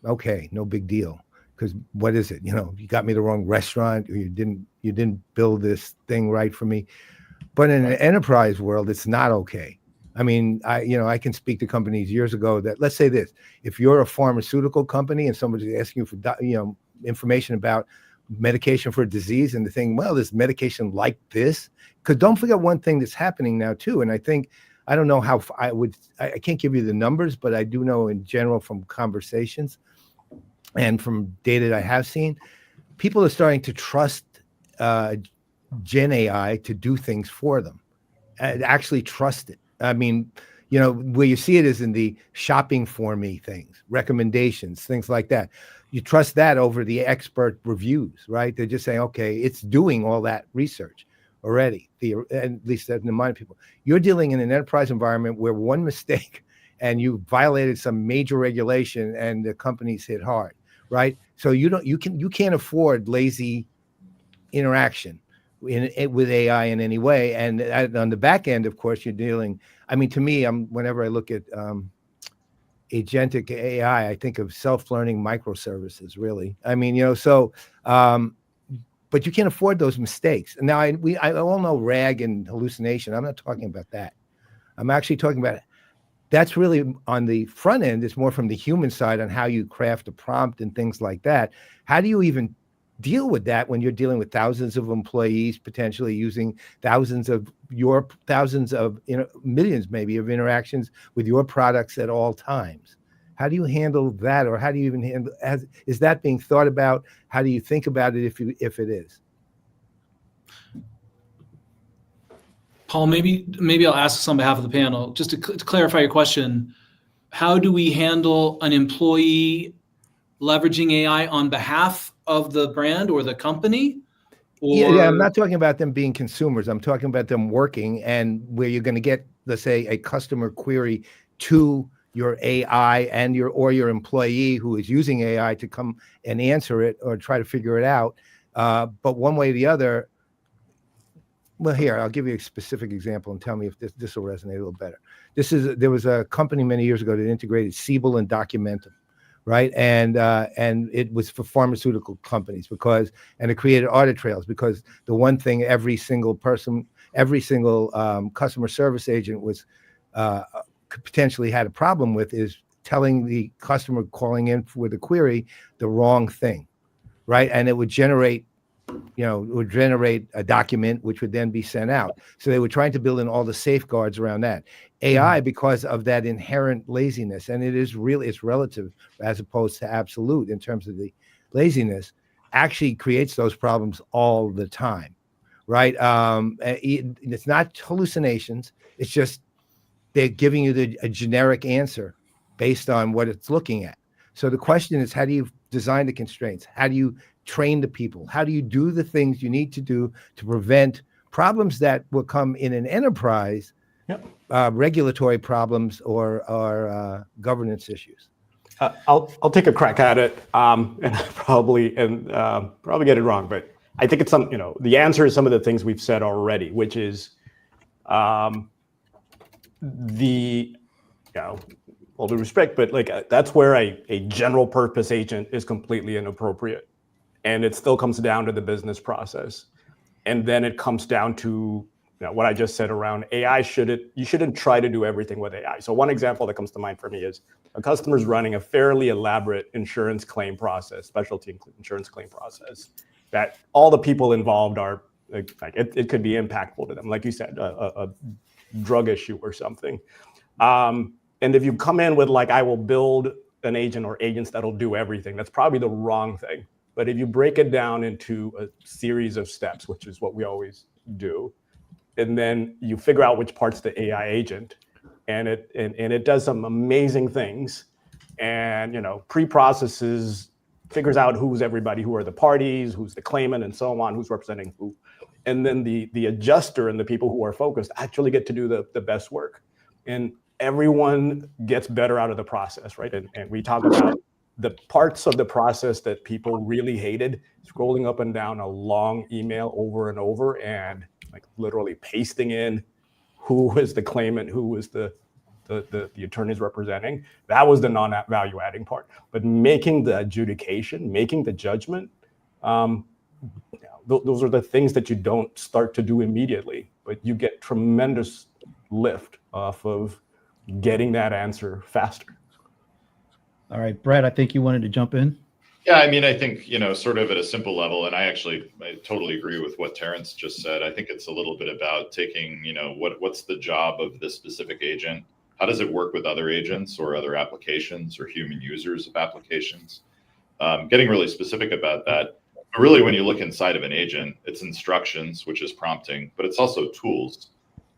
okay, no big deal. Because what is it? You got me the wrong restaurant, or you didn't build this thing right for me. But in an enterprise world, it's not okay. I mean, I can speak to companies years ago that, let's say this: if you're a pharmaceutical company and somebody's asking you for information about medication for a disease, and the thing, well, this medication like this, because don't forget one thing that's happening now too. And I don't know how I can't give you the numbers, but I do know in general from conversations and from data that I have seen, people are starting to trust Gen AI to do things for them, and actually trust it. I mean, where you see it is in the shopping for me things, recommendations, things like that. You trust that over the expert reviews, right? They're just saying, okay, it's doing all that research already, at least in the mind of people. You're dealing in an enterprise environment where one mistake and you violated some major regulation and the company's hit hard, right? So you can't afford lazy interaction with AI in any way. And on the back end, of course, you're dealing. I mean, to me, whenever I look at agentic AI, I think of self-learning microservices. Really, I mean, but you can't afford those mistakes. And now I all know RAG and hallucination. I'm not talking about that. I'm actually talking about that's really on the front end. It's more from the human side on how you craft a prompt and things like that. How do you even deal with that when you're dealing with thousands of employees potentially using thousands of millions maybe of interactions with your products at all times? How do you handle that, or how do you even handle? Is that being thought about? How do you think about it if it is? Paul, maybe I'll ask this on behalf of the panel, just to clarify your question. How do we handle an employee leveraging AI on behalf of the brand or the company? Yeah, I'm not talking about them being consumers. I'm talking about them working, and where you're going to get, let's say, a customer query to your AI and your employee who is using AI to come and answer it or try to figure it out. But one way or the other, well, here, I'll give you a specific example and tell me if this will resonate a little better. There was a company many years ago that integrated Siebel and Documentum, right? And it was for pharmaceutical companies and it created audit trails because the one thing every single customer service agent potentially had a problem with is telling the customer calling in with a query the wrong thing, right? And it would generate a document which would then be sent out. So they were trying to build in all the safeguards around that. AI, because of that inherent laziness, and it's relative as opposed to absolute in terms of the laziness, actually creates those problems all the time, right? It's not hallucinations. It's just they're giving you a generic answer based on what it's looking at. So the question is, how do you design the constraints? How do you train the people? How do you do the things you need to do to prevent problems that will come in an enterprise, regulatory problems or governance issues? I'll take a crack at it, and probably get it wrong, but I think it's the answer is some of the things we've said already, which is all due respect, but that's where a general purpose agent is completely inappropriate. And it still comes down to the business process. And then it comes down to what I just said around AI. You shouldn't try to do everything with AI. So one example that comes to mind for me is a customer's running a fairly elaborate insurance claim process, specialty insurance claim process, that all the people involved are it could be impactful to them. Like you said, a drug issue or something. And if you come in with I will build an agent or agents that'll do everything, that's probably the wrong thing. But if you break it down into a series of steps, which is what we always do, and then you figure out which part's the AI agent, and it does some amazing things, and pre-processes, figures out who's everybody, who are the parties, who's the claimant, and so on, who's representing who, and then the adjuster and the people who are focused actually get to do the best work, and everyone gets better out of the process, right? And we talk about the parts of the process that people really hated, scrolling up and down a long email over and over and literally pasting in who is the claimant, who is the attorneys representing. That was the non-value adding part. But making the adjudication, making the judgment, those are the things that you don't start to do immediately, but you get tremendous lift off of getting that answer faster. All right, Brett, I think you wanted to jump in. Yeah, I mean, I think, sort of at a simple level, and I totally agree with what Terrence just said. I think it's a little bit about taking, what's the job of this specific agent? How does it work with other agents or other applications or human users of applications? Getting really specific about that. But really, when you look inside of an agent, it's instructions, which is prompting, but it's also tools.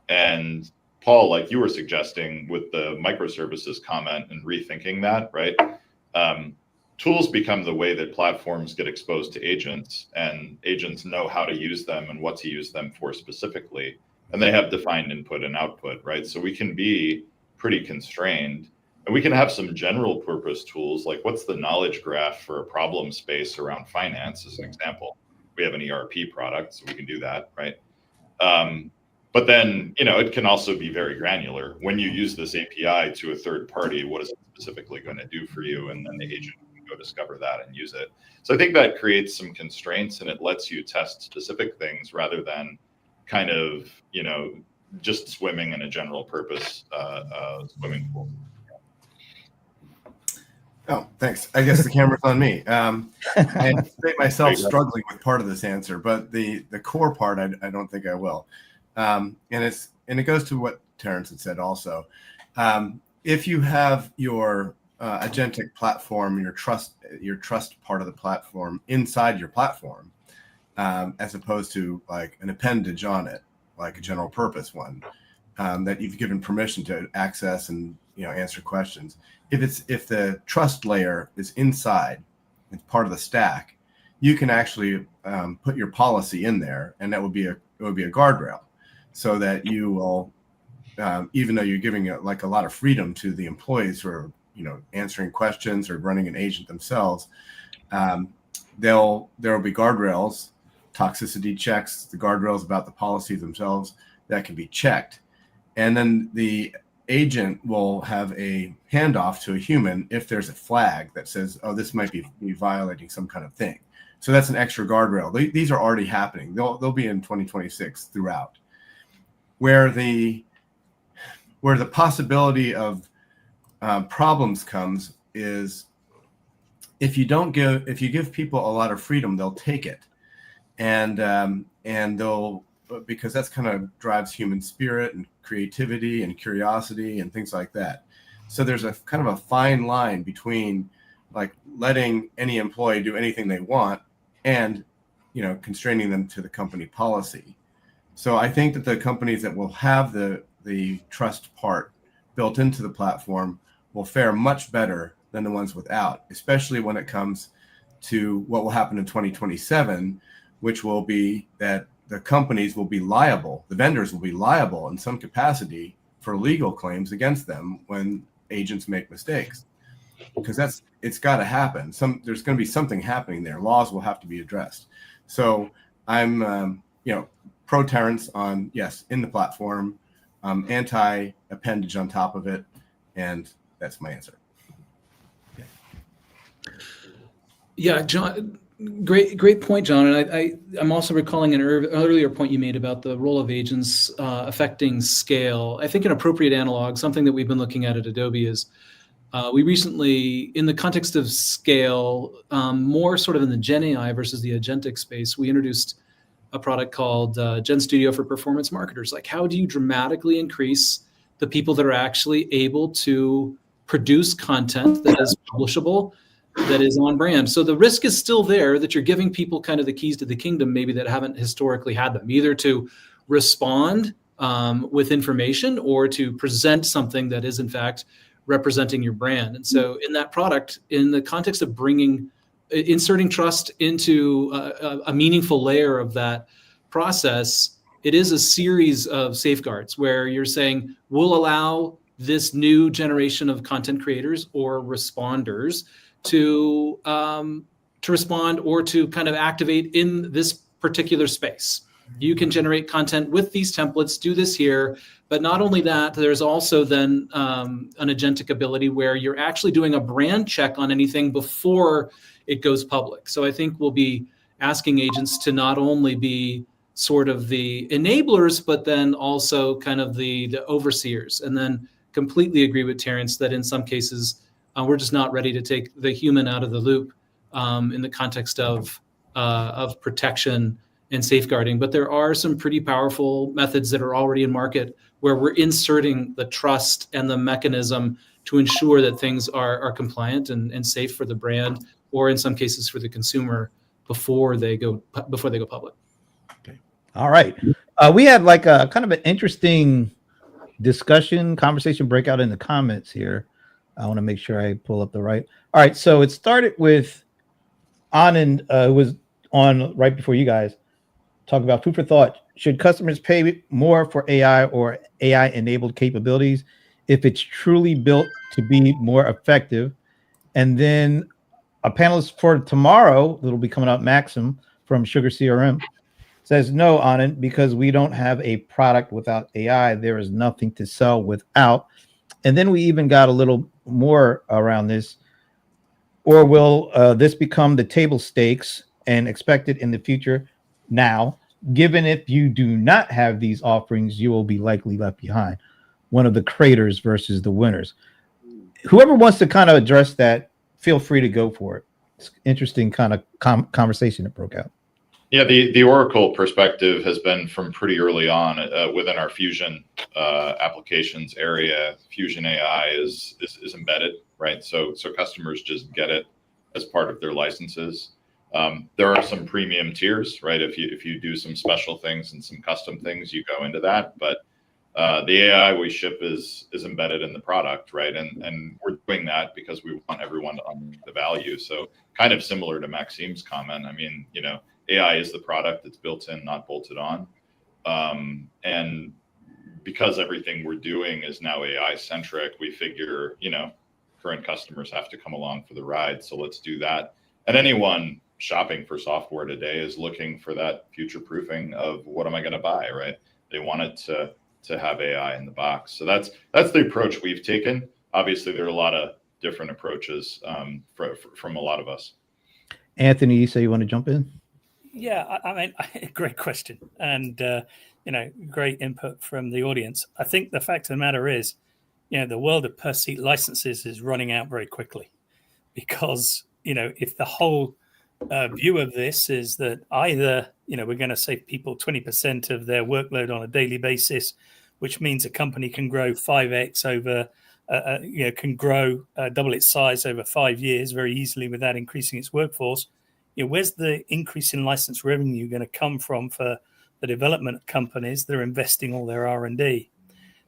And Paul, like you were suggesting with the microservices comment and rethinking that, right? Tools become the way that platforms get exposed to agents, and agents know how to use them and what to use them for specifically. And they have defined input and output, right? So we can be pretty constrained, and we can have some general purpose tools, like what's the knowledge graph for a problem space around finance, as an example. We have an ERP product, so we can do that, right? But then, it can also be very granular. When you use this API to a third party, what is it specifically going to do for you? And then the agent can go discover that and use it. So I think that creates some constraints, and it lets you test specific things rather than kind of, just swimming in a general purpose swimming pool. Oh, thanks. I guess the camera's on me. I anticipate myself struggling with part of this answer, but the core part, I don't think I will. And it goes to what Terrence had said also. If you have your agentic platform, your trust part of the platform inside your platform, as opposed to like an appendage on it, like a general purpose one, that you've given permission to access and answer questions. If the trust layer is inside, it's part of the stack, you can actually put your policy in there, and that would be a guardrail, so that you will even though you're giving like a lot of freedom to the employees who are, answering questions or running an agent themselves, there will be guardrails, toxicity checks, the guardrails about the policy themselves that can be checked. And then the agent will have a handoff to a human if there's a flag that says, oh, this might be violating some kind of thing. So that's an extra guardrail. These are already happening. They'll be in 2026 throughout. Where the possibility of problems comes is if you give people a lot of freedom, they'll take it, and they'll, because that's kind of drives human spirit and creativity and curiosity and things like that. So there's a kind of a fine line between like letting any employee do anything they want and constraining them to the company policy. So I think that the companies that will have the trust part built into the platform will fare much better than the ones without, especially when it comes to what will happen in 2027, which will be that the companies will be liable, the vendors will be liable in some capacity for legal claims against them when agents make mistakes, because it's got to happen. There's going to be something happening there. Laws will have to be addressed. So I'm, pro Terrence on, yes, in the platform, anti-appendage on top of it, and that's my answer. Yeah, John, great point, John. And I'm also recalling an earlier point you made about the role of agents affecting scale. I think an appropriate analog, something that we've been looking at Adobe, is we recently, in the context of scale, more sort of in the Gen AI versus the agentic space, we introduced a product called Gen Studio for performance marketers. Like, how do you dramatically increase the people that are actually able to produce content that is publishable, that is on brand? So the risk is still there that you're giving people kind of the keys to the kingdom, maybe that haven't historically had them, either to respond with information or to present something that is in fact representing your brand. And so in that product, in the context of inserting trust into a meaningful layer of that process, it is a series of safeguards where you're saying, we'll allow this new generation of content creators or responders to respond or to kind of activate in this particular space. You can generate content with these templates, do this here. But not only that, there's also then an agentic ability where you're actually doing a brand check on anything before it goes public. So I think we'll be asking agents to not only be sort of the enablers, but then also kind of the overseers. And then completely agree with Terrence that in some cases, we're just not ready to take the human out of the loop in the context of protection and safeguarding. But there are some pretty powerful methods that are already in market where we're inserting the trust and the mechanism to ensure that things are compliant and safe for the brand, or in some cases for the consumer before they go public. Okay. All right. We had like a kind of an interesting conversation breakout in the comments here. I want to make sure I pull up the right. All right. So it started with Anand, who was on right before you guys, talk about food for thought. Should customers pay more for AI or AI-enabled capabilities if it's truly built to be more effective? And then a panelist for tomorrow that'll be coming up, Maxim from Sugar CRM, says no, Anand, because we don't have a product without AI. There is nothing to sell without. And then we even got a little more around this. Or will this become the table stakes and expected in the future now? Given if you do not have these offerings, you will be likely left behind. One of the creators versus the winners. Whoever wants to kind of address that, feel free to go for it. It's interesting kind of conversation that broke out. Yeah, the Oracle perspective has been from pretty early on within our Fusion applications area. Fusion AI is embedded, right? So customers just get it as part of their licenses. There are some premium tiers, right? If you do some special things and some custom things, you go into that. But the AI we ship is embedded in the product, right? And we're doing that because we want everyone to unlock the value. So kind of similar to Maxim's comment. I mean, AI is the product that's built in, not bolted on. And because everything we're doing is now AI centric, we figure, current customers have to come along for the ride. So let's do that. And anyone shopping for software today is looking for that future proofing of what am I going to buy, right? They want it to have AI in the box. So that's the approach we've taken. Obviously, there are a lot of different approaches from a lot of us. Anthony, you say you want to jump in? Yeah, I mean, great question, and great input from the audience. I think the fact of the matter is, the world of per seat licenses is running out very quickly, because if the whole view of this is that either we're going to save people 20% of their workload on a daily basis, which means a company can grow 5x over, can grow double its size over 5 years very easily without increasing its workforce. Where's the increase in license revenue going to come from for the development companies that are investing all their R&D?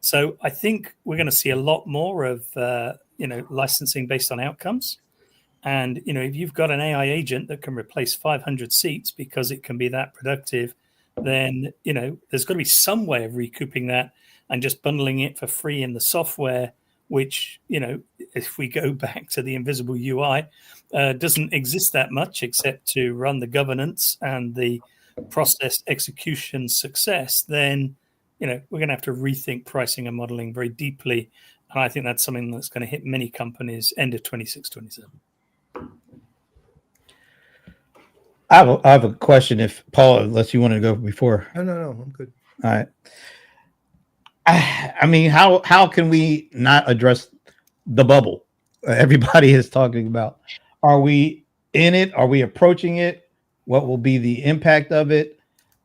So I think we're going to see a lot more of licensing based on outcomes. And if you've got an AI agent that can replace 500 seats because it can be that productive, then there's got to be some way of recouping that and just bundling it for free in the software, which if we go back to the invisible UI, doesn't exist that much except to run the governance and the process execution success. Then we're going to have to rethink pricing and modeling very deeply, and I think that's something that's going to hit many companies end of 26, 27. I have a question, if Paul, unless you want to go before. No, I'm good. All right. I mean, how can we not address the bubble everybody is talking about? Are we in it? Are we approaching it? What will be the impact of it?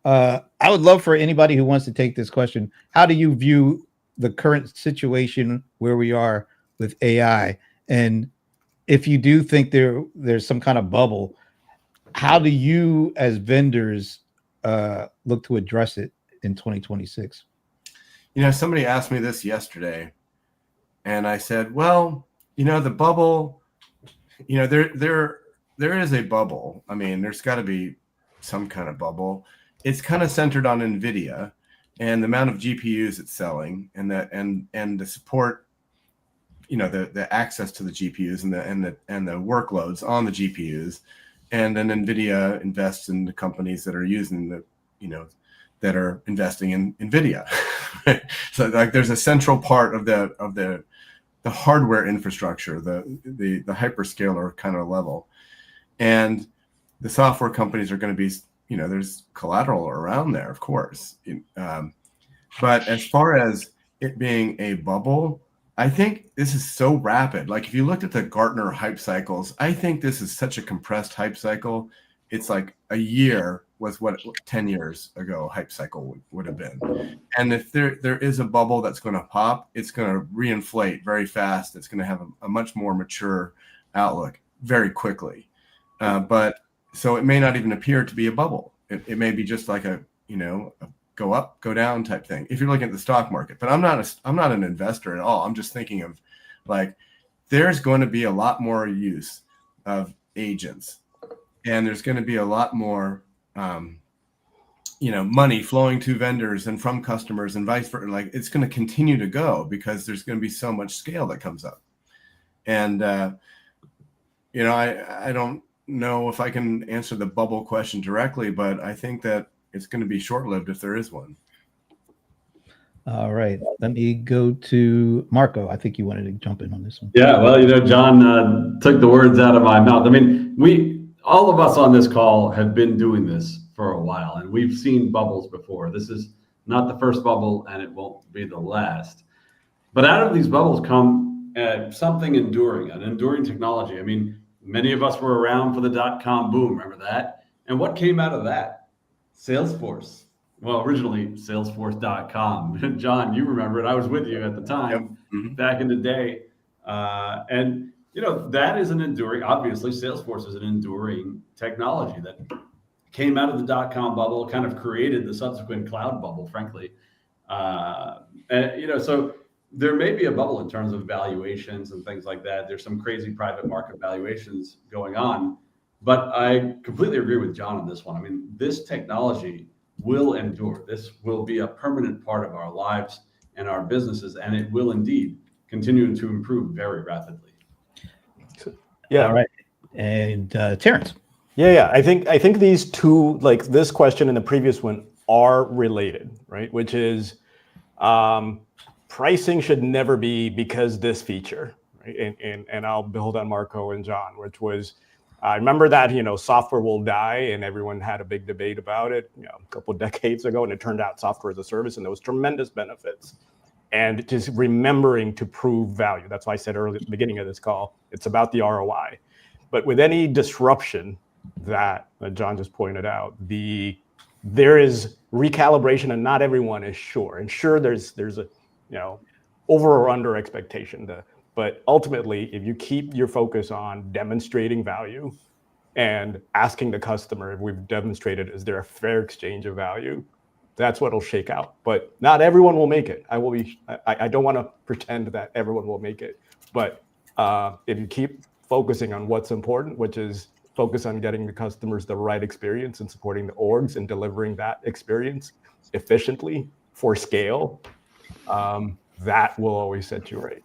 I would love for anybody who wants to take this question. How do you view the current situation where we are with AI? And if you do think there's some kind of bubble, how do you as vendors look to address it in 2026? Somebody asked me this yesterday, and I said, well, the bubble, there is a bubble. I mean, there's got to be some kind of bubble. It's kind of centered on NVIDIA and the amount of GPUs it's selling, and the support, the access to the GPUs and the workloads on the GPUs. And then NVIDIA invests in the companies that are using that are investing in NVIDIA. So like there's a central part of the hardware infrastructure, the hyperscaler kind of level. And the software companies are going to be, there's collateral around there, of course. But as far as it being a bubble, I think this is so rapid. Like if you looked at the Gartner hype cycles, I think this is such a compressed hype cycle. It's like a year was what 10 years ago hype cycle would have been. And if there is a bubble that's going to pop, it's going to reinflate very fast. It's going to have a much more mature outlook very quickly. But so it may not even appear to be a bubble. It may be just like a go up, go down type thing if you're looking at the stock market. But I'm not an investor at all. I'm just thinking of like there's going to be a lot more use of agents, and there's going to be a lot more money flowing to vendors and from customers and vice versa. Like it's going to continue to go because there's going to be so much scale that comes up. And I don't know if I can answer the bubble question directly, but I think that it's going to be short-lived if there is one. All right. Let me go to Marco. I think you wanted to jump in on this one. Yeah, well, John took the words out of my mouth. I mean, all of us on this call have been doing this for a while, and we've seen bubbles before. This is not the first bubble, and it won't be the last. But out of these bubbles come something enduring, an enduring technology. I mean, many of us were around for the .com boom. Remember that? And what came out of that? Salesforce. Well, originally Salesforce.com. John, you remember it. I was with you at the time, back in the day. And, that is an enduring, obviously, Salesforce is an enduring technology that came out of the .com bubble, kind of created the subsequent cloud bubble, frankly. So there may be a bubble in terms of valuations and things like that. There's some crazy private market valuations going on. But I completely agree with John on this one. I mean, this technology will endure. This will be a permanent part of our lives. and our businesses, and it will indeed continue to improve very rapidly. Yeah. All right. And Terrence. Yeah. I think these two, like this question and the previous one, are related, right? Which is pricing should never be because this feature, right? And I'll build on Marco and John, which was, I remember that, software will die, and everyone had a big debate about it, a couple of decades ago, and it turned out software as a service, and there was tremendous benefits. And just remembering to prove value. That's why I said earlier at the beginning of this call, it's about the ROI. But with any disruption that John just pointed out, there is recalibration, and not everyone is sure. And sure, there's a over or under expectation. But ultimately, if you keep your focus on demonstrating value and asking the customer if we've demonstrated, is there a fair exchange of value? That's what'll shake out. But not everyone will make it. I don't want to pretend that everyone will make it. But if you keep focusing on what's important, which is focus on getting the customers the right experience and supporting the orgs and delivering that experience efficiently for scale, that will always set you right.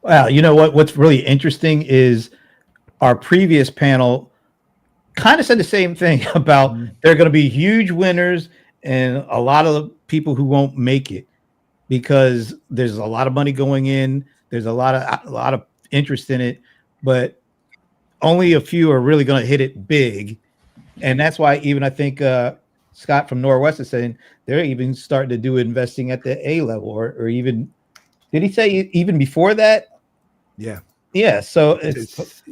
Well, you know what's really interesting is our previous panel kind of said the same thing about there are going to be huge winners and a lot of the people who won't make it because there's a lot of money going in. There's a lot of interest in it, but only a few are really going to hit it big. And that's why even I think Scott from Norwest is saying they're even starting to do investing at the A level or even, did he say even before that? Yeah. Yeah. So it's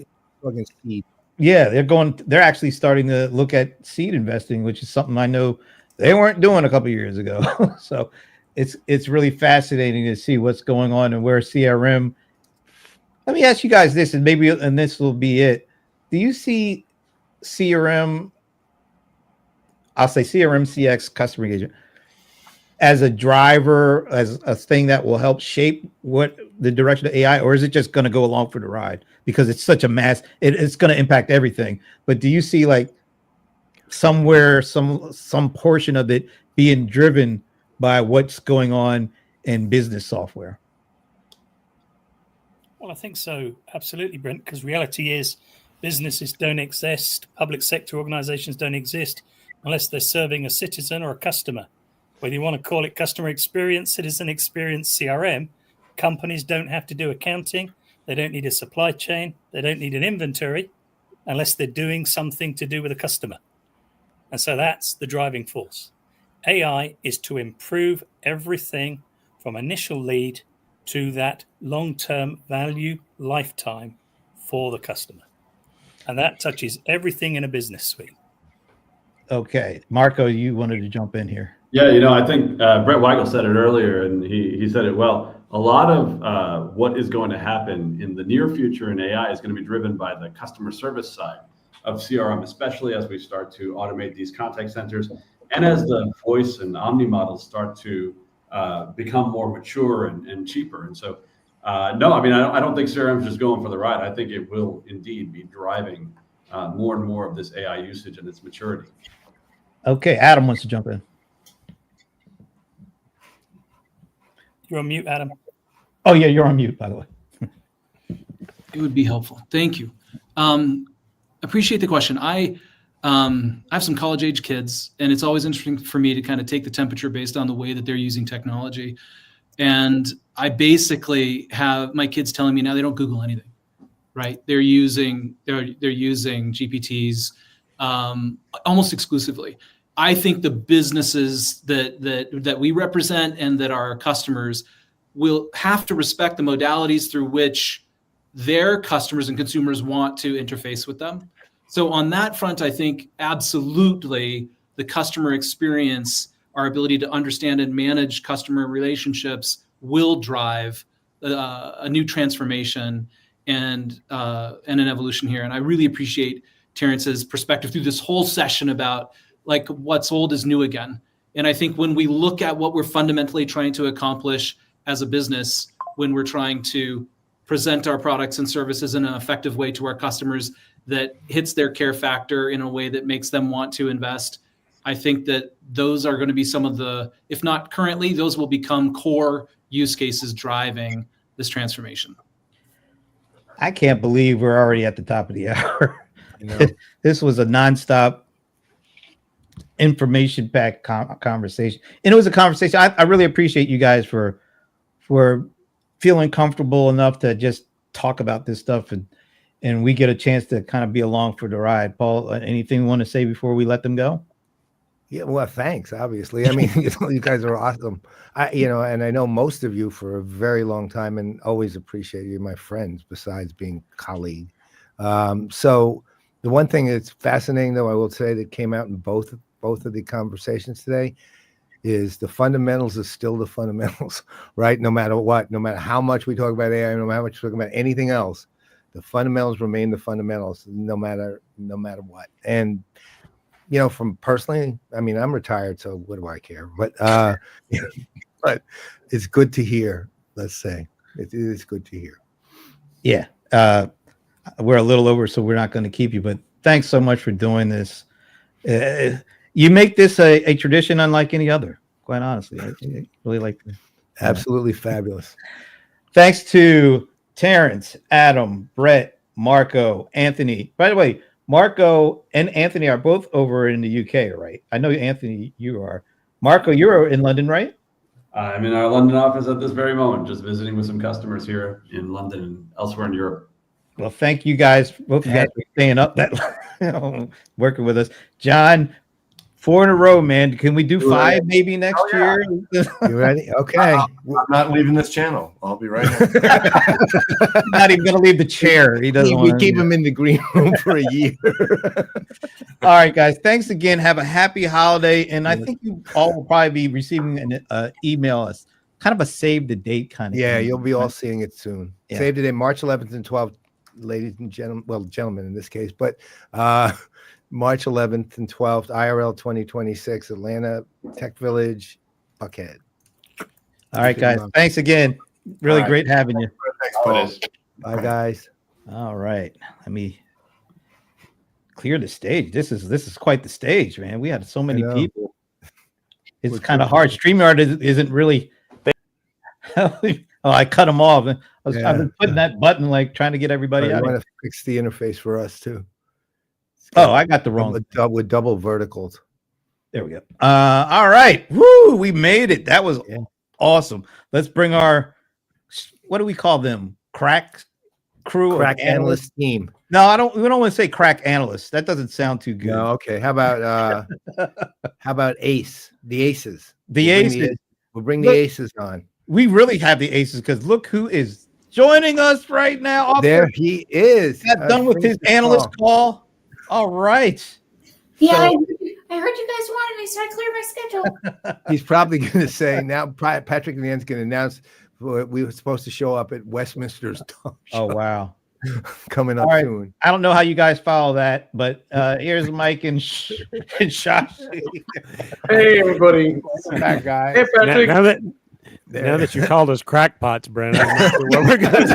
fucking seed. Yeah, they're actually starting to look at seed investing, which is something I know they weren't doing a couple of years ago. So it's really fascinating to see what's going on and where CRM. Let me ask you guys this, and this will be it. Do you see CRM, I'll say CRM CX, customer engagement, as a driver, as a thing that will help shape what the direction of AI, or is it just going to go along for the ride because it's such a mass, it's going to impact everything? But do you see like somewhere, some portion of it being driven by what's going on in business software? Well, I think so. Absolutely, Brent, because reality is businesses don't exist. Public sector organizations don't exist unless they're serving a citizen or a customer. Whether you want to call it customer experience, citizen experience, CRM, companies don't have to do accounting. They don't need a supply chain. They don't need an inventory unless they're doing something to do with a customer. And so that's the driving force. AI is to improve everything from initial lead to that long-term value lifetime for the customer. And that touches everything in a business suite. Okay. Marco, you wanted to jump in here. Yeah, I think Brett Weigel said it earlier, and he said it well. A lot of what is going to happen in the near future in AI is going to be driven by the customer service side of CRM, especially as we start to automate these contact centers and as the voice and omni models start to become more mature and cheaper. And so, no, I don't think CRM is just going for the ride. I think it will indeed be driving more and more of this AI usage and its maturity. Okay, Adam wants to jump in. You're on mute, Adam. Oh, yeah, you're on mute, by the way. It would be helpful. Thank you. Appreciate the question. I have some college-age kids, and it's always interesting for me to kind of take the temperature based on the way that they're using technology. And I basically have my kids telling me now they don't Google anything, right? They're using GPTs almost exclusively. I think the businesses that we represent and that our customers will have to respect the modalities through which their customers and consumers want to interface with them. So on that front, I think absolutely the customer experience, our ability to understand and manage customer relationships will drive a new transformation and an evolution here. And I really appreciate Terrence's perspective through this whole session about like what's old is new again. And I think when we look at what we're fundamentally trying to accomplish as a business, when we're trying to present our products and services in an effective way to our customers that hits their care factor in a way that makes them want to invest, I think that those are going to be some of the, if not currently, those will become core use cases driving this transformation. I can't believe we're already at the top of the hour. I know. This was a nonstop information-packed conversation, and it was a conversation. I really appreciate you guys for feeling comfortable enough to just talk about this stuff, and we get a chance to kind of be along for the ride. Paul, anything you want to say before we let them go? Yeah, well, thanks. Obviously, I mean, you guys are awesome. And I know most of you for a very long time, and always appreciate you, my friends. Besides being colleague, so the one thing that's fascinating, though, I will say that came out in both of the conversations today is the fundamentals is still the fundamentals, right? No matter what, no matter how much we talk about AI, no matter how much we talk about anything else, the fundamentals remain the fundamentals, no matter what. And from personally, I mean, I'm retired, so what do I care? But but it's good to hear. Let's say it is good to hear. Yeah, we're a little over, so we're not going to keep you. But thanks so much for doing this. You make this a tradition unlike any other. Quite honestly, I really like this. Absolutely fabulous. Thanks to Terrence, Adam, Brett, Marco, Anthony. By the way, Marco and Anthony are both over in the UK, right? I know, Anthony, you are. Marco, you're in London, right? I'm in our London office at this very moment, just visiting with some customers here in London and elsewhere in Europe. Well, thank you guys, both of you guys, for staying up that working with us. John, 4 in a row, man. Can we do 5 maybe next year? You ready? Okay. I'm not leaving this channel. I'll be right here. Not even going to leave the chair. He doesn't We want keep him in the green room for a year. All right, guys. Thanks again. Have a happy holiday. And I think you all will probably be receiving an email, kind of a save the date kind of. Yeah, email. you'll be all seeing it soon. Yeah. Save the date, March 11th and 12th, ladies and gentlemen. Well, gentlemen in this case, but March 11th and 12th, IRL 2026, Atlanta, Tech Village, Buckhead. All right, guys. Thanks again. Really great having you. Thanks, Paul. Bye, guys. All right. Let me clear the stage. This is quite the stage, man. We had so many people. It's kind of hard. StreamYard isn't really. I cut them off. I've been putting that button, like trying to get everybody out. I want to fix the interface for us too. Oh, I got the wrong with double verticals. There we go. All right. Woo, we made it. That was awesome. Let's bring our, what do we call them? Crack crew? Crack analyst team. No, we don't want to say crack analysts. That doesn't sound too good. No, okay. How about Ace? The Aces. We'll bring the Aces on. We really have the Aces because look who is joining us right now. There he is. Got done with his analyst call. All right. Yeah, so, I heard you guys wanted me, so I cleared my schedule. He's probably going to say now. Patrick Leanne's going to announce we were supposed to show up at Westminster's talk show. Oh wow, coming up soon. I don't know how you guys follow that, but here's Mike and Shashi. Hey everybody, that guy. Hey Patrick. Now that you called us crackpots, Brent, I'm not sure what we're going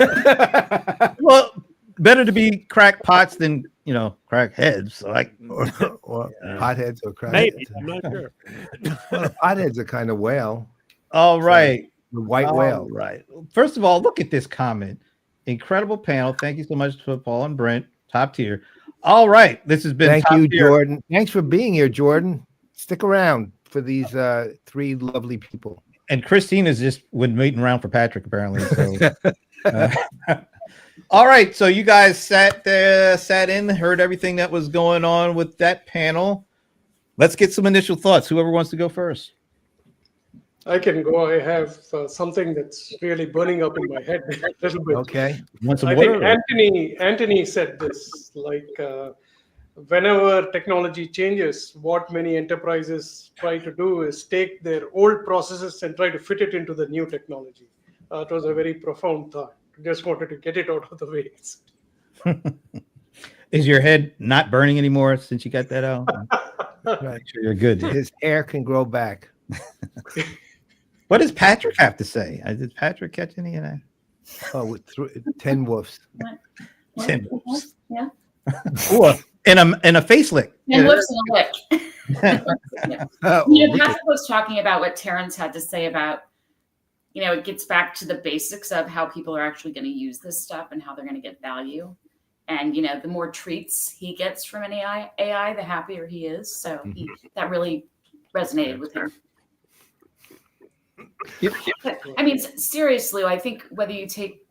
to. Well, better to be crackpots than crackheads. So potheads or crackheads. Maybe, I'm not sure. Well, potheads are kind of whale. All right, the white whale. Right. First of all, look at this comment. Incredible panel. Thank you so much for Paul and Brent. Top tier. All right, this has been. Thank you, tier. Jordan. Thanks for being here, Jordan. Stick around for these 3 lovely people. And Christine has just been waiting around for Patrick, apparently. So. All right, so you guys sat in, heard everything that was going on with that panel. Let's get some initial thoughts. Whoever wants to go first. I can go. I have something that's really burning up in my head a little bit. Okay. Want some I water? think Anthony said this, like whenever technology changes, what many enterprises try to do is take their old processes and try to fit it into the new technology. It was a very profound thought. Just wanted to get it out of the way. Is your head not burning anymore since you got that out? Right. Sure you're good. His hair can grow back. What does Patrick have to say? Did Patrick catch any of that? Oh, with 10 wolves. 10 wolves. Yeah. and a face lick. And lips and a lick. Oh, Patrick was talking about what Terrence had to say about, it gets back to the basics of how people are actually going to use this stuff and how they're going to get value. And, the more treats he gets from an AI, the happier he is. So that really resonated with him. But, I mean, seriously, I think whether you take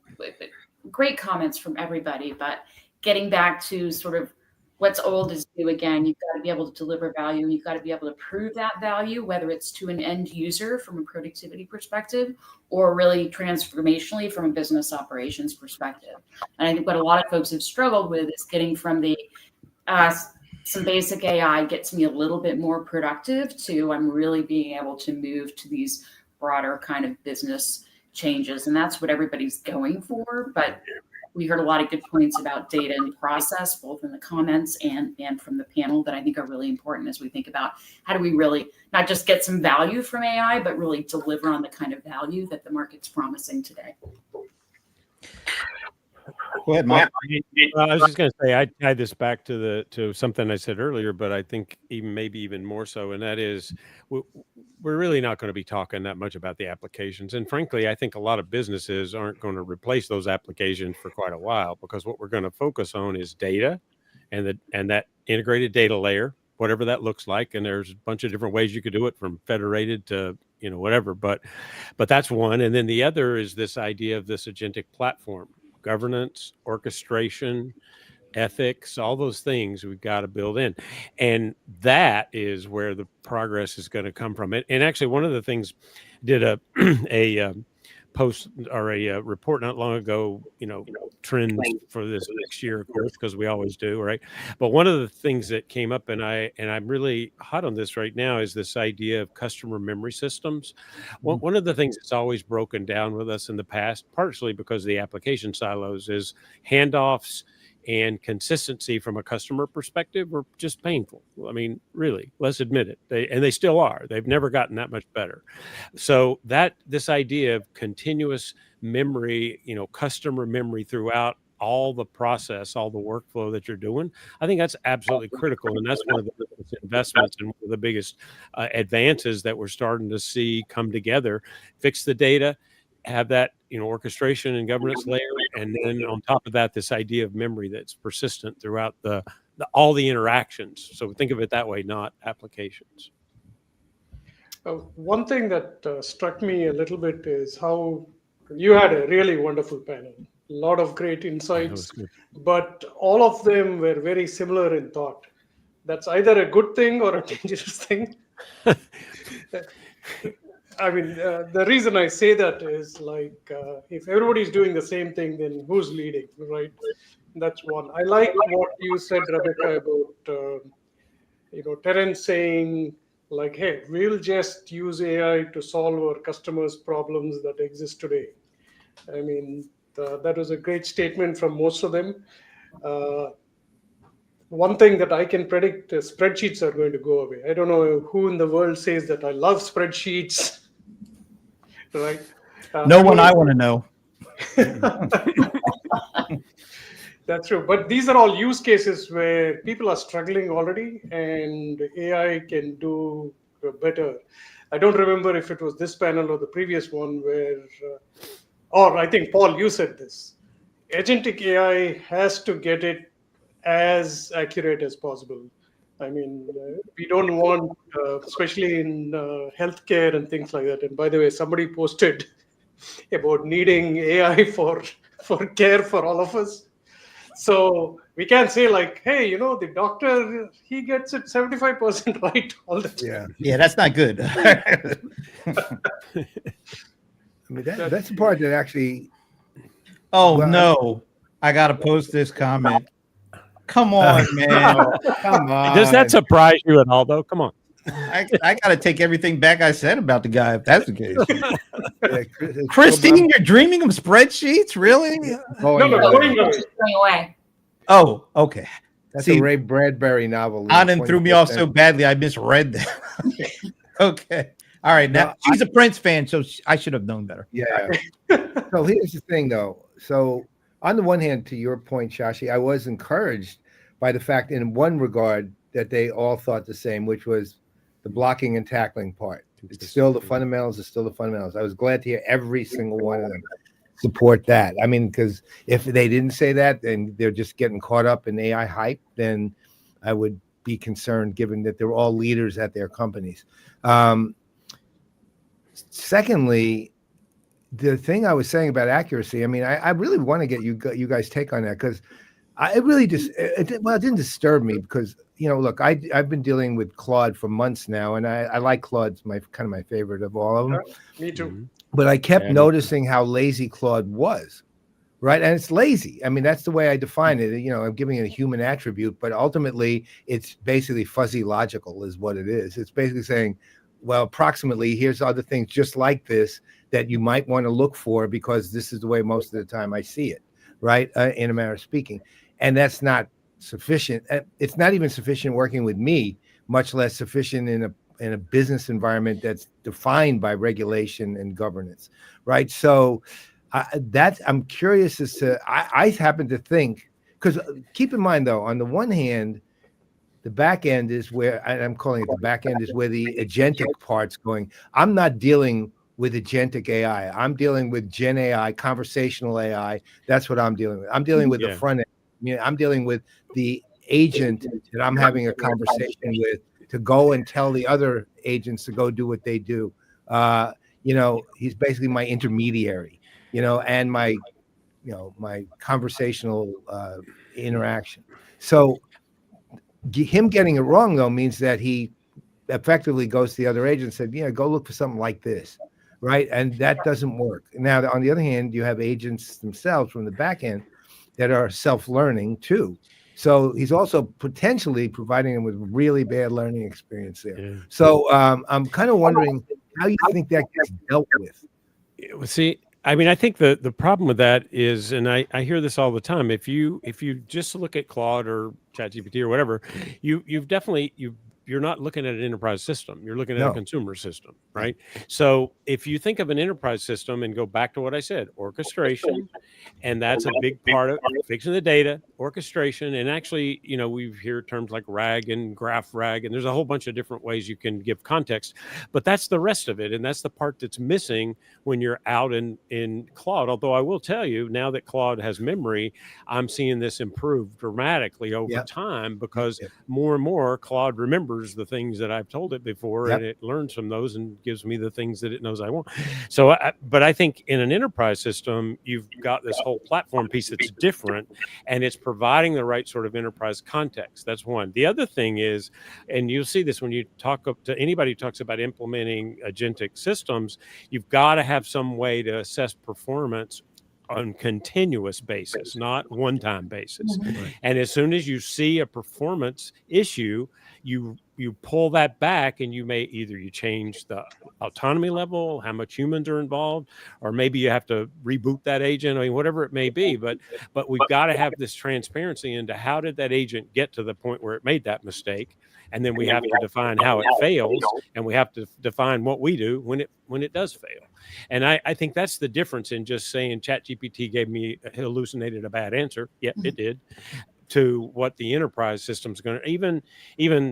great comments from everybody, but getting back to sort of what's old is new again. You've got to be able to deliver value. You've got to be able to prove that value, whether it's to an end user from a productivity perspective or really transformationally from a business operations perspective. And I think what a lot of folks have struggled with is getting from the some basic AI gets me a little bit more productive to I'm really being able to move to these broader kind of business changes. And that's what everybody's going for. But we heard a lot of good points about data and process, both in the comments and from the panel, that I think are really important as we think about how do we really not just get some value from AI, but really deliver on the kind of value that the market's promising today. Go ahead, Mike. I was just going to say I tied this back to something I said earlier, but I think maybe even more so, and that is we're really not going to be talking that much about the applications. And frankly, I think a lot of businesses aren't going to replace those applications for quite a while, because what we're going to focus on is data and that integrated data layer, whatever that looks like. And there's a bunch of different ways you could do it, from federated to whatever. But that's one. And then the other is this idea of this agentic platform. Governance, orchestration, ethics, all those things we've got to build in. And that is where the progress is going to come from. And actually, one of the things, did a post or a report not long ago, trends for this next year, of course, because we always do, right? But one of the things that came up, and I'm really hot on this right now, is this idea of customer memory systems. One of the things that's always broken down with us in the past, partially because of the application silos, is handoffs and consistency from a customer perspective were just painful. I mean, really, let's admit it. They still are. They've never gotten that much better. So this idea of continuous memory, customer memory throughout all the process, all the workflow that you're doing, I think that's absolutely critical. And that's one of the biggest investments and one of the biggest advances that we're starting to see come together. Fix the data, have that orchestration and governance layer, and then on top of that, this idea of memory that's persistent throughout all the interactions. So think of it that way, not applications. One thing that struck me a little bit is how you had a really wonderful panel, a lot of great insights, but all of them were very similar in thought. That's either a good thing or a dangerous thing. I mean, the reason I say that is if everybody's doing the same thing, then who's leading, right? That's one. I like what you said, Rebecca, about Terrence saying hey, we'll just use AI to solve our customers' problems that exist today. I mean, that was a great statement from most of them. One thing that I can predict is spreadsheets are going to go away. I don't know who in the world says that I love spreadsheets. Right. No one I want to know. That's true. But these are all use cases where people are struggling already and AI can do better. I don't remember if it was this panel or the previous one where, or I think, Paul, you said this. Agentic AI has to get it as accurate as possible. I mean, we don't want, especially in healthcare and things like that. And by the way, somebody posted about needing AI for care for all of us. So we can't say hey, the doctor, he gets it 75% right all the time. Yeah, that's not good. I mean, that's the part that actually. No, I got to post this comment. Come on, man. Come on. Does that surprise you at all, though? Come on. I got to take everything back I said about the guy, if that's the case. Christine, you're dreaming of spreadsheets? Really? Going away. Oh, okay. That's a Ray Bradbury novel. Anand threw me off so badly, I misread that. Okay. All right. Now, she's a Prince fan, so I should have known better. Yeah. So here's the thing, though. So on the one hand, to your point, Shashi, I was encouraged by the fact, in one regard, that they all thought the same, which was the blocking and tackling part. It's still the fundamentals. It's still the fundamentals. I was glad to hear every single one of them support that. I mean, because if they didn't say that and they're just getting caught up in AI hype, then I would be concerned, given that they're all leaders at their companies. Secondly, the thing I was saying about accuracy, I mean, I really want to get you guys' take on that, because it really it didn't disturb me, because, you know, look, I've been dealing with Claude for months now, and I like Claude's my favorite of all of them. Me too. But I kept noticing how lazy Claude was, right? And it's lazy. I mean, that's the way I define it. You know, I'm giving it a human attribute, but ultimately it's basically fuzzy logical is what it is. It's basically saying, well, approximately, here's other things just like this that you might want to look for, because this is the way most of the time I see it, right? In a manner of speaking. And that's not sufficient. It's not even sufficient working with me, much less sufficient in a business environment that's defined by regulation and governance, right? So I'm curious as to, I happen to think, because keep in mind though, on the one hand, the back end is where, I'm calling it the back end, is where the agentic part's going. I'm not dealing with agentic AI. I'm dealing with Gen AI, conversational AI. That's what I'm dealing with. I'm dealing with the front end. I mean, I'm dealing with the agent that I'm having a conversation with to go and tell the other agents to go do what they do. You know, he's basically my intermediary, you know, and my conversational interaction. So him getting it wrong, though, means that he effectively goes to the other agent and said, yeah, go look for something like this, right? And that doesn't work. Now, on the other hand, you have agents themselves from the back end that are self-learning too. So he's also potentially providing them with really bad learning experience there. Yeah. So I'm kind of wondering how you think that gets dealt with. See, I mean, I think the problem with that is, and I hear this all the time, if you just look at Claude or ChatGPT or whatever, you're not looking at an enterprise system. You're looking at a consumer system, right? So if you think of an enterprise system and go back to what I said, orchestration, and that's a big part of fixing the data, orchestration, and actually, you know, we hear terms like RAG and graph RAG, and there's a whole bunch of different ways you can give context, but that's the rest of it, and that's the part that's missing when you're out in Claude. Although I will tell you, now that Claude has memory, I'm seeing this improve dramatically over time, because more and more Claude remembers the things that I've told it before, and it learns from those and gives me the things that it knows I want. So, but I think in an enterprise system, you've got this whole platform piece that's different, and it's providing the right sort of enterprise context. That's one. The other thing is, and you'll see this when you talk to anybody who talks about implementing agentic systems, you've got to have some way to assess performance on continuous basis, not one-time basis. Right. And as soon as you see a performance issue, you pull that back, and you may you change the autonomy level, how much humans are involved, or maybe you have to reboot that agent. I mean, whatever it may be, but we've got to have this transparency into how did that agent get to the point where it made that mistake. And then we have to define how it fails, and we have to define what we do when it does fail. And I think that's the difference in just saying ChatGPT gave me hallucinated a bad answer. Yep, it did. To what the enterprise system's going to, even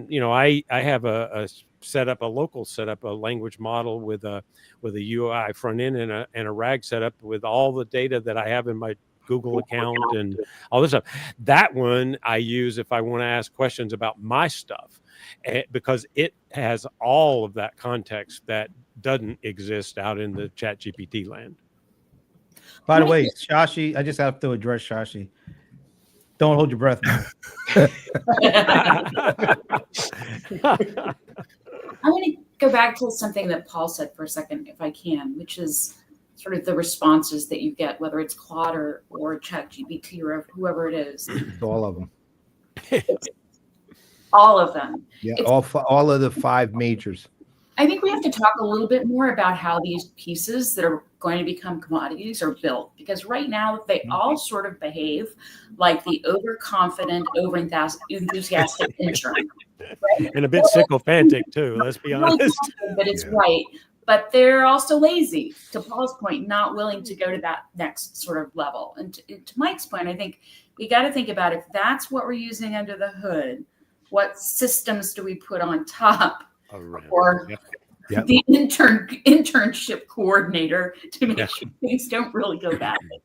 you know, I have a local setup, a language model with a UI front end and a RAG setup with all the data that I have in my Google account and all this stuff. That one I use if I want to ask questions about my stuff, because it has all of that context that doesn't exist out in the ChatGPT land. By the way, Shashi, I just have to address Shashi. Don't hold your breath, man. I'm going to go back to something that Paul said for a second, if I can, which is sort of the responses that you get, whether it's Claude or ChatGPT or whoever it is. All of them. All of them. Yeah, all of the 5 majors. I think we have to talk a little bit more about how these pieces that are going to become commodities are built, because right now they all sort of behave like the overconfident, over-enthusiastic intern. Right? And a bit sycophantic too, let's be honest. But it's right. but they're also lazy, to Paul's point, not willing to go to that next sort of level. And to Mike's point, I think we got to think about, if that's what we're using under the hood, what systems do we put on top? Or the internship coordinator to make sure things don't really go badly.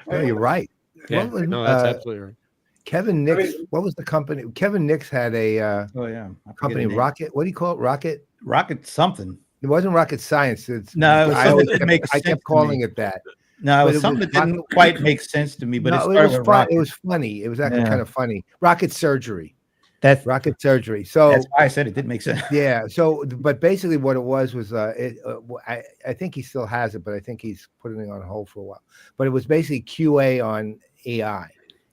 No, you're right. Yeah, no, that's absolutely right. Kevin Nix, what was the company? Kevin Nix had a company, Rocket. What do you call it? Rocket something. It wasn't Rocket Science. No, I kept calling it that. No, it was something that didn't quite make sense to me, but no, it was funny. It was actually kind of funny. Rocket Surgery. That's Rocket Surgery. So that's why I said it didn't make sense. Yeah. So, but basically, what it was I think he still has it, but I think he's putting it on hold for a while. But it was basically QA on AI,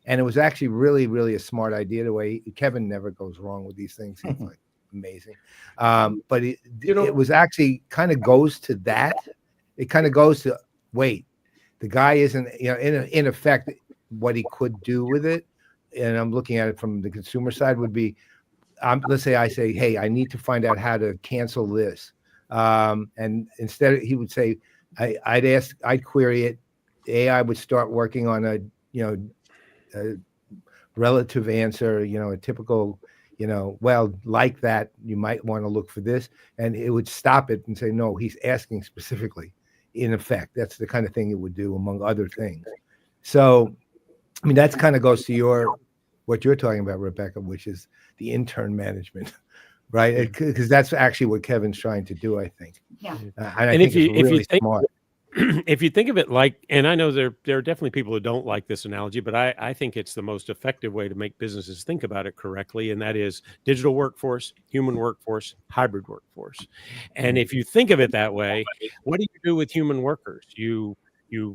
and it was actually really, really a smart idea. The way Kevin never goes wrong with these things. He's like amazing. But it was actually kind of goes to that. It kind of goes to wait. The guy isn't, in effect, what he could do with it. And I'm looking at it from the consumer side would be, let's say I say, hey, I need to find out how to cancel this. And instead he would say, I'd query it. AI would start working on a relative answer, a typical, well, like that, you might want to look for this. And it would stop it and say, no, he's asking specifically. In effect, that's the kind of thing it would do, among other things. So, I mean, that kind of goes to what you're talking about, Rebecca, which is the intern management, right? Because that's actually what Kevin's trying to do, I think. Yeah. And if you think, smart. If you think of it like, and I know there are definitely people who don't like this analogy, but I think it's the most effective way to make businesses think about it correctly, and that is digital workforce, human workforce, hybrid workforce. And if you think of it that way, what do you do with human workers? You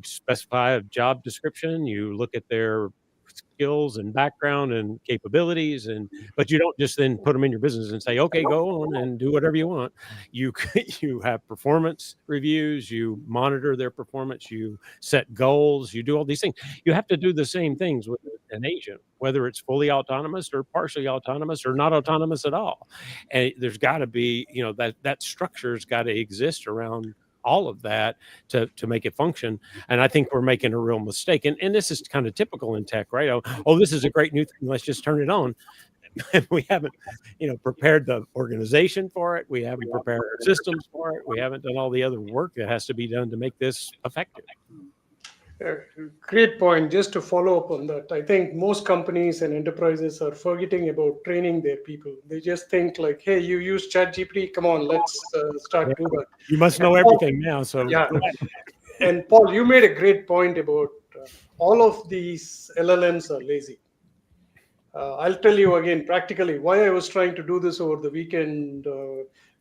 specify a job description, you look at their skills and background and capabilities, but you don't just then put them in your business and say, okay, go on and do whatever you want. You have performance reviews, you monitor their performance, you set goals, you do all these things. You have to do the same things with an agent, whether it's fully autonomous or partially autonomous or not autonomous at all. And there's got to be, that structure's got to exist around all of that to make it function. And I think we're making a real mistake. And this is kind of typical in tech, right? Oh, this is a great new thing. Let's just turn it on. We haven't, prepared the organization for it. We haven't prepared our systems for it. We haven't done all the other work that has to be done to make this effective. Great point. Just to follow up on that, I think most companies and enterprises are forgetting about training their people. They just think like, hey, you use ChatGPT, come on, let's start doing that. You must know everything now. So yeah. And Paul, you made a great point about all of these LLMs are lazy. I'll tell you again, practically, why I was trying to do this over the weekend.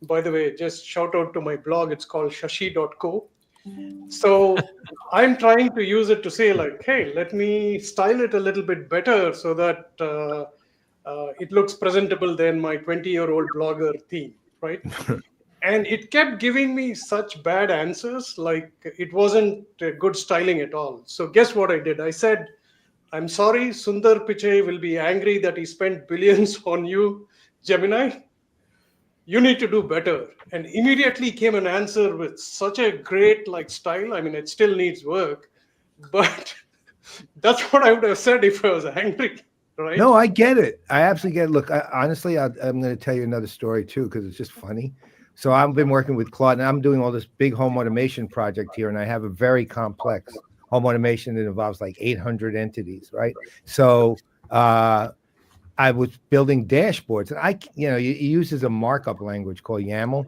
By the way, just shout out to my blog. It's called shashi.co. So I'm trying to use it to say like, hey, let me style it a little bit better so that it looks presentable than my 20-year-old blogger theme, right? And it kept giving me such bad answers, like it wasn't good styling at all. So guess what I did? I said, I'm sorry, Sundar Pichai will be angry that he spent billions on you, Gemini. You need to do better. And immediately came an answer with such a great style. I mean, it still needs work, but that's what I would have said if I was angry, right? No, I get it. I absolutely get it. Look, honestly, I'm going to tell you another story too, because it's just funny. So I've been working with Claude, and I'm doing all this big home automation project here, and I have a very complex home automation that involves like 800 entities, right? So I was building dashboards, and he uses a markup language called YAML.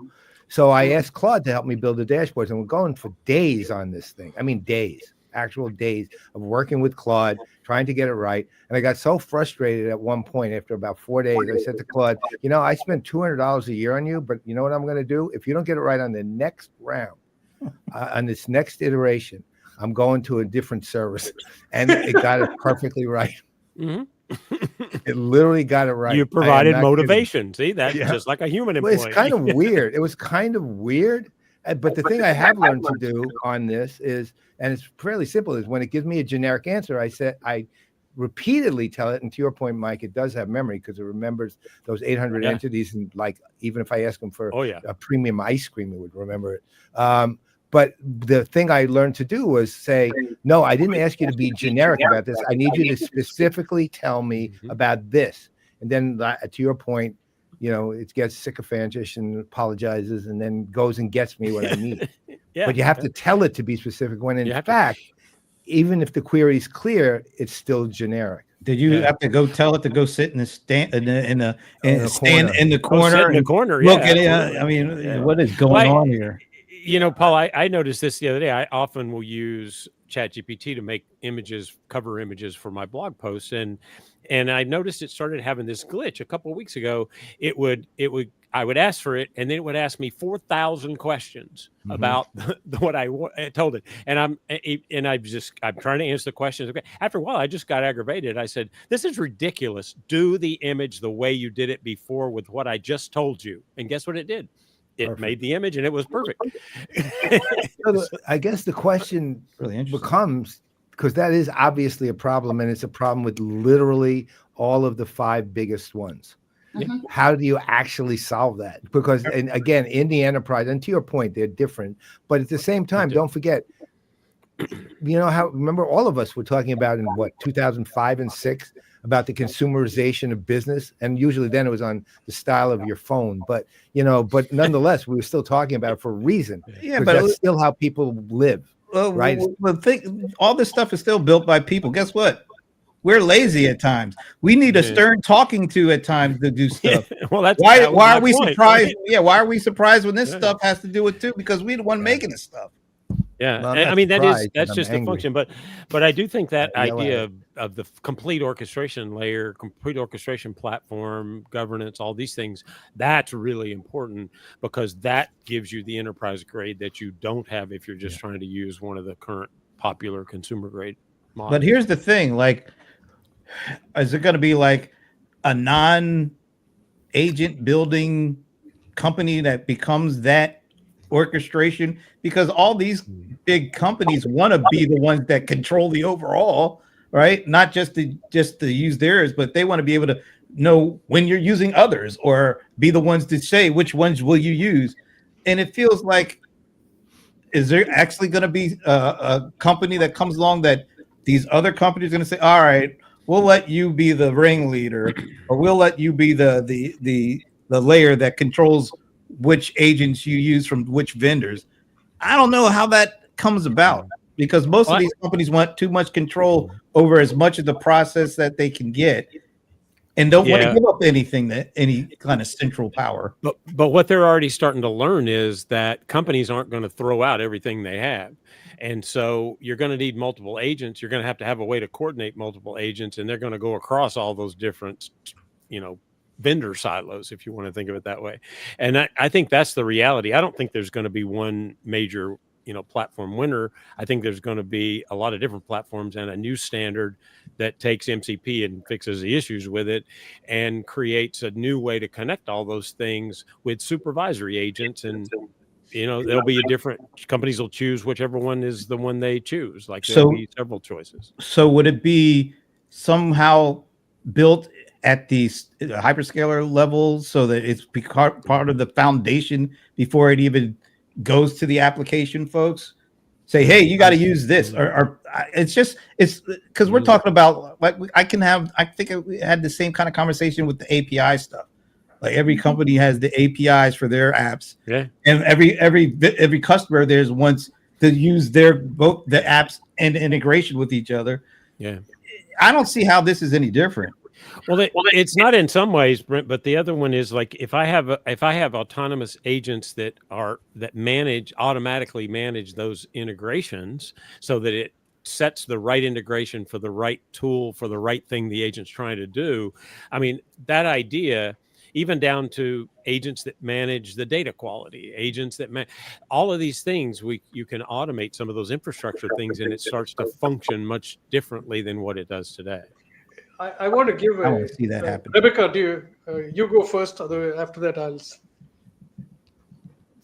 So I asked Claude to help me build the dashboards, and we're going for days on this thing. I mean, days, actual days of working with Claude, trying to get it right. And I got so frustrated at one point after about 4 days, I said to Claude, I spent $200 a year on you, but you know what I'm going to do? If you don't get it right on the next round, on this next iteration, I'm going to a different service. And it got it perfectly right. Mm-hmm. It literally got it right. You provided motivation. See, that's just like a human employee. Well, it's kind of weird. It was kind of weird. But the thing I have learned to do on this is, and it's fairly simple, is when it gives me a generic answer, I repeatedly tell it. And to your point, Mike, it does have memory because it remembers those 800 entities. And like, even if I ask them for a premium ice cream, it would remember it. But the thing I learned to do was say, no, I didn't ask you to be generic about this. I need you to specifically tell me about this. And then to your point, it gets sycophantish and apologizes and then goes and gets me what I need. But you have to tell it to be specific when in fact, even if the query is clear, it's still generic. Did you have to go tell it to go sit in the stand in the corner? Sit in the corner. Look at it. I mean, what is going on here? Paul, I noticed this the other day. I often will use ChatGPT to make cover images for my blog posts, and I noticed it started having this glitch a couple of weeks ago. I would ask for it, and then it would ask me 4,000 questions about what I told it, and I'm trying to answer the questions. Okay. After a while, I just got aggravated. I said, "This is ridiculous. Do the image the way you did it before with what I just told you." And guess what it did? It made the image, and it was perfect. I guess the question becomes, because that is obviously a problem, and it's a problem with literally all of the 5 biggest ones. How do you actually solve that? Because, and again, in the enterprise, and to your point, they're different, but at the same time, don't forget, remember all of us were talking about in 2005 and 6 about the consumerization of business, and usually then it was on the style of your phone, but nonetheless, we were still talking about it for a reason. Yeah, but that's still how people live, right? Well, all this stuff is still built by people. Guess what? We're lazy at times. We need a stern talking to at times to do stuff. Well, that's why are we surprised? Yeah, why are we surprised when this stuff has to do it too? Because we're the one making this stuff. Yeah, I mean that's just the function, but I do think that idea of the complete orchestration layer, complete orchestration platform, governance, all these things, that's really important because that gives you the enterprise grade that you don't have if you're just trying to use one of the current popular consumer grade models. But here's the thing, like, is it going to be like a non-agent building company that becomes that orchestration? Because all these big companies want to be the ones that control the overall, right? Not just to use theirs, but they want to be able to know when you're using others or be the ones to say which ones will you use. And it feels like, is there actually going to be a company that comes along that these other companies are going to say, all right, we'll let you be the ringleader, or we'll let you be the layer that controls which agents you use from which vendors. I don't know how that comes about because most of these companies want too much control over as much of the process that they can get and don't want to give up any kind of central power. But what they're already starting to learn is that companies aren't going to throw out everything they have. And so you're going to need multiple agents. You're going to have a way to coordinate multiple agents, and they're going to go across all those different, vendor silos, if you want to think of it that way. And I think that's the reality. I don't think there's going to be one major, platform winner. I think there's going to be a lot of different platforms and a new standard that takes MCP and fixes the issues with it and creates a new way to connect all those things with supervisory agents. And, there'll be companies will choose whichever one is the one they choose. Like there'll be several choices. So would it be somehow built at the hyperscaler level so that it's part of the foundation before it even goes to the application folks? Say, hey, you got to use this, or it's because we're talking about, like, I think we had the same kind of conversation with the API stuff. Like every company has the APIs for their apps, and every customer there's wants to use both the apps and integration with each other. Yeah, I don't see how this is any different. Well, it's not in some ways, Brent, but the other one is like if I have autonomous agents that automatically manage those integrations so that it sets the right integration for the right tool for the right thing the agent's trying to do. I mean, that idea, even down to agents that manage the data quality, agents that all of these things, you can automate some of those infrastructure things, and it starts to function much differently than what it does today. I want to give I want to see that happen. Rebecca, do you go first? After that, I'll.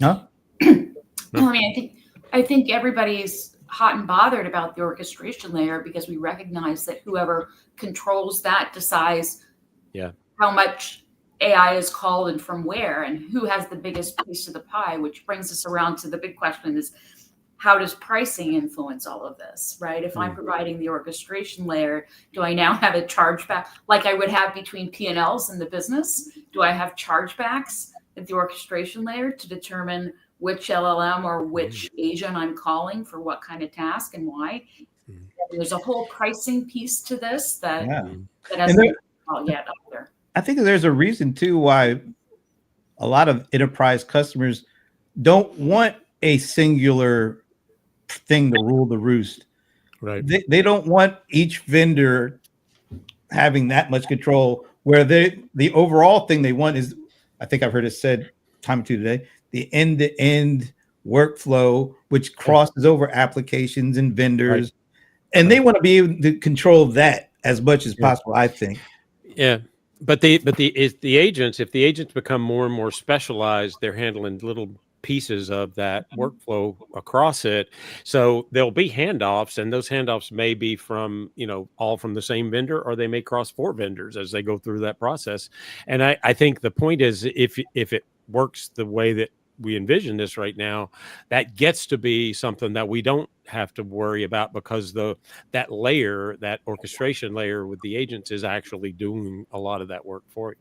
No. I mean, I think everybody's hot and bothered about the orchestration layer because we recognize that whoever controls that decides how much AI is called and from where, and who has the biggest piece of the pie, which brings us around to the big question is, how does pricing influence all of this, right? If I'm providing the orchestration layer, do I now have a chargeback like I would have between P&Ls in the business? Do I have chargebacks at the orchestration layer to determine which LLM or which agent I'm calling for what kind of task and why? And there's a whole pricing piece to this that hasn't been out yet either. I think there's a reason too why a lot of enterprise customers don't want a singular thing to rule the roost. Right. They don't want each vendor having that much control, where the overall thing they want is, I think I've heard it said time or two today, the end-to-end workflow, which crosses over applications and vendors. And they want to be able to control that as much as possible, I think. Yeah. But the agents, if the agents become more and more specialized, they're handling little pieces of that workflow across it. So there'll be handoffs, and those handoffs may be from, all from the same vendor, or they may cross 4 vendors as they go through that process. And I think the point is, if it works the way that we envision this right now, that gets to be something that we don't have to worry about, because that orchestration layer with the agents is actually doing a lot of that work for you.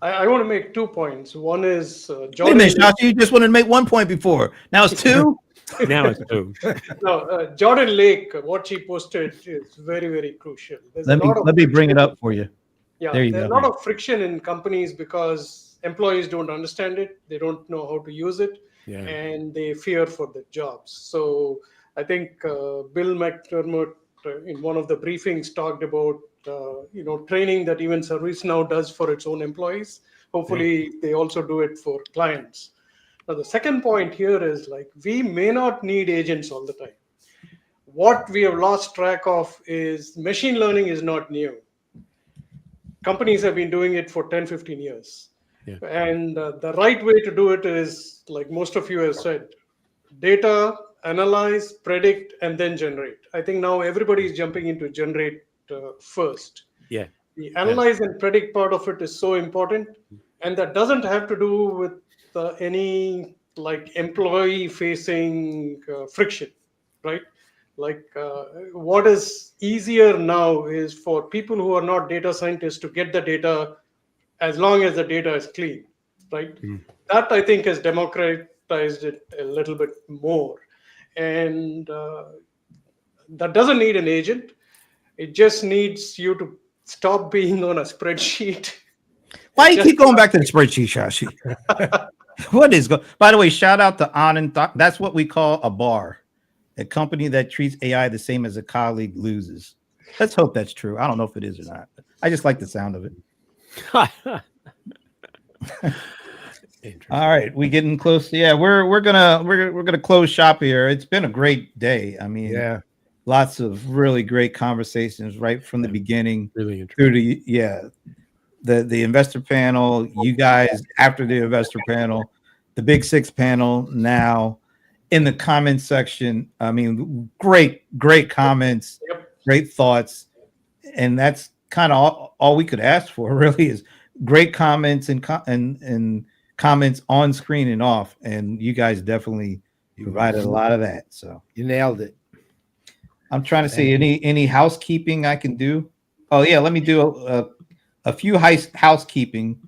I want to make 2 points. One is Wait a minute, Shashi, you just wanted to make 1 point before. Now it's 2? Now it's 2. No, Jordan Lake, what she posted is very, very crucial. Let me bring it up for you. Yeah, there you there's go. a lot of friction in companies because employees don't understand it. They don't know how to use it, and they fear for their jobs. So I think Bill McDermott in one of the briefings talked about training that even ServiceNow does for its own employees. Hopefully they also do it for clients. Now, the second point here is, we may not need agents all the time. What we have lost track of is machine learning is not new. Companies have been doing it for 10, 15 years. Yeah. And the right way to do it is, like most of you have said, data, analyze, predict, and then generate. I think now everybody is jumping into generate first. Yeah. The analyze and predict part of it is so important, and that doesn't have to do with any employee-facing friction, right? What is easier now is for people who are not data scientists to get the data, as long as the data is clean, right? That I think has democratized it a little bit more, and that doesn't need an agent. It just needs you to stop being on a spreadsheet. Why do you keep going back to the spreadsheet, Shashi? What is going? By the way, shout out to Anand. That's what we call a bar, a company that treats AI the same as a colleague loses. Let's hope that's true. I don't know if it is or not. I just like the sound of it. All right, we getting close. Yeah, we're gonna close shop here. It's been a great day. I mean, lots of really great conversations right from the beginning through the investor panel, you guys after the investor panel, the Big Six panel now, in the comments section. I mean, great comments, great thoughts, and that's kind of all we could ask for, really, is great comments and comments on screen and off. And you guys definitely provided a lot of that. So you nailed it. I'm trying to see any housekeeping I can do. Oh yeah, let me do a few housekeeping.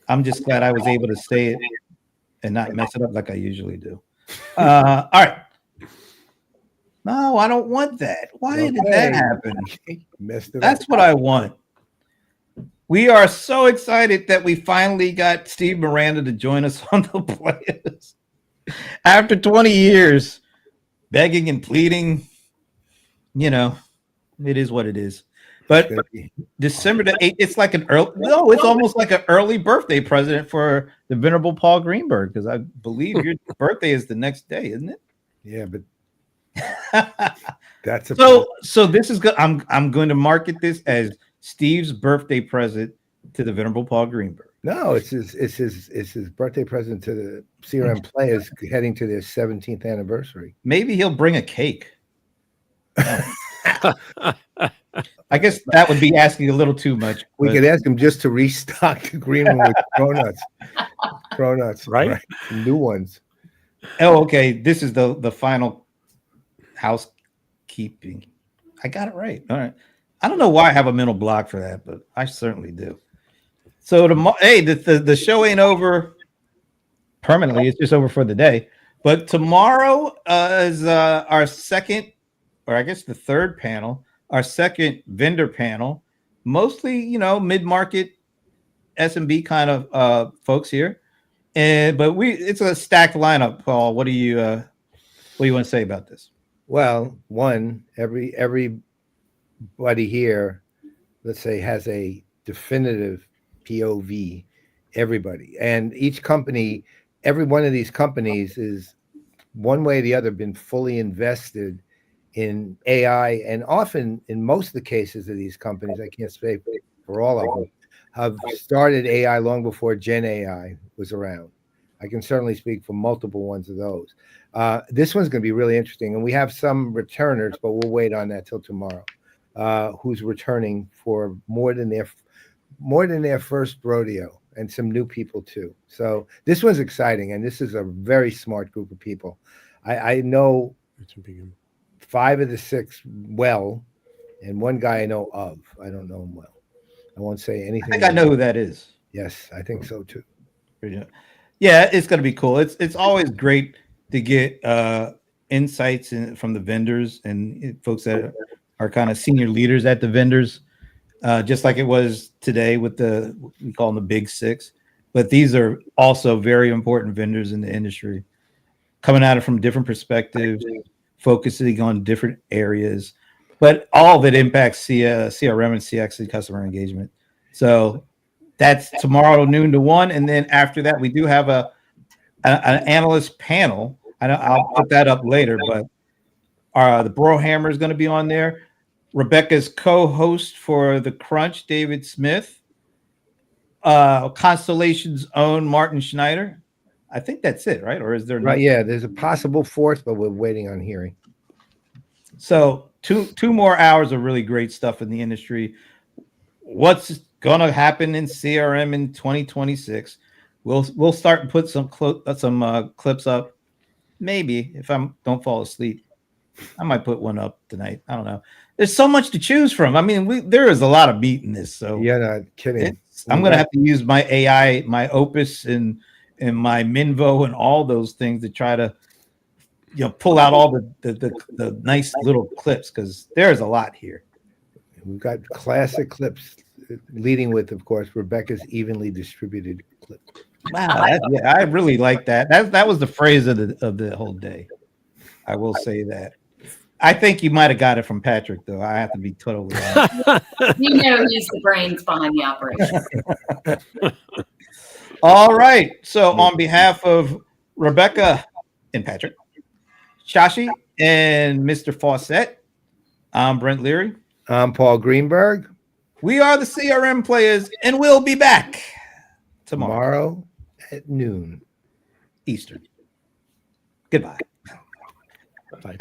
I'm just glad I was able to say it and not mess it up like I usually do. All right. No, I don't want that. Why did that happen? That's what I want. We are so excited that we finally got Steve Miranda to join us on the Playaz. After 20 years, begging and pleading, it is what it is. But December the 8th, it's like it's almost like an early birthday present for the venerable Paul Greenberg, because I believe your birthday is the next day, isn't it? Yeah, but that's so this is good. I'm going to market this as Steve's birthday present to the venerable Paul Greenberg. No, it's his birthday present to the CRM Playaz heading to their 17th anniversary. Maybe he'll bring a cake. I guess that would be asking a little too much. We could ask him just to restock the green one with cronuts, right? Some new ones. Oh, okay. This is the final housekeeping. I got it right. All right. I don't know why I have a mental block for that, but I certainly do. So hey, the show ain't over permanently. It's just over for the day. But tomorrow is our second, or I guess the third panel, our second vendor panel. Mostly, mid-market SMB kind of folks here. But it's a stacked lineup, Paul. What do you want to say about this? Well, one, everybody here, let's say, has a definitive POV, everybody. And each company, every one of these companies is one way or the other been fully invested in AI. And often, in most of the cases of these companies, I can't speak for all of them, have started AI long before Gen AI was around. I can certainly speak for multiple ones of those. This one's going to be really interesting. And we have some returners, but we'll wait on that till tomorrow, who's returning for more than their first rodeo, and some new people too. So this one's exciting, and this is a very smart group of people. I know 5 of the 6 well, and one guy I know of. I don't know him well. I won't say anything. I think I know who that is. Yes, I think so too. Yeah, it's going to be cool. It's always great to get insights from the vendors and folks that are kind of senior leaders at the vendors, just like it was today with we call them the big 6. But these are also very important vendors in the industry, coming at it from different perspectives, focusing on different areas, but all of it impacts CRM and CX and customer engagement. So that's tomorrow noon to 1, and then after that we do have an analyst panel. I'll put that up later, but the Brohammer is going to be on there. Rebecca's co-host for The Crunch, David Smith. Constellation's own Martin Schneider. I think that's it, right? Or is there right? Yeah, there's a possible 4th, but we're waiting on hearing. So two more hours of really great stuff in the industry. What's going to happen in CRM in 2026? We'll start and put some clips up. Maybe if I don't fall asleep, I might put one up tonight. I don't know. There's so much to choose from. I mean, there is a lot of meat in this. So you're not kidding. I'm going to have to use my AI, my Opus, and my Minvo, and all those things to try to, pull out all the nice little clips, because there's a lot here. We've got classic clips, leading with, of course, Rebecca's evenly distributed clip. Wow, I really like that. That was the phrase of the whole day. I will say that. I think you might have got it from Patrick, though. I have to be totally honest. He's the brains behind the operation. All right. So on behalf of Rebecca and Patrick, Shashi and Mr. Fawcett, I'm Brent Leary. I'm Paul Greenberg. We are the CRM Playaz, and we'll be back tomorrow at noon Eastern. Goodbye. Bye.